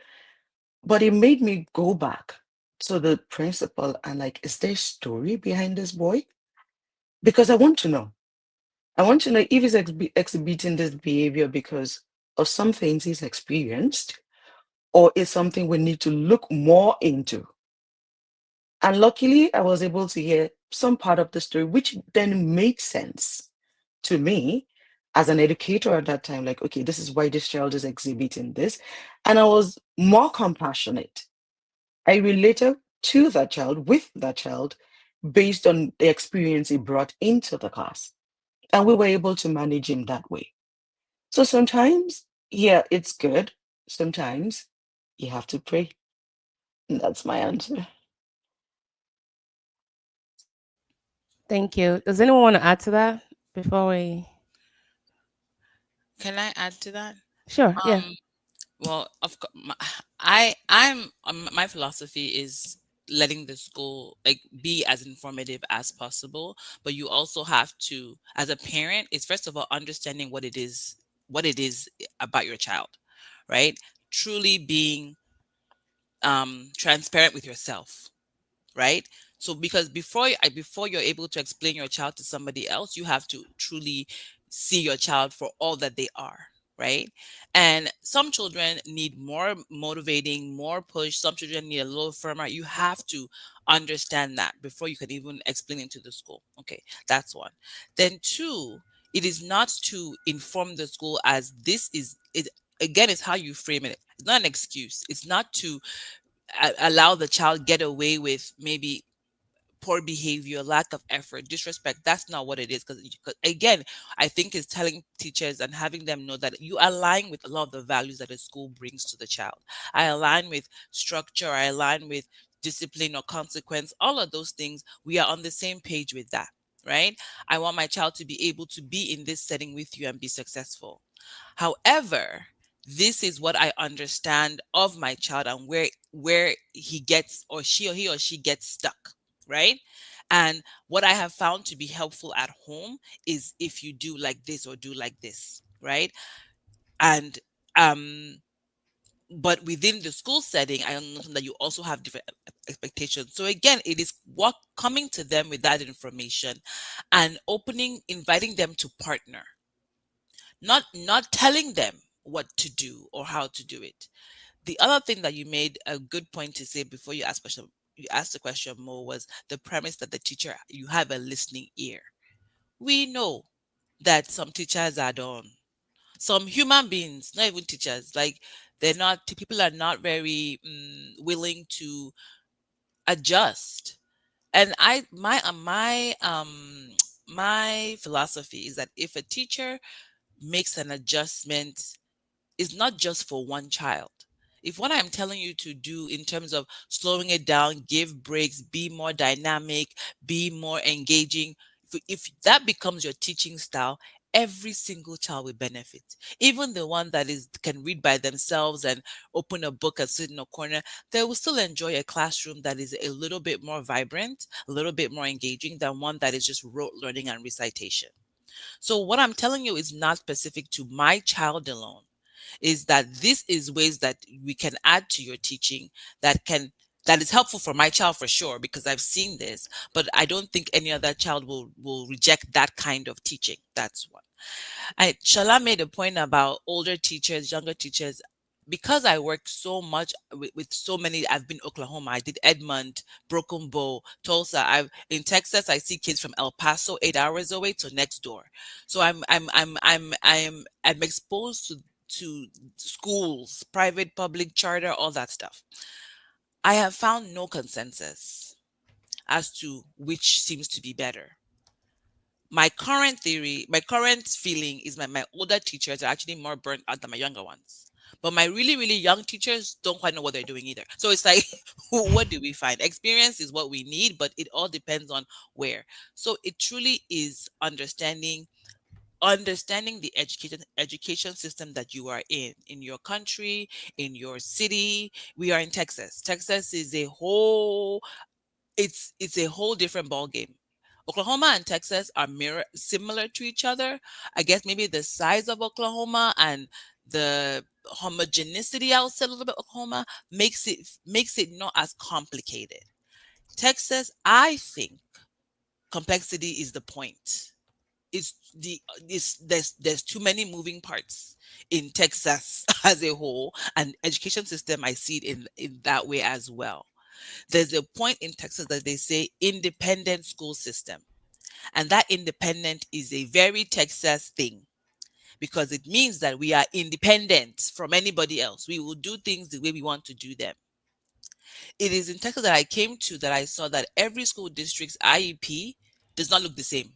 but it made me go back to the principal and like, is there a story behind this boy? Because I want to know. I want to know if he's exhibiting this behavior because of some things he's experienced, or is something we need to look more into. And luckily, I was able to hear some part of the story, which then made sense to me as an educator at that time. Like, okay, this is why this child is exhibiting this. And I was more compassionate. I related to that child, with that child, based on the experience he brought into the class. And we were able to manage him that way. So sometimes, yeah, it's good. Sometimes you have to pray. And that's my answer. Thank you. Does anyone want to add to that before we? Can I add to that? Sure. Yeah. Well, of course, I'm my philosophy is letting the school like be as informative as possible, but you also have to, as a parent, it's first of all understanding what it is about your child, right? Truly being transparent with yourself, right? So because before you're able to explain your child to somebody else, you have to truly see your child for all that they are, right? And some children need more motivating, more push. Some children need a little firmer. You have to understand that before you can even explain it to the school. Okay, that's one. Then two, it is not to inform the school as this is it. Again, it's how you frame it. It's not an excuse. It's not to allow the child get away with maybe poor behavior, lack of effort, disrespect. That's not what it is. Because again, I think it's telling teachers and having them know that you align with a lot of the values that a school brings to the child. I align with structure. I align with discipline or consequence. All of those things, we are on the same page with that, right? I want my child to be able to be in this setting with you and be successful. However, this is what I understand of my child and where he gets or she gets stuck, right? And what I have found to be helpful at home is if you do like this or do like this, right? And um but within the school setting, I understand that you also have different expectations. So again, it is what coming to them with that information and inviting them to partner, not telling them what to do or how to do it. The other thing that you made a good point to say before you asked the question more was the premise that the teacher, you have a listening ear. We know that some teachers are done. Some human beings, not even teachers, like people are not very willing to adjust. And my philosophy is that if a teacher makes an adjustment, is not just for one child. If what I'm telling you to do in terms of slowing it down, give breaks, be more dynamic, be more engaging, if that becomes your teaching style, every single child will benefit. Even the one that is can read by themselves and open a book and sit in a corner, they will still enjoy a classroom that is a little bit more vibrant, a little bit more engaging than one that is just rote learning and recitation. So what I'm telling you is not specific to my child alone, is that this is ways that we can add to your teaching that is helpful for my child for sure, because I've seen this, but I don't think any other child will reject that kind of teaching. That's one. Shala made a point about older teachers, younger teachers. Because I worked so much with so many, I've been Oklahoma, I did Edmond, Broken Bow, Tulsa. I've in Texas, I see kids from El Paso, 8 hours away to next door. So I'm exposed to schools, private, public, charter, all that stuff. I have found no consensus as to which seems to be better. My current feeling is my older teachers are actually more burnt out than my younger ones. But my really, really young teachers don't quite know what they're doing either. So it's like, what do we find? Experience is what we need, but it all depends on where. So it truly is understanding the education system that you are in your country, in your city. We are in Texas. Texas is a whole it's a whole different ball game. Oklahoma and Texas are similar to each other. I guess maybe the size of Oklahoma and the homogeneity outside a little bit of Oklahoma makes it not as complicated. Texas, I think complexity is the point. There's too many moving parts in Texas as a whole, and education system I see it in that way as well. There's a point in Texas that they say independent school system. And that independent is a very Texas thing because it means that we are independent from anybody else. We will do things the way we want to do them. It is in Texas that I came to that I saw that every school district's IEP does not look the same,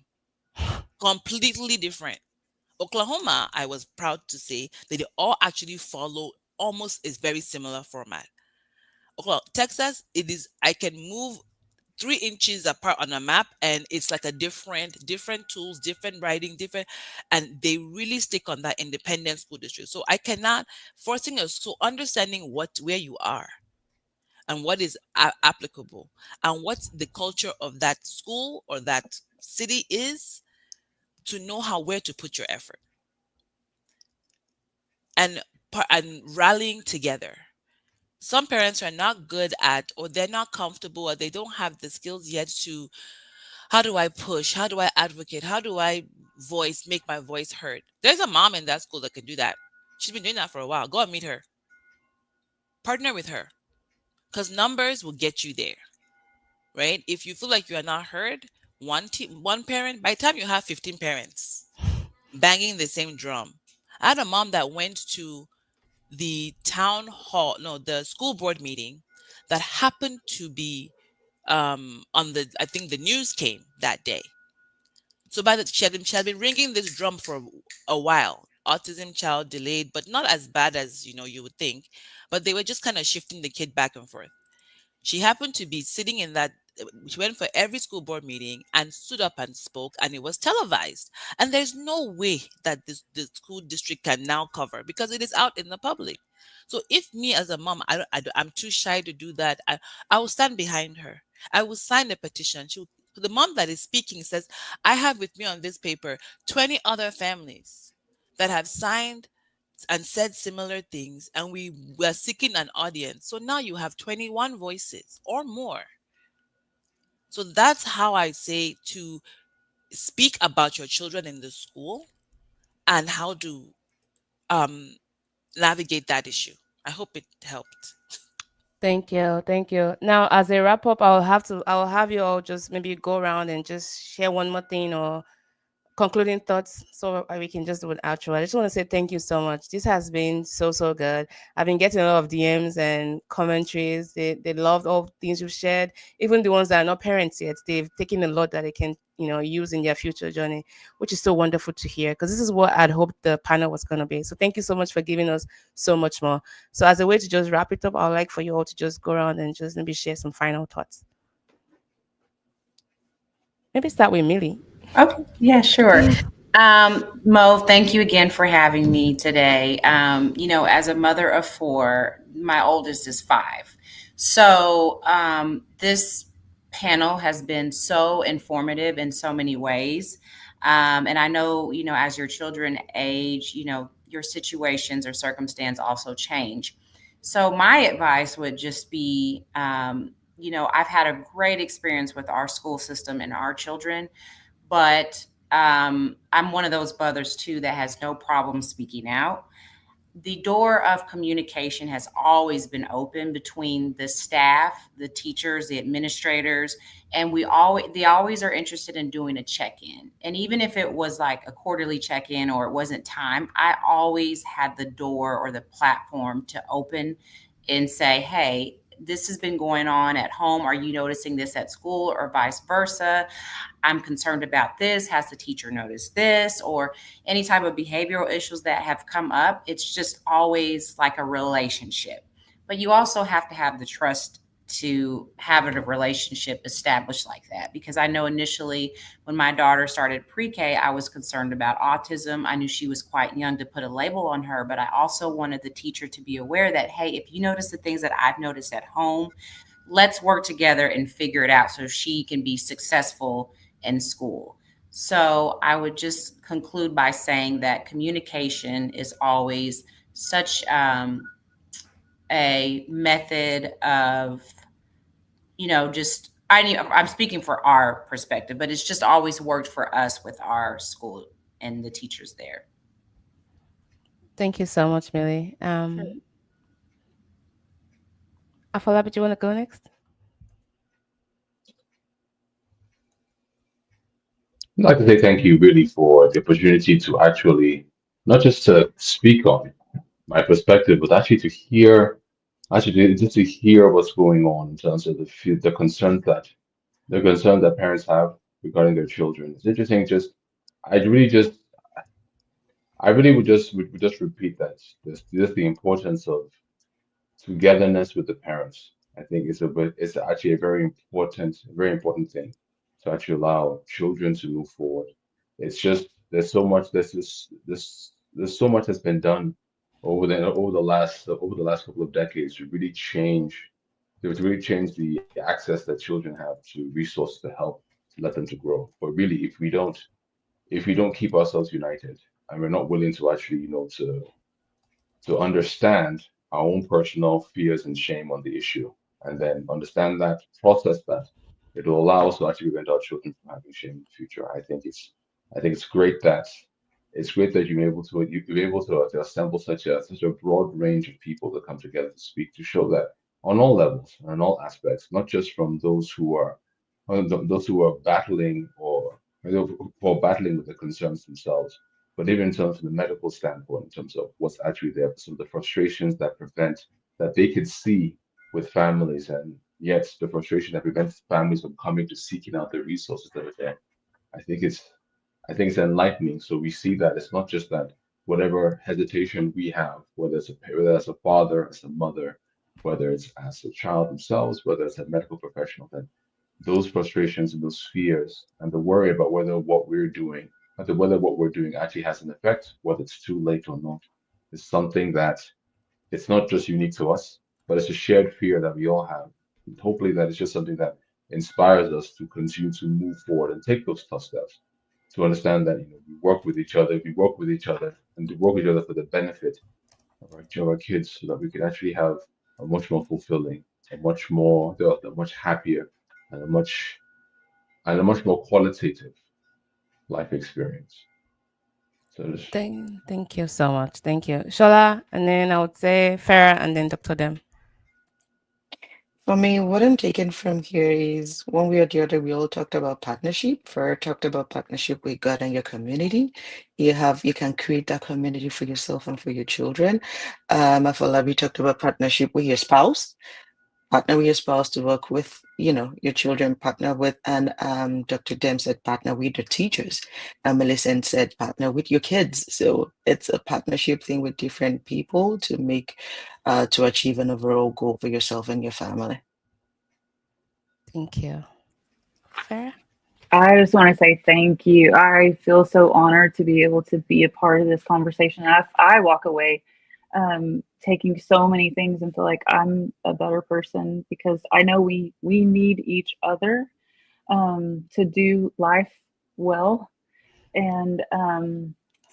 completely different. Oklahoma, I was proud to say that they all actually follow almost a very similar format. Texas, it is, I can move 3 inches apart on a map and it's like a different tools, different writing, different, and they really stick on that independent school district. So I cannot forcing us, so understanding where you are and what is applicable and what the culture of that school or that city is, to know how where to put your effort and and rallying together. Some parents are not good at, or they're not comfortable, or they don't have the skills yet to, how do I push? How do I advocate? How do I make my voice heard? There's a mom in that school that can do that. She's been doing that for a while. Go and meet her. Partner with her. Because numbers will get you there, right? If you feel like you are not heard, one parent, by the time you have 15 parents banging the same drum. I had a mom that went to the town hall, no, the school board meeting that happened to be on the, I think the news came that day. So she had been ringing this drum for a while. Autism child delayed, but not as bad as you would think. But they were just kind of shifting the kid back and forth. She happened to be sitting in that. She went for every school board meeting and stood up and spoke, and it was televised. And there's no way that the school district can now cover because it is out in the public. So if me as a mom, I'm too shy to do that, I will stand behind her. I will sign a petition. The mom that is speaking says, I have with me on this paper 20 other families that have signed and said similar things, and we were seeking an audience. So now you have 21 voices or more. So that's how I say to speak about your children in the school and how to um, navigate that issue. I hope it helped. Thank you. Thank you. Now, as a wrap up, I'll have you all just maybe go around and just share one more thing or concluding thoughts so we can just do an outro. I just want to say thank you so much. This has been so good. I've been getting a lot of DMs and commentaries. They loved all the things you've shared. Even the ones that are not parents yet, they've taken a lot that they can use in their future journey, which is so wonderful to hear, because this is what I'd hoped the panel was going to be. So thank you so much for giving us so much more. So as a way to just wrap it up, I'd like for you all to just go around and just maybe share some final thoughts. Maybe start with Millie. Okay, yeah, sure. Mo, thank you again for having me today. As a mother of four, my oldest is 5. So this panel has been so informative in so many ways. And I know, as your children age, your situations or circumstance also change. So my advice would just be, I've had a great experience with our school system and our children, but I'm one of those mothers too that has no problem speaking out. The door of communication has always been open between the staff, the teachers, the administrators, and they always are interested in doing a check-in. And even if it was like a quarterly check-in or it wasn't time, I always had the door or the platform to open and say, hey, this has been going on at home. Are you noticing this at school, or vice versa? I'm concerned about this. Has the teacher noticed this? Or any type of behavioral issues that have come up. It's just always like a relationship. But you also have to have the trust to have a relationship established like that. Because I know initially when my daughter started pre-K, I was concerned about autism. I knew she was quite young to put a label on her, but I also wanted the teacher to be aware that, hey, if you notice the things that I've noticed at home, let's work together and figure it out so she can be successful in school. So I would just conclude by saying that communication is always such a method of, I'm speaking for our perspective, but it's just always worked for us with our school and the teachers there. Thank you so much, Millie. Afolabi, do you want to go next? I'd like to say thank you really for the opportunity to actually not just to speak on my perspective, but actually to hear, actually just to hear what's going on in terms of the concerns that parents have regarding their children. It's interesting. I really just, I really would just repeat that. Just the importance of togetherness with the parents. I think it's actually a very important thing to actually allow children to move forward. It's just there's so much that's been done over the last couple of decades to really change the access that children have to resources to help to let them to grow. But really, if we don't keep ourselves united and we're not willing to actually to understand our own personal fears and shame on the issue, and then understand that, process that, it will allow us to actually prevent our children from having shame in the future. I think it's great that you're able to assemble such a broad range of people that come together to speak to show that on all levels and on all aspects, not just from those who are battling who are battling with the concerns themselves, but even in terms of the medical standpoint, in terms of what's actually there, some of the frustrations that they could see with families, and yet the frustration that prevents families from coming to seeking out the resources that are there. I think it's I think it's enlightening. So we see that it's not just that whatever hesitation we have, whether as a father, as a mother, whether it's as a child themselves, whether it's a medical professional, that those frustrations and those fears and the worry about whether what we're doing actually has an effect, whether it's too late or not, is something that it's not just unique to us, but it's a shared fear that we all have. And hopefully, that is just something that inspires us to continue to move forward and take those tough steps. To understand that we work with each other, and to work with each other for the benefit of our kids, so that we can actually have a much more fulfilling, a much happier, and a much more qualitative life experience. So just Thank you so much. Thank you. Shola, and then I would say Farah, and then Dr. Dem. For me, what I'm taking from here is one way or the other, we all talked about partnership. Farah talked about partnership with God and your community. You can create that community for yourself and for your children. Afolabi talked about partnership with your spouse. Partner with your spouse to work with, your children, partner with, and Dr. Dem said partner with the teachers. And Millicent said partner with your kids. So it's a partnership thing with different people to achieve an overall goal for yourself and your family. Thank you. Farah? I just want to say thank you. I feel so honored to be able to be a part of this conversation. I walk away taking so many things and feel like I'm a better person because I know we need each other to do life well. And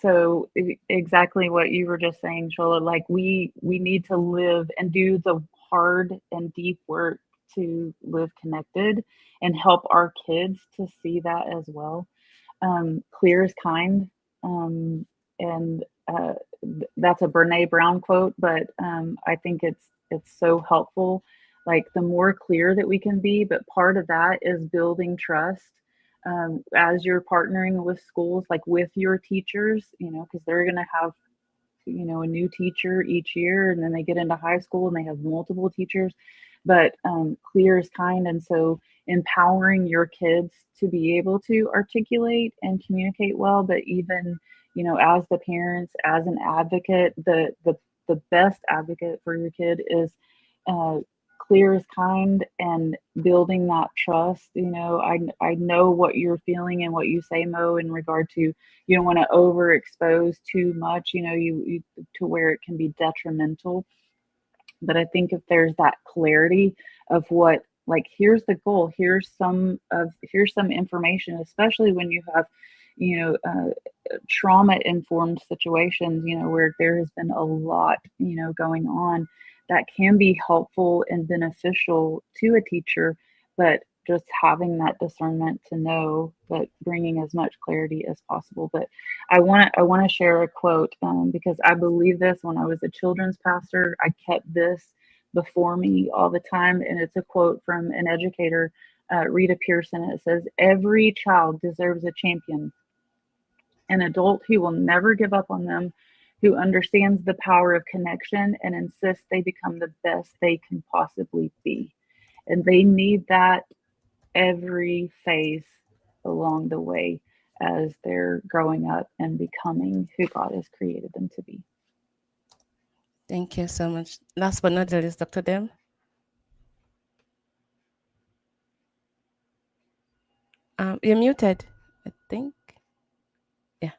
so exactly what you were just saying, Shola, like we need to live and do the hard and deep work to live connected and help our kids to see that as well. Clear is kind. And that's a Brene Brown quote, but I think it's so helpful. Like the more clear that we can be, but part of that is building trust as you're partnering with schools, like with your teachers, because they're going to have a new teacher each year, and then they get into high school and they have multiple teachers. But clear is kind, and so empowering your kids to be able to articulate and communicate well, but even as the parents, as an advocate, the best advocate for your kid is clear is kind and building that trust. I know what you're feeling and what you say, Mo, in regard to you don't want to overexpose too much, you to where it can be detrimental. But I think if there's that clarity of what, like, here's the goal, here's some information, especially when you have, trauma informed situations, where there has been a lot, going on that can be helpful and beneficial to a teacher, but just having that discernment to know, but bringing as much clarity as possible. But I want to share a quote because I believe this. When I was a children's pastor, I kept this before me all the time, and it's a quote from an educator Rita Pearson. It says, every child deserves a champion, an adult who will never give up on them, who understands the power of connection and insists they become the best they can possibly be. And they need that every phase along the way as they're growing up and becoming who God has created them to be. Thank you so much. Last but not the least, Dr. Dem. You're muted, I think. Yeah.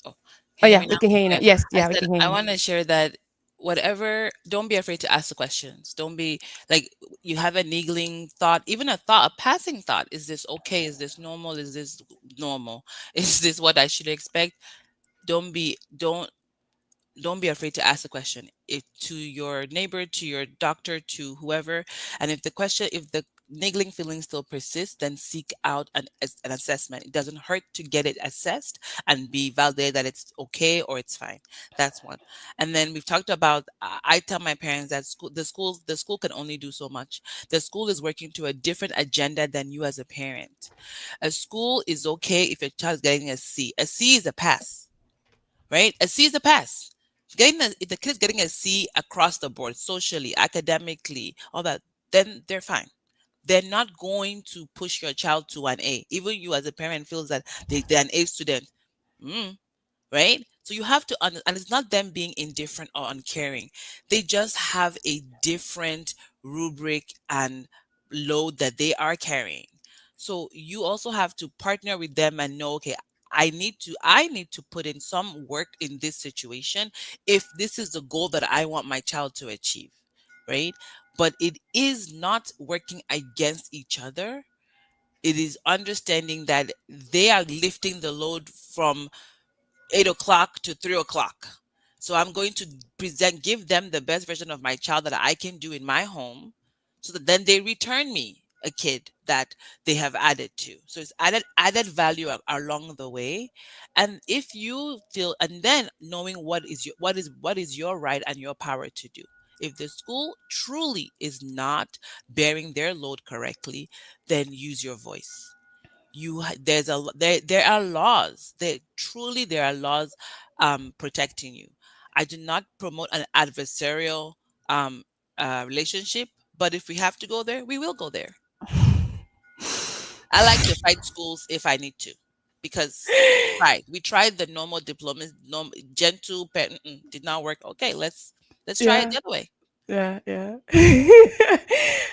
Oh, Oh can you hear yeah, me we now? can hear you now. Okay. Yes, I yeah, we said can hear I you. want to share that whatever, don't be afraid to ask the questions. Don't be like, you have a niggling thought, even a thought, a passing thought. Is this okay? Is this normal? Is this normal? Is this what I should expect? Don't be, don't be afraid to ask the question, if to your neighbor, to your doctor, to whoever. And if the question, if the niggling feeling still persists, then seek out an assessment. It doesn't hurt to get it assessed and be validated that it's okay or it's fine. That's one. And then we've talked about, I tell my parents that the school can only do so much. The school is working to a different agenda than you as a parent. A school is okay if your child is getting a C. A C is a pass, right? A C is a pass. If the kid's getting a C across the board, socially, academically, all that, then they're fine. They're not going to push your child to an A. Even you as a parent feels that they're an A student. Mm, right? So you have to, and it's not them being indifferent or uncaring. They just have a different rubric and load that they are carrying. So you also have to partner with them and know, okay, I need to put in some work in this situation if this is the goal that I want my child to achieve, right? But it is not working against each other. It is understanding that they are lifting the load from 8 o'clock to 3 o'clock. So I'm going to give them the best version of my child that I can do in my home, so that then they return me a kid that they have added to. So it's added value along the way. And if you feel, and then knowing what is your right and your power to do. If the school truly is not bearing their load correctly, then use your voice. There are laws, there are laws protecting you. I do not promote an adversarial um relationship, but if we have to go there, we will go there. I like to fight schools if I need to, because we tried the normal diplomacy, gentle did not work. Okay, let's try it Yeah. the other way. Yeah, yeah.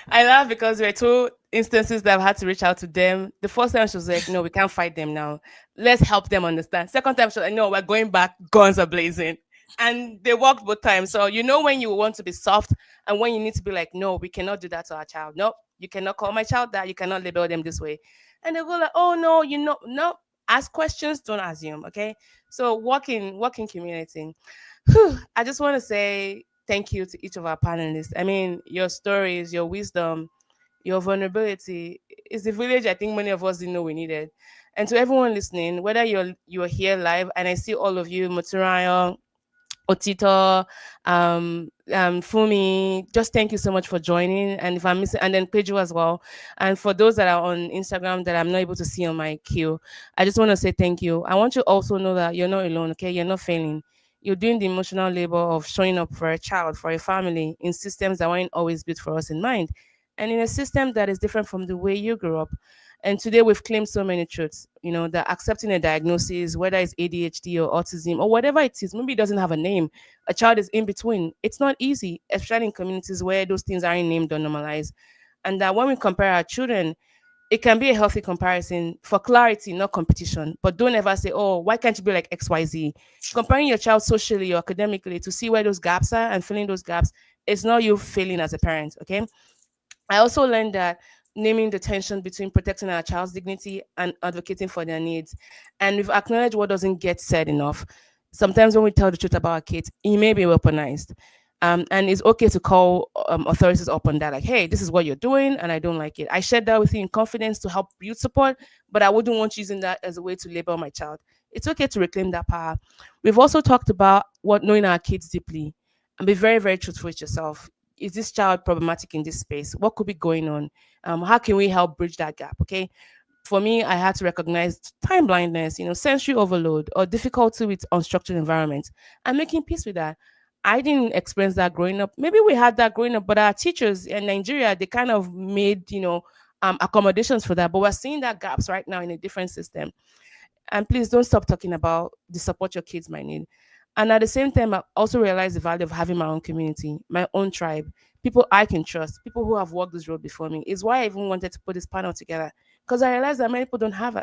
I laugh because there were two instances that I've had to reach out to them. The first time she was like, "No, we can't fight them now. Let's help them understand." Second time she was like, "No, we're going back. Guns are blazing." And they worked both times. So you know when you want to be soft and when you need to be like, "No, we cannot do that to our child. No, you cannot call my child that. You cannot label them this way." And they go like, "Oh no, no. Ask questions, don't assume." Okay. So working community. Whew, I just want to say thank you to each of our panelists. I mean, your stories, your wisdom, your vulnerability is the village I think many of us didn't know we needed. And to everyone listening, whether you're here live, and I see all of you, Moturayo, Otito, Fumi, just thank you so much for joining. And if I'm missing, and then Pedro as well. And for those that are on Instagram that I'm not able to see on my queue, I just want to say thank you. I want you to also know that you're not alone, okay? You're not failing. You're doing the emotional labor of showing up for a child, for a family, in systems that weren't always built for us in mind, and in a system that is different from the way you grew up. And today we've claimed so many truths, that accepting a diagnosis, whether it's ADHD or autism or whatever it is, maybe it doesn't have a name. A child is in between. It's not easy, especially in communities where those things aren't named or normalized. And that when we compare our children, it can be a healthy comparison for clarity, not competition. But don't ever say, oh, why can't you be like XYZ? Comparing your child socially or academically to see where those gaps are and filling those gaps, it's not you failing as a parent, okay? I also learned that naming the tension between protecting our child's dignity and advocating for their needs. And we've acknowledged what doesn't get said enough. Sometimes when we tell the truth about our kids, it may be weaponized. And it's okay to call authorities up on that, like, hey, this is what you're doing, and I don't like it. I shared that with you in confidence to help youth support, but I wouldn't want using that as a way to label my child. It's okay to reclaim that power. We've also talked about what knowing our kids deeply and be very, very truthful with yourself. is this child problematic in this space? What could be going on? How can we help bridge that gap? Okay. For me, I had to recognize time blindness, sensory overload, or difficulty with unstructured environments, and making peace with that. I didn't experience that growing up. Maybe we had that growing up, but our teachers in Nigeria, they kind of made, accommodations for that. But we're seeing that gaps right now in a different system. And please don't stop talking about the support your kids might need. And at the same time, I also realize the value of having my own community, my own tribe, people I can trust, people who have walked this road before me. Is why I even wanted to put this panel together, because I realized that many people don't have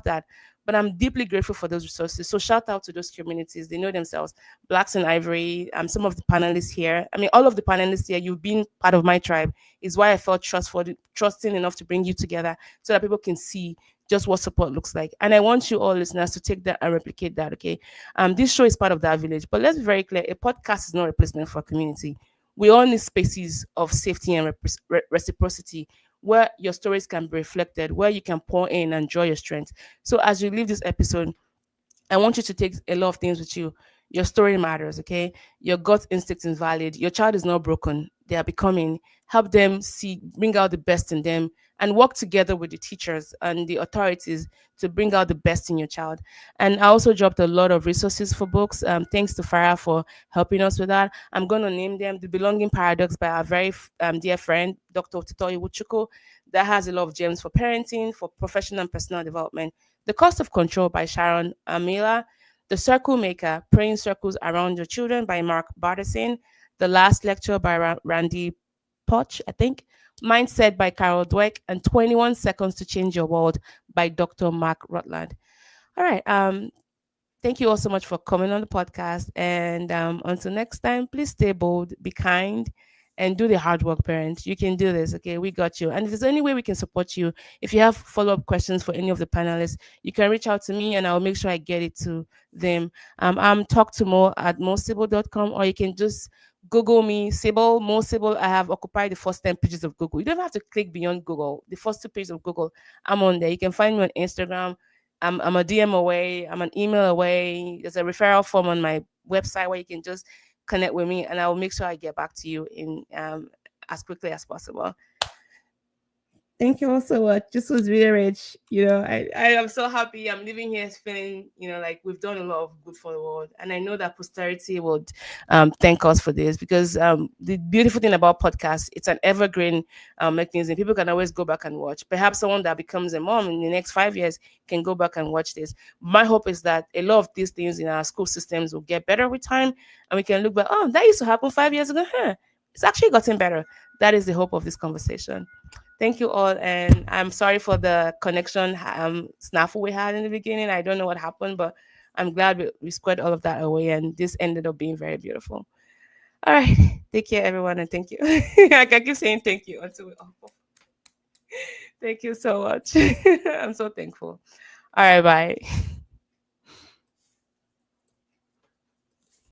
that. But I'm deeply grateful for those resources. So shout out to those communities. They know themselves. Blacks in Ivory, some of the panelists here. I mean, all of the panelists here, you've been part of my tribe. Is why I felt trusting enough to bring you together so that people can see just what support looks like. And I want you all listeners to take that and replicate that, okay? This show is part of that village, but let's be very clear, a podcast is not a replacement for a community. We all need spaces of safety and reciprocity where your stories can be reflected, where you can pour in and draw your strength. So as you leave this episode, I want you to take a lot of things with you. Your story matters, okay? Your gut instinct is valid. Your child is not broken. They are becoming. Help them see, bring out the best in them, and work together with the teachers and the authorities to bring out the best in your child. And I also dropped a lot of resources for books. Thanks to Farah for helping us with that. I'm going to name them: The Belonging Paradox by our very dear friend, Dr. Titoyi Wuchuko. That has a lot of gems for parenting, for professional and personal development. The Cost of Control by Sharon Amila. The Circle Maker, Praying Circles Around Your Children by Mark Barterson. The Last Lecture by Randy Poch, I think. Mindset by Carol Dweck. And 21 Seconds to Change Your World by Dr. Mark Rutland. All right. Thank you all so much for coming on the podcast. And until next time, please stay bold, be kind, and do the hard work, parents. You can do this, okay? We got you. And if there's any way we can support you, if you have follow-up questions for any of the panelists, you can reach out to me and I'll make sure I get it to them. I'm talk to Mo at moresibyl.com, or you can just Google me, Sibyl, More Sibyl. I have occupied the first 10 pages of Google. You don't have to click beyond Google. The first 2 pages of Google, I'm on there. You can find me on Instagram. I'm a DM away. I'm an email away. There's a referral form on my website where you can just connect with me, and I will make sure I get back to you in as quickly as possible. Thank you all so much. This was really rich. I am so happy. I'm living here feeling, like we've done a lot of good for the world. And I know that posterity would thank us for this, because the beautiful thing about podcasts, it's an evergreen mechanism. People can always go back and watch. Perhaps someone that becomes a mom in the next 5 years can go back and watch this. My hope is that a lot of these things in our school systems will get better with time, and we can look back, oh, that used to happen 5 years ago. It's actually gotten better. That is the hope of this conversation. Thank you all, and I'm sorry for the connection snafu we had in the beginning. I don't know what happened, but I'm glad we squared all of that away, and this ended up being very beautiful. All right, take care, everyone, and thank you. I can keep saying thank you until we all. Thank you so much. I'm so thankful. All right, bye.